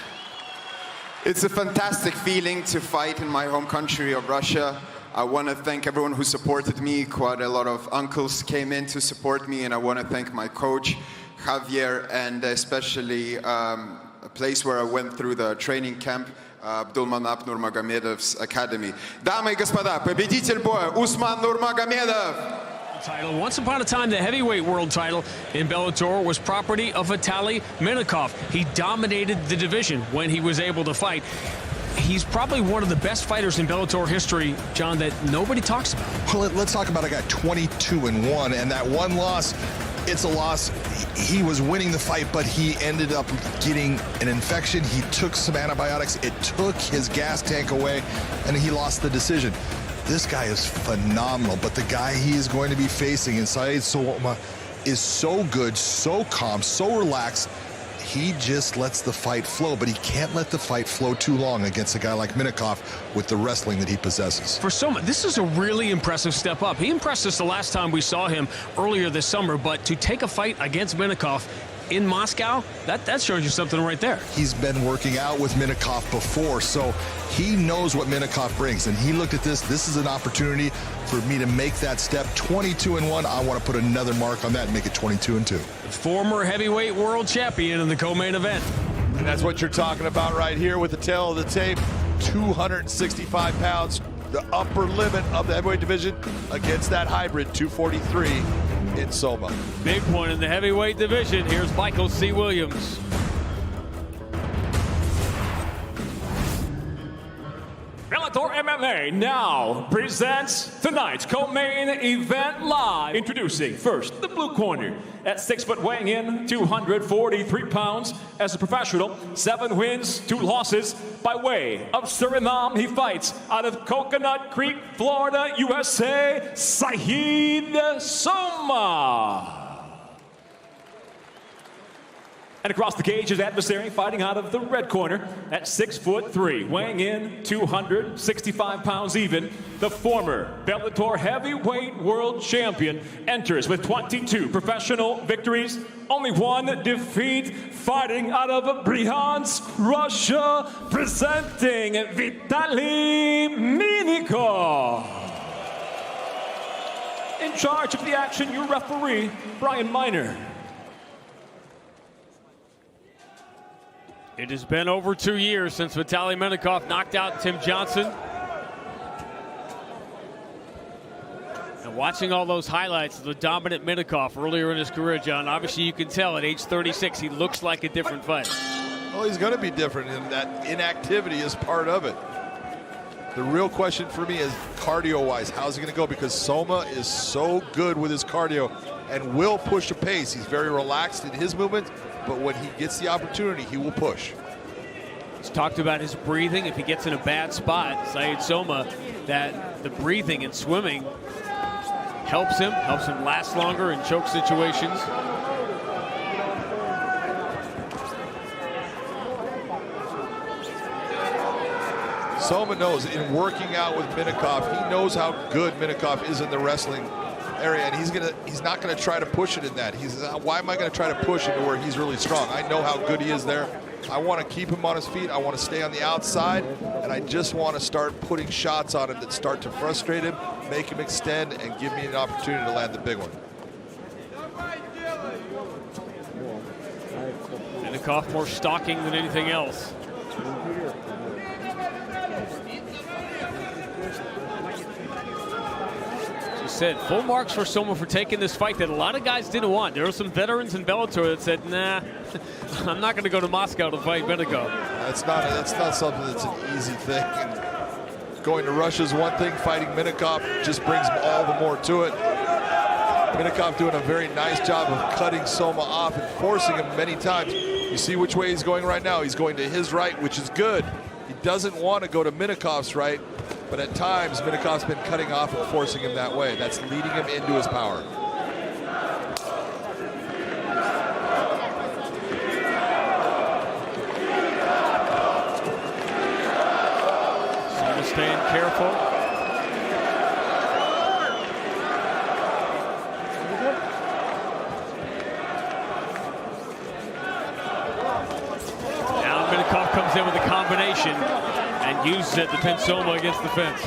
It's a fantastic feeling to fight in my home country of Russia. I want to thank everyone who supported me. Quite a lot of uncles came in to support me, and I want to thank my coach, Javier, and especially a place where I went through the training camp, Abdulmanap Nurmagomedov's academy. Дамы и господа, победитель боя Usman Nurmagomedov. Title. Once upon a time, the heavyweight world title in Bellator was property of Vitaly Minakov. He dominated the division when he was able to fight. He's probably one of the best fighters in Bellator history, John, that nobody talks about. Well, let's talk about a guy 22-1, and that one loss, it's a loss. He was winning the fight, but he ended up getting an infection. He took some antibiotics. It took his gas tank away, and he lost the decision. This guy is phenomenal, but the guy he is going to be facing in Sowma is so good, so calm, so relaxed. He just lets the fight flow, but he can't let the fight flow too long against a guy like Minakov with the wrestling that he possesses. For Sowma, this is a really impressive step up. He impressed us the last time we saw him earlier this summer, but to take a fight against Minakov in Moscow, that shows you something right there. He's been working out with Minakov before, so he knows what Minakov brings, and he looked at this. This is an opportunity for me to make that step. 22-1, I want to put another mark on that and make it 22-2. Former heavyweight world champion in the co-main event. And that's what you're talking about right here with the tail of the tape. 265 pounds, the upper limit of the heavyweight division against that hybrid 243 in Sowma. Big one in the heavyweight division. Here's Michael C. Williams. Bellator MMA now presents tonight's co-main event live. Introducing first the blue corner at 6 foot, weighing in 243 pounds as a professional, 7 wins, 2 losses. By way of Suriname, he fights out of Coconut Creek, Florida, USA, Sowma. And across the cage, his adversary fighting out of the red corner at 6'3", weighing in 265 pounds even. The former Bellator heavyweight world champion enters with 22 professional victories, only 1 defeat, fighting out of Bryansk, Russia, presenting Vitaly Minakov. In charge of the action, your referee, Brian Miner. It has been over 2 years since Vitaly Minakov knocked out Tim Johnson. And watching all those highlights of the dominant Minakov earlier in his career, John, obviously you can tell at age 36 he looks like a different fighter. Well, he's going to be different, and that inactivity is part of it. The real question for me is cardio-wise, how's he going to go? Because Sowma is so good with his cardio and will push a pace. He's very relaxed in his movement, but when he gets the opportunity, he will push. He's talked about his breathing. If he gets in a bad spot, Sowma, that the breathing and swimming helps him last longer in choke situations. Sowma knows in working out with Minakov, he knows how good Minakov is in the wrestling area, and he's not gonna try to push it in that. Why am I gonna try to push into where he's really strong? I know how good he is there. I want to keep him on his feet. I want to stay on the outside, and I just want to start putting shots on him that start to frustrate him, make him extend, and give me an opportunity to land the big one. Minakov more stalking than anything else. Said full marks for Sowma for taking this fight that a lot of guys didn't want. There were some veterans in Bellator that said, nah, I'm not going to go to Moscow to fight Minakov. That's not something that's an easy thing. And going to Russia is one thing. Fighting Minakov just brings all the more to it. Minakov doing a very nice job of cutting Sowma off and forcing him many times. You see which way he's going right now. He's going to his right, which is good. He doesn't want to go to Minakov's right, but at times Minakov's been cutting off and forcing him that way. That's leading him into his power. Sowma staying careful. Now Minakov comes in with a combination and uses it to pin Sowma against the fence.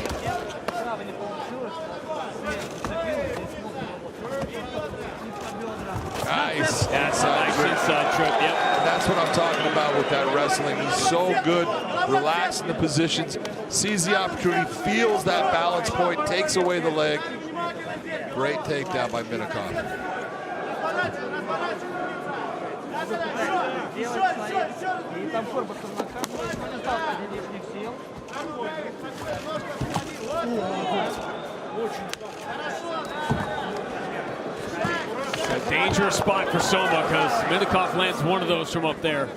Nice. That's a nice inside trip, yep. And that's what I'm talking about with that wrestling. He's so good, relaxed in the positions, sees the opportunity, feels that balance point, takes away the leg. Great takedown by Minakov. A dangerous spot for Sowma because Minakov lands one of those from up there.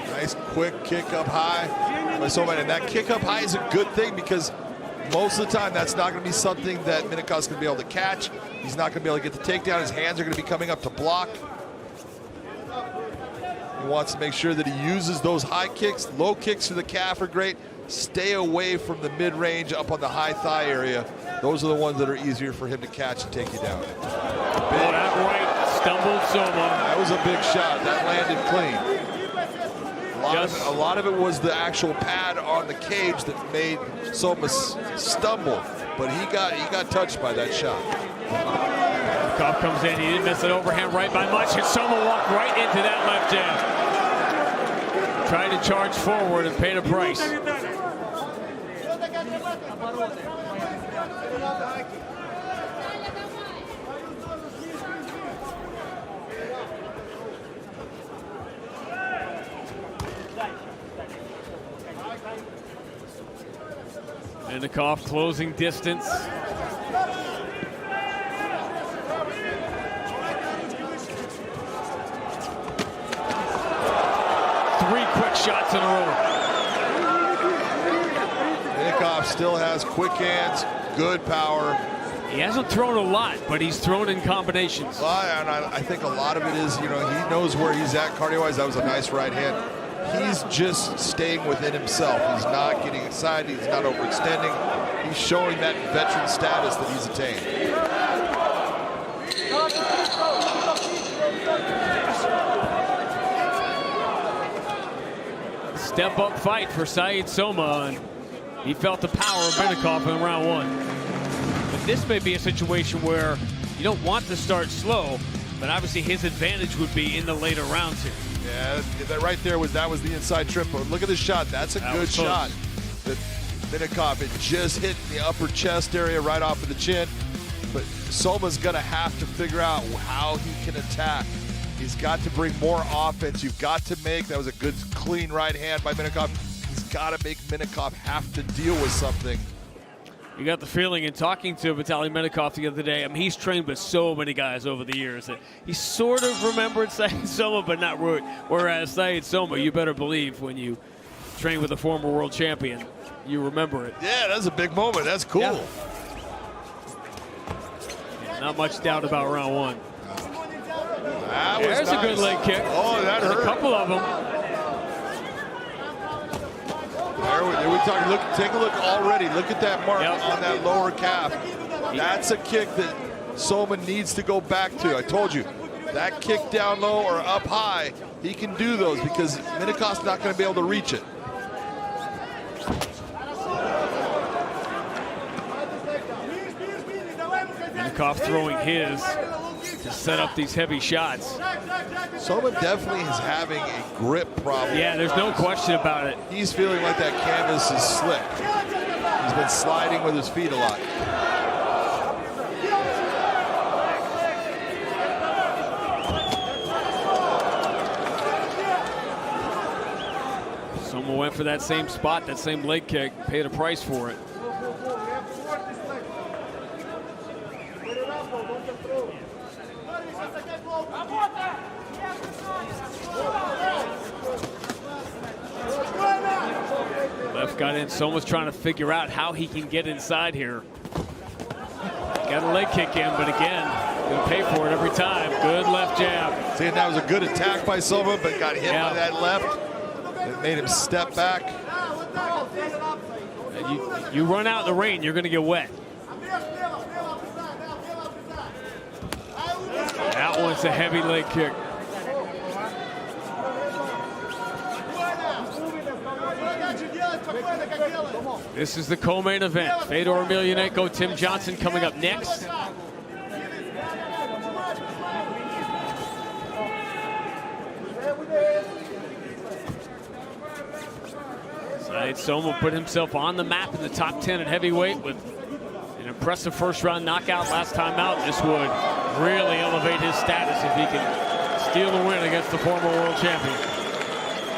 Nice quick kick up high by Sowma, and that kick up high is a good thing because most of the time that's not going to be something that Minakov's going to be able to catch. He's not going to be able to get the takedown. His hands are going to be coming up to block. He wants to make sure that he uses those high kicks. Low kicks to the calf are great. Stay away from the mid-range up on the high thigh area. Those are the ones that are easier for him to catch and take you down. Oh, that right stumbled Sowma. That was a big shot. That landed clean. A lot of it was the actual pad on the cage that made Sowma stumble, but he got touched by that shot. Minakov comes in, he didn't miss an overhand right by much, and Sowma walked right into that left jab. Tried to charge forward and paid a price. Minakov closing distance. Three quick shots in a row. Minakov still has quick hands, good power. He hasn't thrown a lot, but he's thrown in combinations. Well, and I think a lot of it is, he knows where he's at cardio-wise. That was a nice right hand. He's just staying within himself. He's not getting excited. He's not overextending. He's showing that veteran status that he's attained. Step-up fight for Saeed Sowma, and he felt the power of Minakov in round one. But this may be a situation where you don't want to start slow, but obviously his advantage would be in the later rounds here. Yeah, that right there was the inside trip. But look at this shot. That's a good shot. That Minakov, it just hit the upper chest area right off of the chin. But Sowma's going to have to figure out how he can attack. He's got to bring more offense. You've got to make, that was a good, clean right hand by Minakov. He's got to make Minakov have to deal with something. You got the feeling in talking to Vitaly Minakov the other day, I mean, he's trained with so many guys over the years that he sort of remembered Saeed Sowma, but not really. Whereas Saeed Sowma, you better believe when you train with a former world champion, you remember it. Yeah, that's a big moment. That's cool. Yeah. Not much doubt about round one. There's nice. A good leg kick. Oh, that hurt. A couple of them. Take a look already. Look at that mark on that lower calf. That's a kick that Sowma needs to go back to. I told you, that kick down low or up high, he can do those because Minakov's not going to be able to reach it. Minakov throwing his. to set up these heavy shots. Sowma definitely is having a grip problem. Yeah, there's no question about it. He's feeling like that canvas is slick. He's been sliding with his feet a lot. Sowma went for that same spot, that same leg kick, paid a price for it. Left got in. Sowma's trying to figure out how he can get inside here. Got a leg kick in, but again, gonna pay for it every time. Good left jab. See, that was a good attack by Sowma, but got hit by that left. It made him step back. You run out in the rain, you're gonna get wet. That one's a heavy leg kick. This is the co-main event. Fedor Emelianenko, Tim Johnson coming up next. Sowma put himself on the map in the top 10 at heavyweight with an impressive first-round knockout last time out. This would really elevate his status if he can steal the win against the former world champion.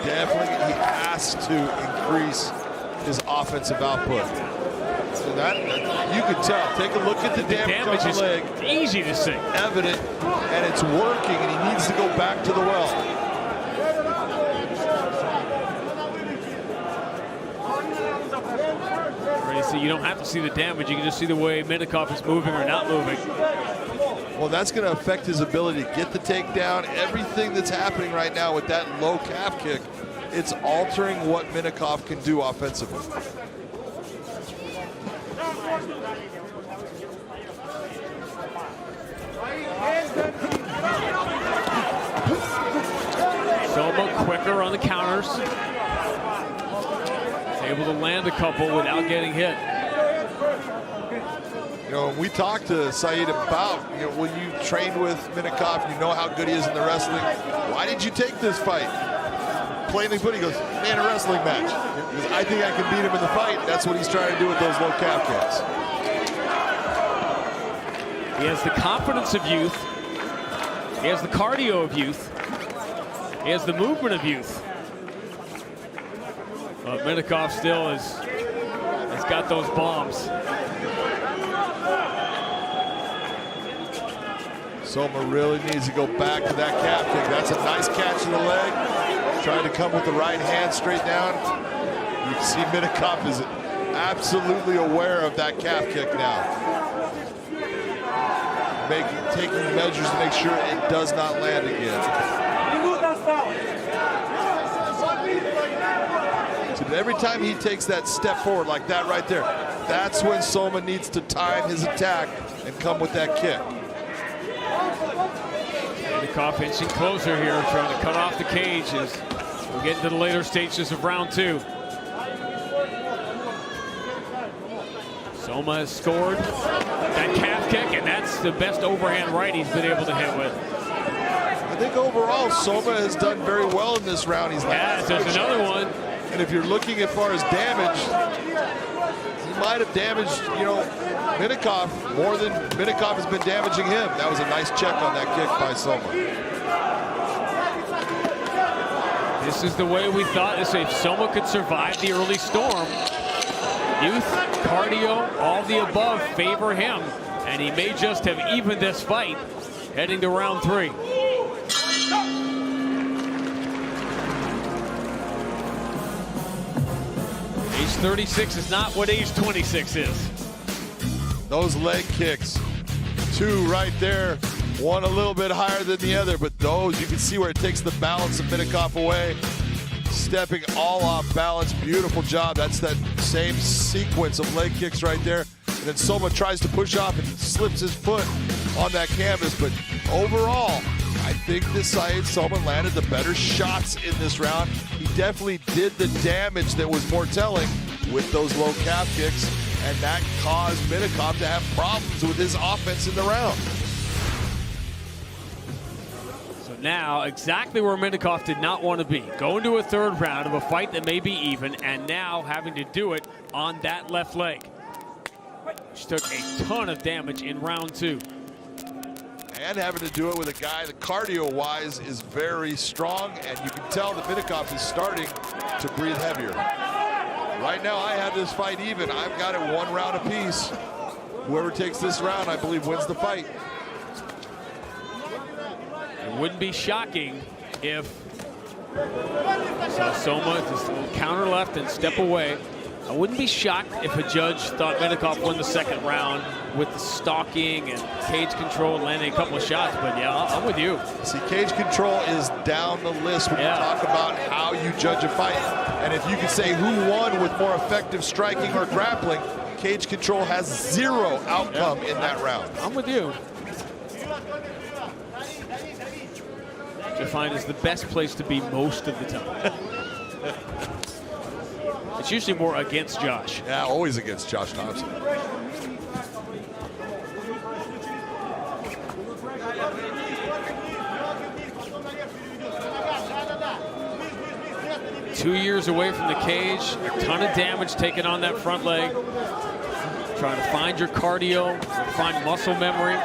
Definitely, he has to increase his offensive output. So that you can tell. Take a look at the damage on the leg. Easy to see. Evident, and it's working, and he needs to go back to the well. So you don't have to see the damage, you can just see the way Minakov is moving or not moving. Well, that's going to affect his ability to get the takedown. Everything that's happening right now with that low calf kick, it's altering what Minakov can do offensively. Sowma quicker on the counters. Able to land a couple without getting hit. You know, we talked to Said about, when you train with Minakov, you know how good he is in the wrestling. Why did you take this fight? Plainly put, he goes, man, a wrestling match. Because I think I can beat him in the fight. That's what he's trying to do with those low calf kicks. He has the confidence of youth. He has the cardio of youth. He has the movement of youth. But Minakov still has got those bombs. Sowma really needs to go back to that calf kick. That's a nice catch to the leg. Trying to come with the right hand straight down. You can see Minakov is absolutely aware of that calf kick now. Taking measures to make sure it does not land again. So every time he takes that step forward like that right there, that's when Sowma needs to time his attack and come with that kick. Minakov inching closer here, trying to cut off the cage as we get into the later stages of round two. Sowma has scored that calf kick, and that's the best overhand right he's been able to hit with. I think overall, Sowma has done very well in this round. There's another one. And if you're looking as far as damage, he might have damaged, Minakov more than Minakov has been damaging him. That was a nice check on that kick by Sowma. This is the way we thought. If Sowma could survive the early storm, youth, cardio, all the above favor him, and he may just have evened this fight heading to round three. Age 36 is not what age 26 is. Those leg kicks, two right there, one a little bit higher than the other, but those, you can see where it takes the balance of Minakov away. Stepping all off balance, beautiful job. That's that same sequence of leg kicks right there. And then Sowma tries to push off and slips his foot on that canvas, but overall, I think this Sowma landed the better shots in this round. He definitely did the damage that was more telling with those low calf kicks, and that caused Minakov to have problems with his offense in the round. now exactly where Minakov did not want to be. Going to a third round of a fight that may be even, and now having to do it on that left leg. She took a ton of damage in round 2. And having to do it with a guy that cardio-wise is very strong, and you can tell that Minakov is starting to breathe heavier. Right now, I have this fight even. I've got it 1 round apiece. Whoever takes this round, I believe, wins the fight. It wouldn't be shocking if Sowma just a little counter left and step away. I wouldn't be shocked if a judge thought Minakov won the 2nd round with the stalking and cage control, landing a couple of shots, but yeah, I'm with you. See, cage control is down the list when you talk about how you judge a fight. And if you can say who won with more effective striking or grappling, cage control has 0 outcome in that round. I'm with you. Defined as the best place to be most of the time. It's usually more against Josh. Yeah, always against Josh Thompson. Two years away from the cage, a ton of damage taken on that front leg. Trying to find your cardio, find muscle memory.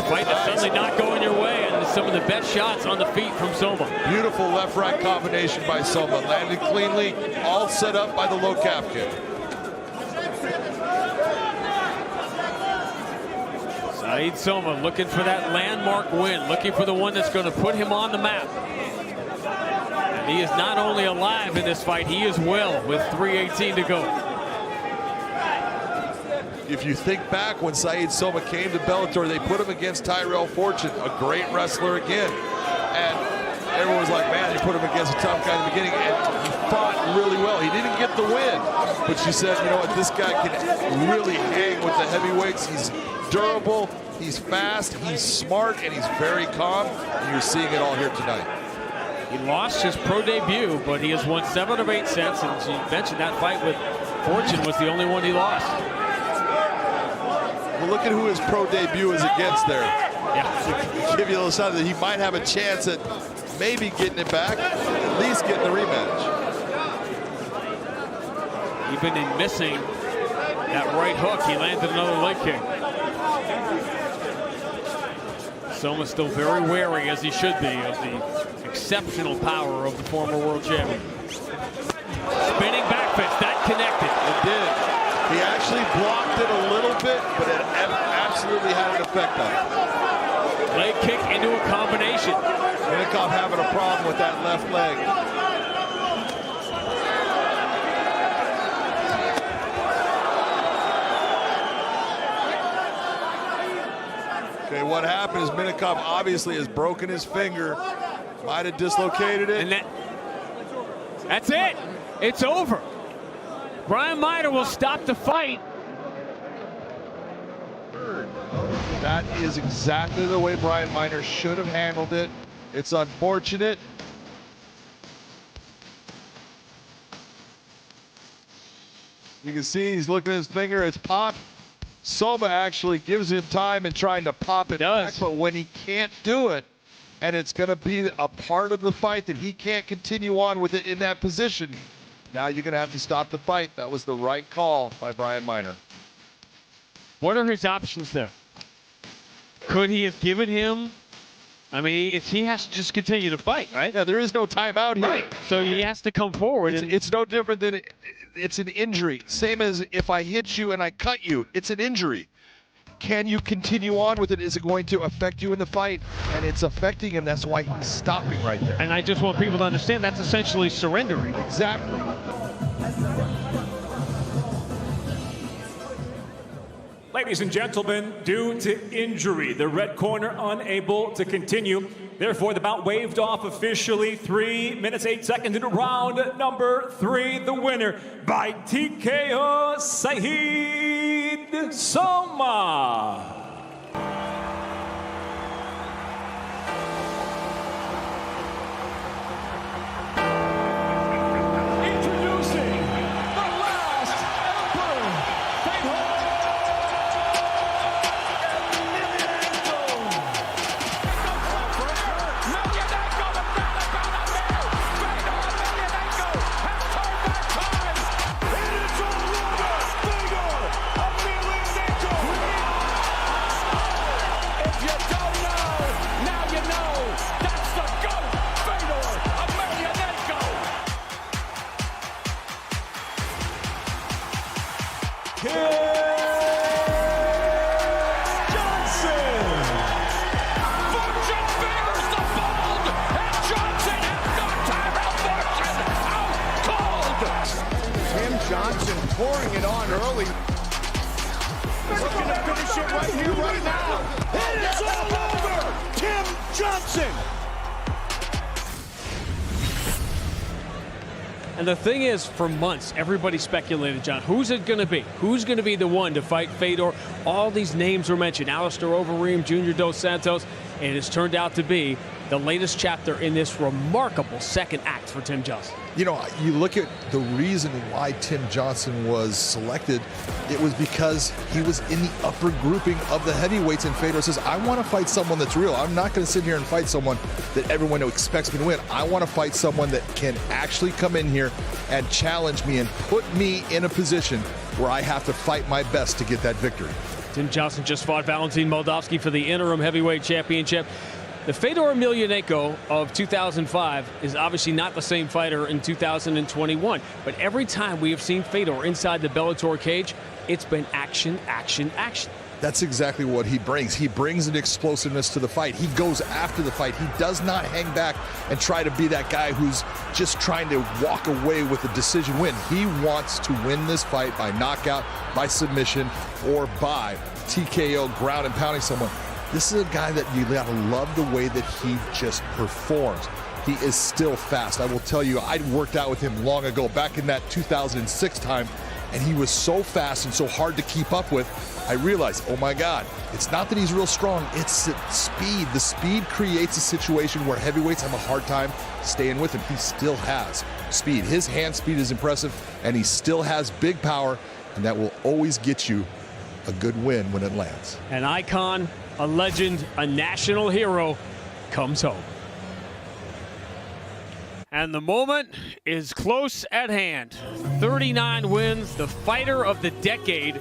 Fight that's suddenly not going your way, and some of the best shots on the feet from Sowma. Beautiful left-right combination by Sowma. Landed cleanly, all set up by the low calf kick. Sowma looking for that landmark win, looking for the one that's going to put him on the map. And he is not only alive in this fight, he is well with 3:18 to go. If you think back when Sowma came to Bellator, they put him against Tyrell Fortune, a great wrestler again. And everyone was like, man, they put him against a tough guy in the beginning, and he fought really well. He didn't get the win, but she said, you know what, this guy can really hang with the heavyweights. He's durable, he's fast, he's smart, and he's very calm. And you're seeing it all here tonight. He lost his pro debut, but he has won 7 of 8 sets, and she mentioned that fight with Fortune was the only one he lost. Well, look at who his pro debut is against there. Yeah. To give you a little sign that he might have a chance at maybe getting it back, at least getting the rematch. Even in missing that right hook, he landed another leg kick. Sowma still very wary, as he should be, of the exceptional power of the former world champion. Spinning back fist, that connected. It did. He actually blocked it a little bit, but it absolutely had an effect on it. Leg kick into a combination. Minakov having a problem with that left leg. Okay, what happened is Minakov obviously has broken his finger, might have dislocated it. And that's it. It's over. Brian Miner will stop the fight. That is exactly the way Brian Miner should have handled it. It's unfortunate. You can see he's looking at his finger, it's popped. Sowma actually gives him time in trying to pop it back, but when he can't do it, and it's going to be a part of the fight that he can't continue on with it in that position, now you're going to have to stop the fight. That was the right call by Brian Miner. What are his options there? Could he have given him? I mean, he has to just continue to fight, right? Yeah, there is no timeout here. Right. So he has to come forward. It's no different than it's an injury. Same as if I hit you and I cut you. It's an injury. Can you continue on with it? Is it going to affect you in the fight? And it's affecting him. That's why he's stopping right there. And I just want people to understand that's essentially surrendering. Exactly. Ladies and gentlemen, due to injury, the red corner unable to continue. Therefore, the bout waved off officially. 3 minutes, 8 seconds into round number 3. The winner by TKO, Sowma. down early. Looking to finish it right here, right now. And it's all over. Tim Johnson. And the thing is, for months, everybody speculated, John, who's it going to be? Who's going to be the one to fight Fedor? All these names were mentioned, Alistair Overeem, Junior Dos Santos, and it has turned out to be the latest chapter in this remarkable second act for Tim Johnson. You know, you look at the reason why Tim Johnson was selected, it was because he was in the upper grouping of the heavyweights, and Fedor says, I want to fight someone that's real. I'm not going to sit here and fight someone that everyone expects me to win. I want to fight someone that can actually come in here and challenge me and put me in a position where I have to fight my best to get that victory. Tim Johnson just fought Valentin Moldavsky for the interim heavyweight championship. The Fedor Emelianenko of 2005 is obviously not the same fighter in 2021, but every time we have seen Fedor inside the Bellator cage, it's been action, action, action. That's exactly what he brings. He brings an explosiveness to the fight. He goes after the fight. He does not hang back and try to be that guy who's just trying to walk away with a decision win. He wants to win this fight by knockout, by submission, or by TKO, ground and pounding someone. This is a guy that you gotta love the way that he just performs. He is still fast. I will tell you, I worked out with him long ago, back in that 2006 time, and he was so fast and so hard to keep up with. I realized, oh my God, it's not that he's real strong, it's speed. The speed creates a situation where heavyweights have a hard time staying with him. He still has speed. His hand speed is impressive, and he still has big power, and that will always get you a good win when it lands. An icon, a legend, a national hero comes home. And the moment is close at hand. 39 wins, the fighter of the decade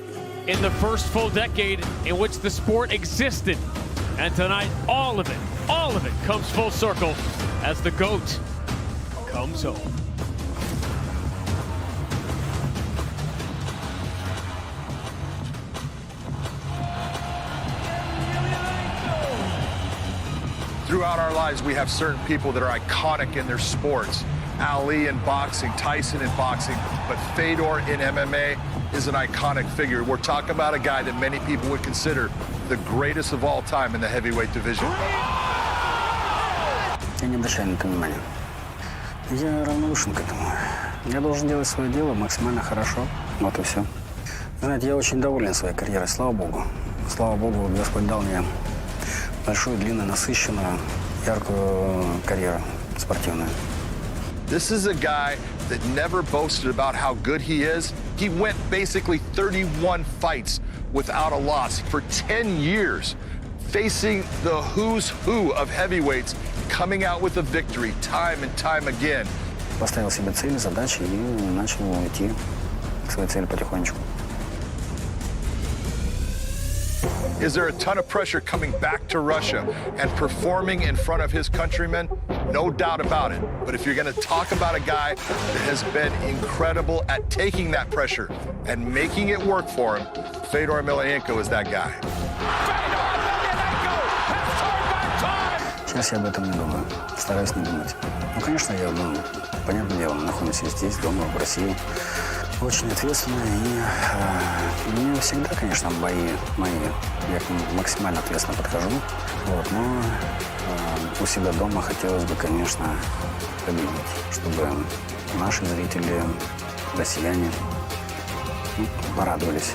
in the first full decade in which the sport existed. And tonight, all of it comes full circle as the GOAT comes home. Throughout our lives, we have certain people that are iconic in their sports. Ali in boxing, Tyson in boxing, but Fedor in MMA is an iconic figure. We're talking about a guy that many people would consider the greatest of all time in the heavyweight division. Я не обращаю на это внимания. Я равнодушен к этому. Я должен делать свое дело максимально хорошо. Вот и все. Знаете, я очень доволен своей карьерой, слава Богу. Слава Богу, Господь дал мне большую, длинную, насыщенную, яркую карьеру спортивную. This is a guy that never boasted about how good he is. He went basically 31 fights without a loss for 10 years, facing the who's who of heavyweights, coming out with a victory time and time again. Поставил себе цели, задачи и начал идти к своей цели потихонечку. Is there a ton of pressure coming back to Russia and performing in front of his countrymen? No doubt about it. But if you're going to talk about a guy that has been incredible at taking that pressure and making it work for him, Fedor Emelianenko is that guy. Сейчас я об этом не думаю, стараюсь не думать. Ну, конечно, я, понятное дело, находимся здесь, дома, в России. Очень ответственно, и мне всегда, конечно, бои мои, я к ним максимально ответственно подхожу. Вот, но у себя дома хотелось бы, конечно, победить, чтобы наши зрители, россияне, порадовались.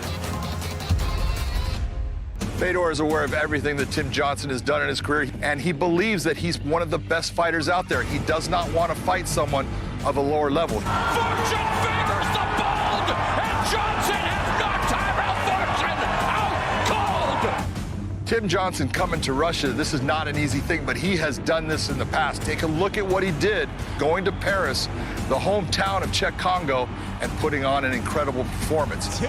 Fedor is aware of everything that Tim Johnson has done in his career, and he believes that he's one of the best fighters out there. He does not want to fight someone of a lower level. Fortune favors the bold, and Johnson has knocked Tyrell Fortune out cold. Tim Johnson coming to Russia, this is not an easy thing, but he has done this in the past. Take a look at what he did going to Paris, the hometown of Czech Congo, and putting on an incredible performance.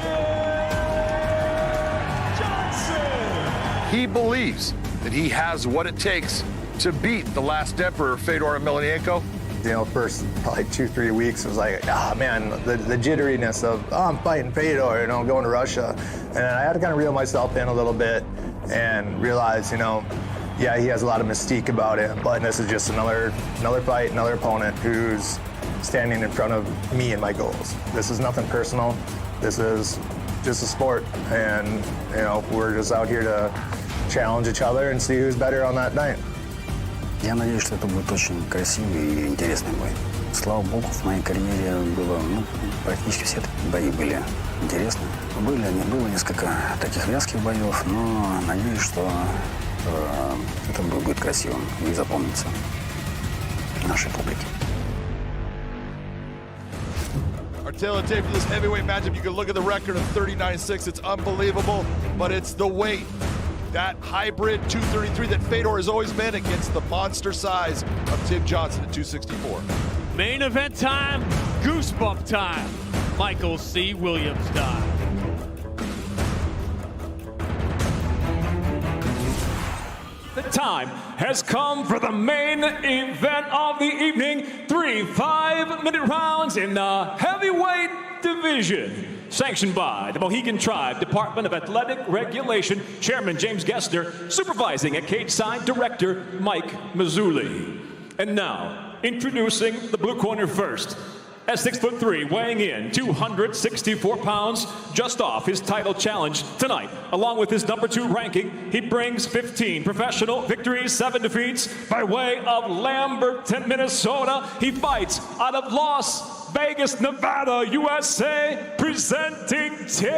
He believes that he has what it takes to beat the last emperor, Fedor Emelianenko. You know, first probably 2-3 weeks, it was like, man, the jitteriness of, I'm fighting Fedor, you know, going to Russia. And I had to kind of reel myself in a little bit and realize, you know, yeah, he has a lot of mystique about him, but this is just another fight, another opponent who's standing in front of me and my goals. This is nothing personal. this is just a sport, and you know, we're just out here to challenge each other and see who's better on that night. Я надеюсь, что это будет очень красивый и интересный бой. Слава богу, в моей карьере было, практически все бои были интересны. Было несколько таких вязких боев, но надеюсь, что этот бой будет красивым и запомнится нашей публике. Our tail of tape for this heavyweight matchup, you can look at the record of 39-6. It's unbelievable, but it's the weight. That hybrid 233 that Fedor has always been against the monster size of Tim Johnson at 264. Main event time, goosebump time. Michael C. Williams time. The time has come for the main event of the evening. 3 5-minute rounds in the heavyweight division. Sanctioned by the Mohegan Tribe Department of Athletic Regulation, Chairman James Gessner, supervising at cage side director Mike Mazzulli. And now, introducing the blue corner first. At 6'3", weighing in 264 pounds, just off his title challenge tonight. Along with his number 2 ranking, he brings 15 professional victories, 7 defeats by way of Lamberton, Minnesota. He fights out of Las Vegas, Nevada, USA, presenting Tim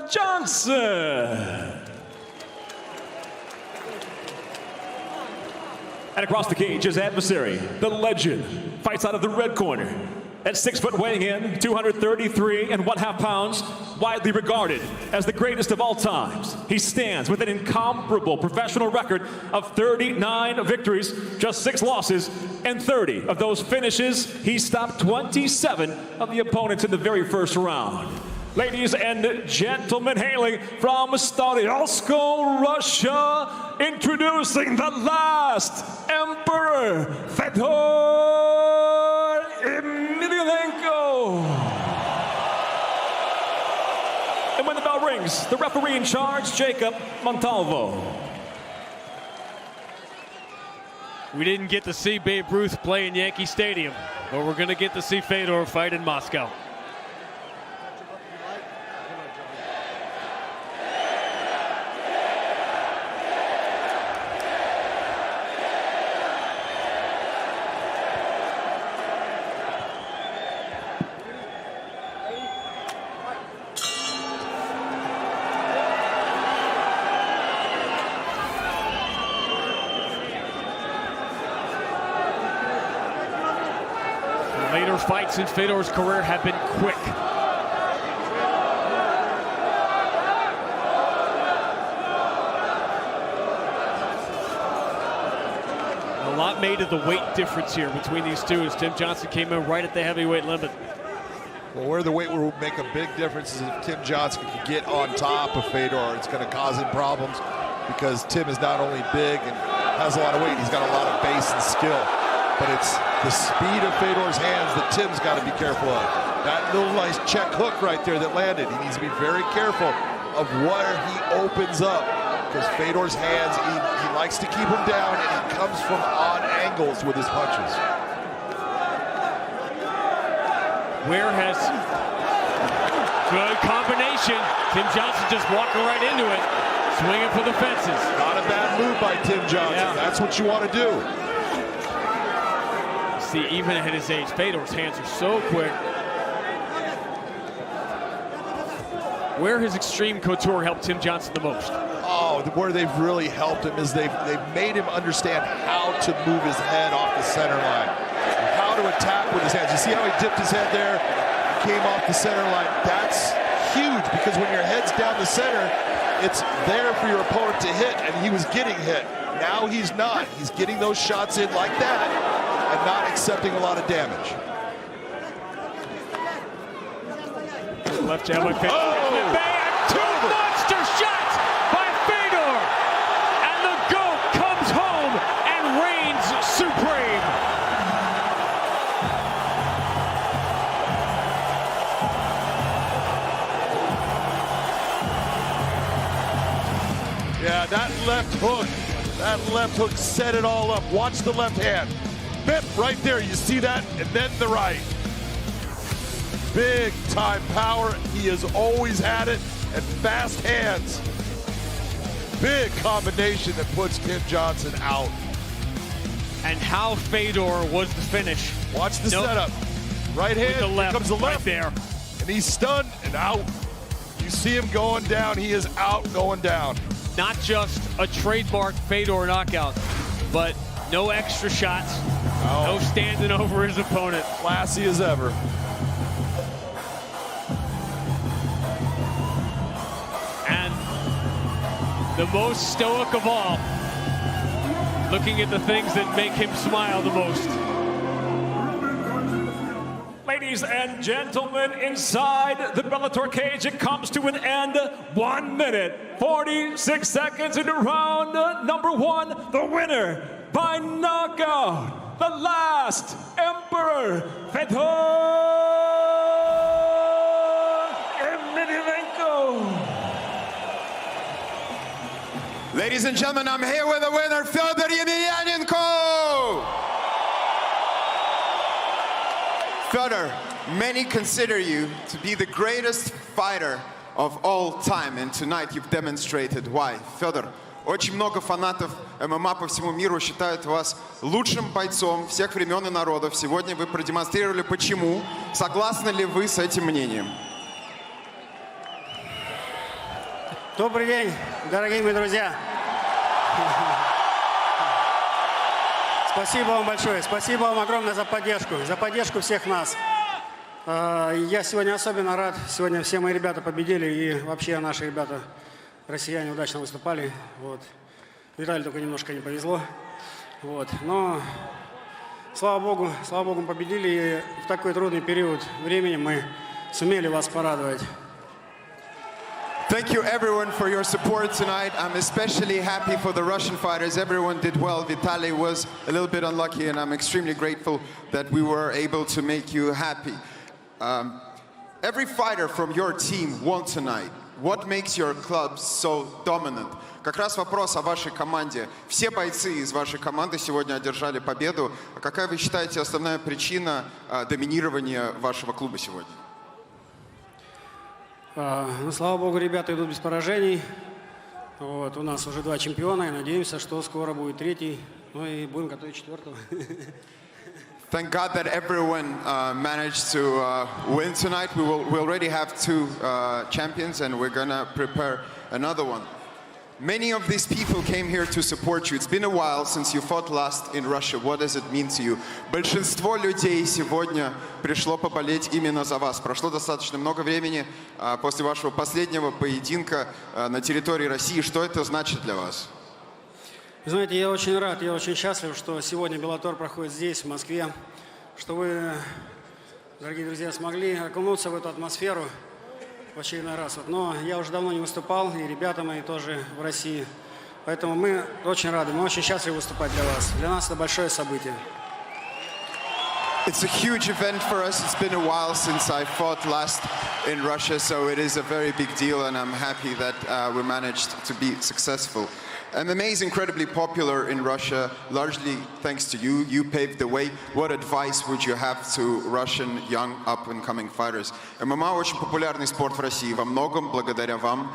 Johnson. And across the cage, his adversary, the legend, fights out of the red corner. At 6 foot, weighing in 233.5 pounds, widely regarded as the greatest of all times. He stands with an incomparable professional record of 39 victories, just 6 losses, and 30 of those finishes. He stopped 27 of the opponents in the very first round. Ladies and gentlemen, hailing from Stoyansko, Russia, introducing the last Emperor, Fedor Emelianenko. And when the bell rings, the referee in charge, Jacob Montalvo. We didn't get to see Babe Ruth play in Yankee Stadium, but we're going to get to see Fedor fight in Moscow. Later fights in Fedor's career have been quick. A lot made of the weight difference here between these two as Tim Johnson came in right at the heavyweight limit. Well, where the weight will make a big difference is if Tim Johnson can get on top of Fedor. It's going to cause him problems because Tim is not only big and has a lot of weight, he's got a lot of base and skill. But it's the speed of Fedor's hands that Tim's got to be careful of. That little nice check hook right there that landed, he needs to be very careful of where he opens up because Fedor's hands, he likes to keep them down and he comes from odd angles with his punches. Where has good combination. Tim Johnson just walking right into it, swinging for the fences. Not a bad move by Tim Johnson. Yeah. That's what you want to do. See, even at his age, Fedor's hands are so quick. Where has Extreme Couture helped Tim Johnson the most? Oh, where they've really helped him is they've made him understand how to move his head off the center line, how to attack with his hands. You see how he dipped his head there, came off the center line? That's huge because when your head's down the center, it's there for your opponent to hit, and he was getting hit. Now he's not. He's getting those shots in like that and not accepting a lot of damage. Left jab by Fedor. Oh! Two monster shots by Fedor! And the GOAT comes home and reigns supreme. Yeah, that left hook set it all up. Watch the left hand. Bip, right there, you see that? And then the right. Big time power. He has always had it, and fast hands. Big combination that puts Tim Johnson out. And how Fedor was the finish. Watch the setup. Right hand, the left, here comes the left. right there. And he's stunned and out. You see him going down, he is out, going down. Not just a trademark Fedor knockout, but no extra shots, no standing over his opponent. Classy as ever. And the most stoic of all, looking at the things that make him smile the most. Ladies and gentlemen, inside the Bellator cage, it comes to an end. 1 minute, 46 seconds into round number 1. The winner by knockout, the last Emperor, Fedor Emelianenko. Ladies and gentlemen, I'm here with the winner, Fedor Emelianenko. Fedor, many consider you to be the greatest fighter of all time, and tonight you've demonstrated why. Fedor, очень много фанатов ММА по всему миру считают вас лучшим бойцом всех времен и народов. Сегодня вы продемонстрировали почему. Согласны ли вы с этим мнением? Добрый день, дорогие мои друзья. Спасибо вам большое, спасибо вам огромное за поддержку всех нас. Я сегодня особенно рад, сегодня все мои ребята победили, и вообще наши ребята, россияне, удачно выступали. Вот. Виталию только немножко не повезло. Вот. Но, слава Богу, мы победили, и в такой трудный период времени мы сумели вас порадовать. Thank you everyone for your support tonight. I'm especially happy for the Russian fighters. Everyone did well. Vitaly was a little bit unlucky, and I'm extremely grateful that we were able to make you happy. Every fighter from your team won tonight. What makes your club so dominant? Как раз вопрос о вашей команде. Все бойцы из вашей команды сегодня одержали победу. А какая вы считаете основная причина доминирования вашего клуба сегодня? Ну, слава Богу, ребята идут без поражений. Вот, у нас уже 2 чемпиона, и надеемся, что скоро будет 3-й. Ну и будем готовить 4-го. Thank God that everyone managed to win tonight. We already have 2 champions, and we're gonna prepare another one. Many of these people came here to support you. It's been a while since you fought last in Russia. What does it mean to you? Большинство людей сегодня пришло поболеть именно за вас. Прошло достаточно много времени после вашего последнего поединка на территории России. Что это значит для вас? Вы знаете, я очень рад, я очень счастлив, что сегодня Bellator проходит здесь, в Москве, что вы, дорогие друзья, смогли окунуться в эту атмосферу в очередной раз. Но я уже давно не выступал, и ребята мои тоже в России. Поэтому мы очень рады, мы очень счастливы выступать для вас. Для нас это большое событие. It's a huge event for us. It's been a while since I fought last in Russia, so it is a very big deal, and I'm happy that we managed to be successful. MMA is incredibly popular in Russia, largely thanks to you. You paved the way. What advice would you have to Russian young up-and-coming fighters? ММА очень популярный спорт в России, во многом благодаря вам.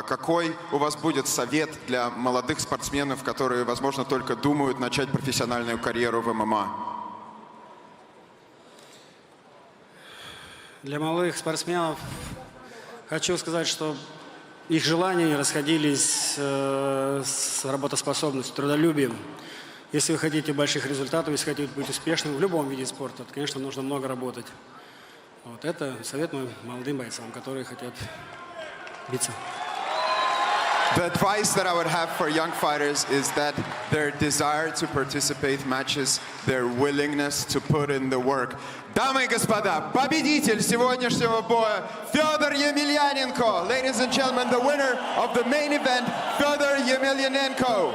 Какой у вас будет совет для молодых спортсменов, которые, возможно, только думают начать профессиональную карьеру в ММА? Для молодых спортсменов хочу сказать, что их желания расходились с работоспособностью, трудолюбием. Если вы хотите больших результатов, если хотите быть успешным в любом виде спорта, то, конечно, нужно много работать. Вот это совет моим молодым бойцам, которые хотят биться. The advice that I would have for young fighters is that their desire to participate matches their willingness to put in the work. Дамы и господа, победитель сегодняшнего боя Fedor Emelianenko. Ladies and gentlemen, the winner of the main event, Fedor Emelianenko.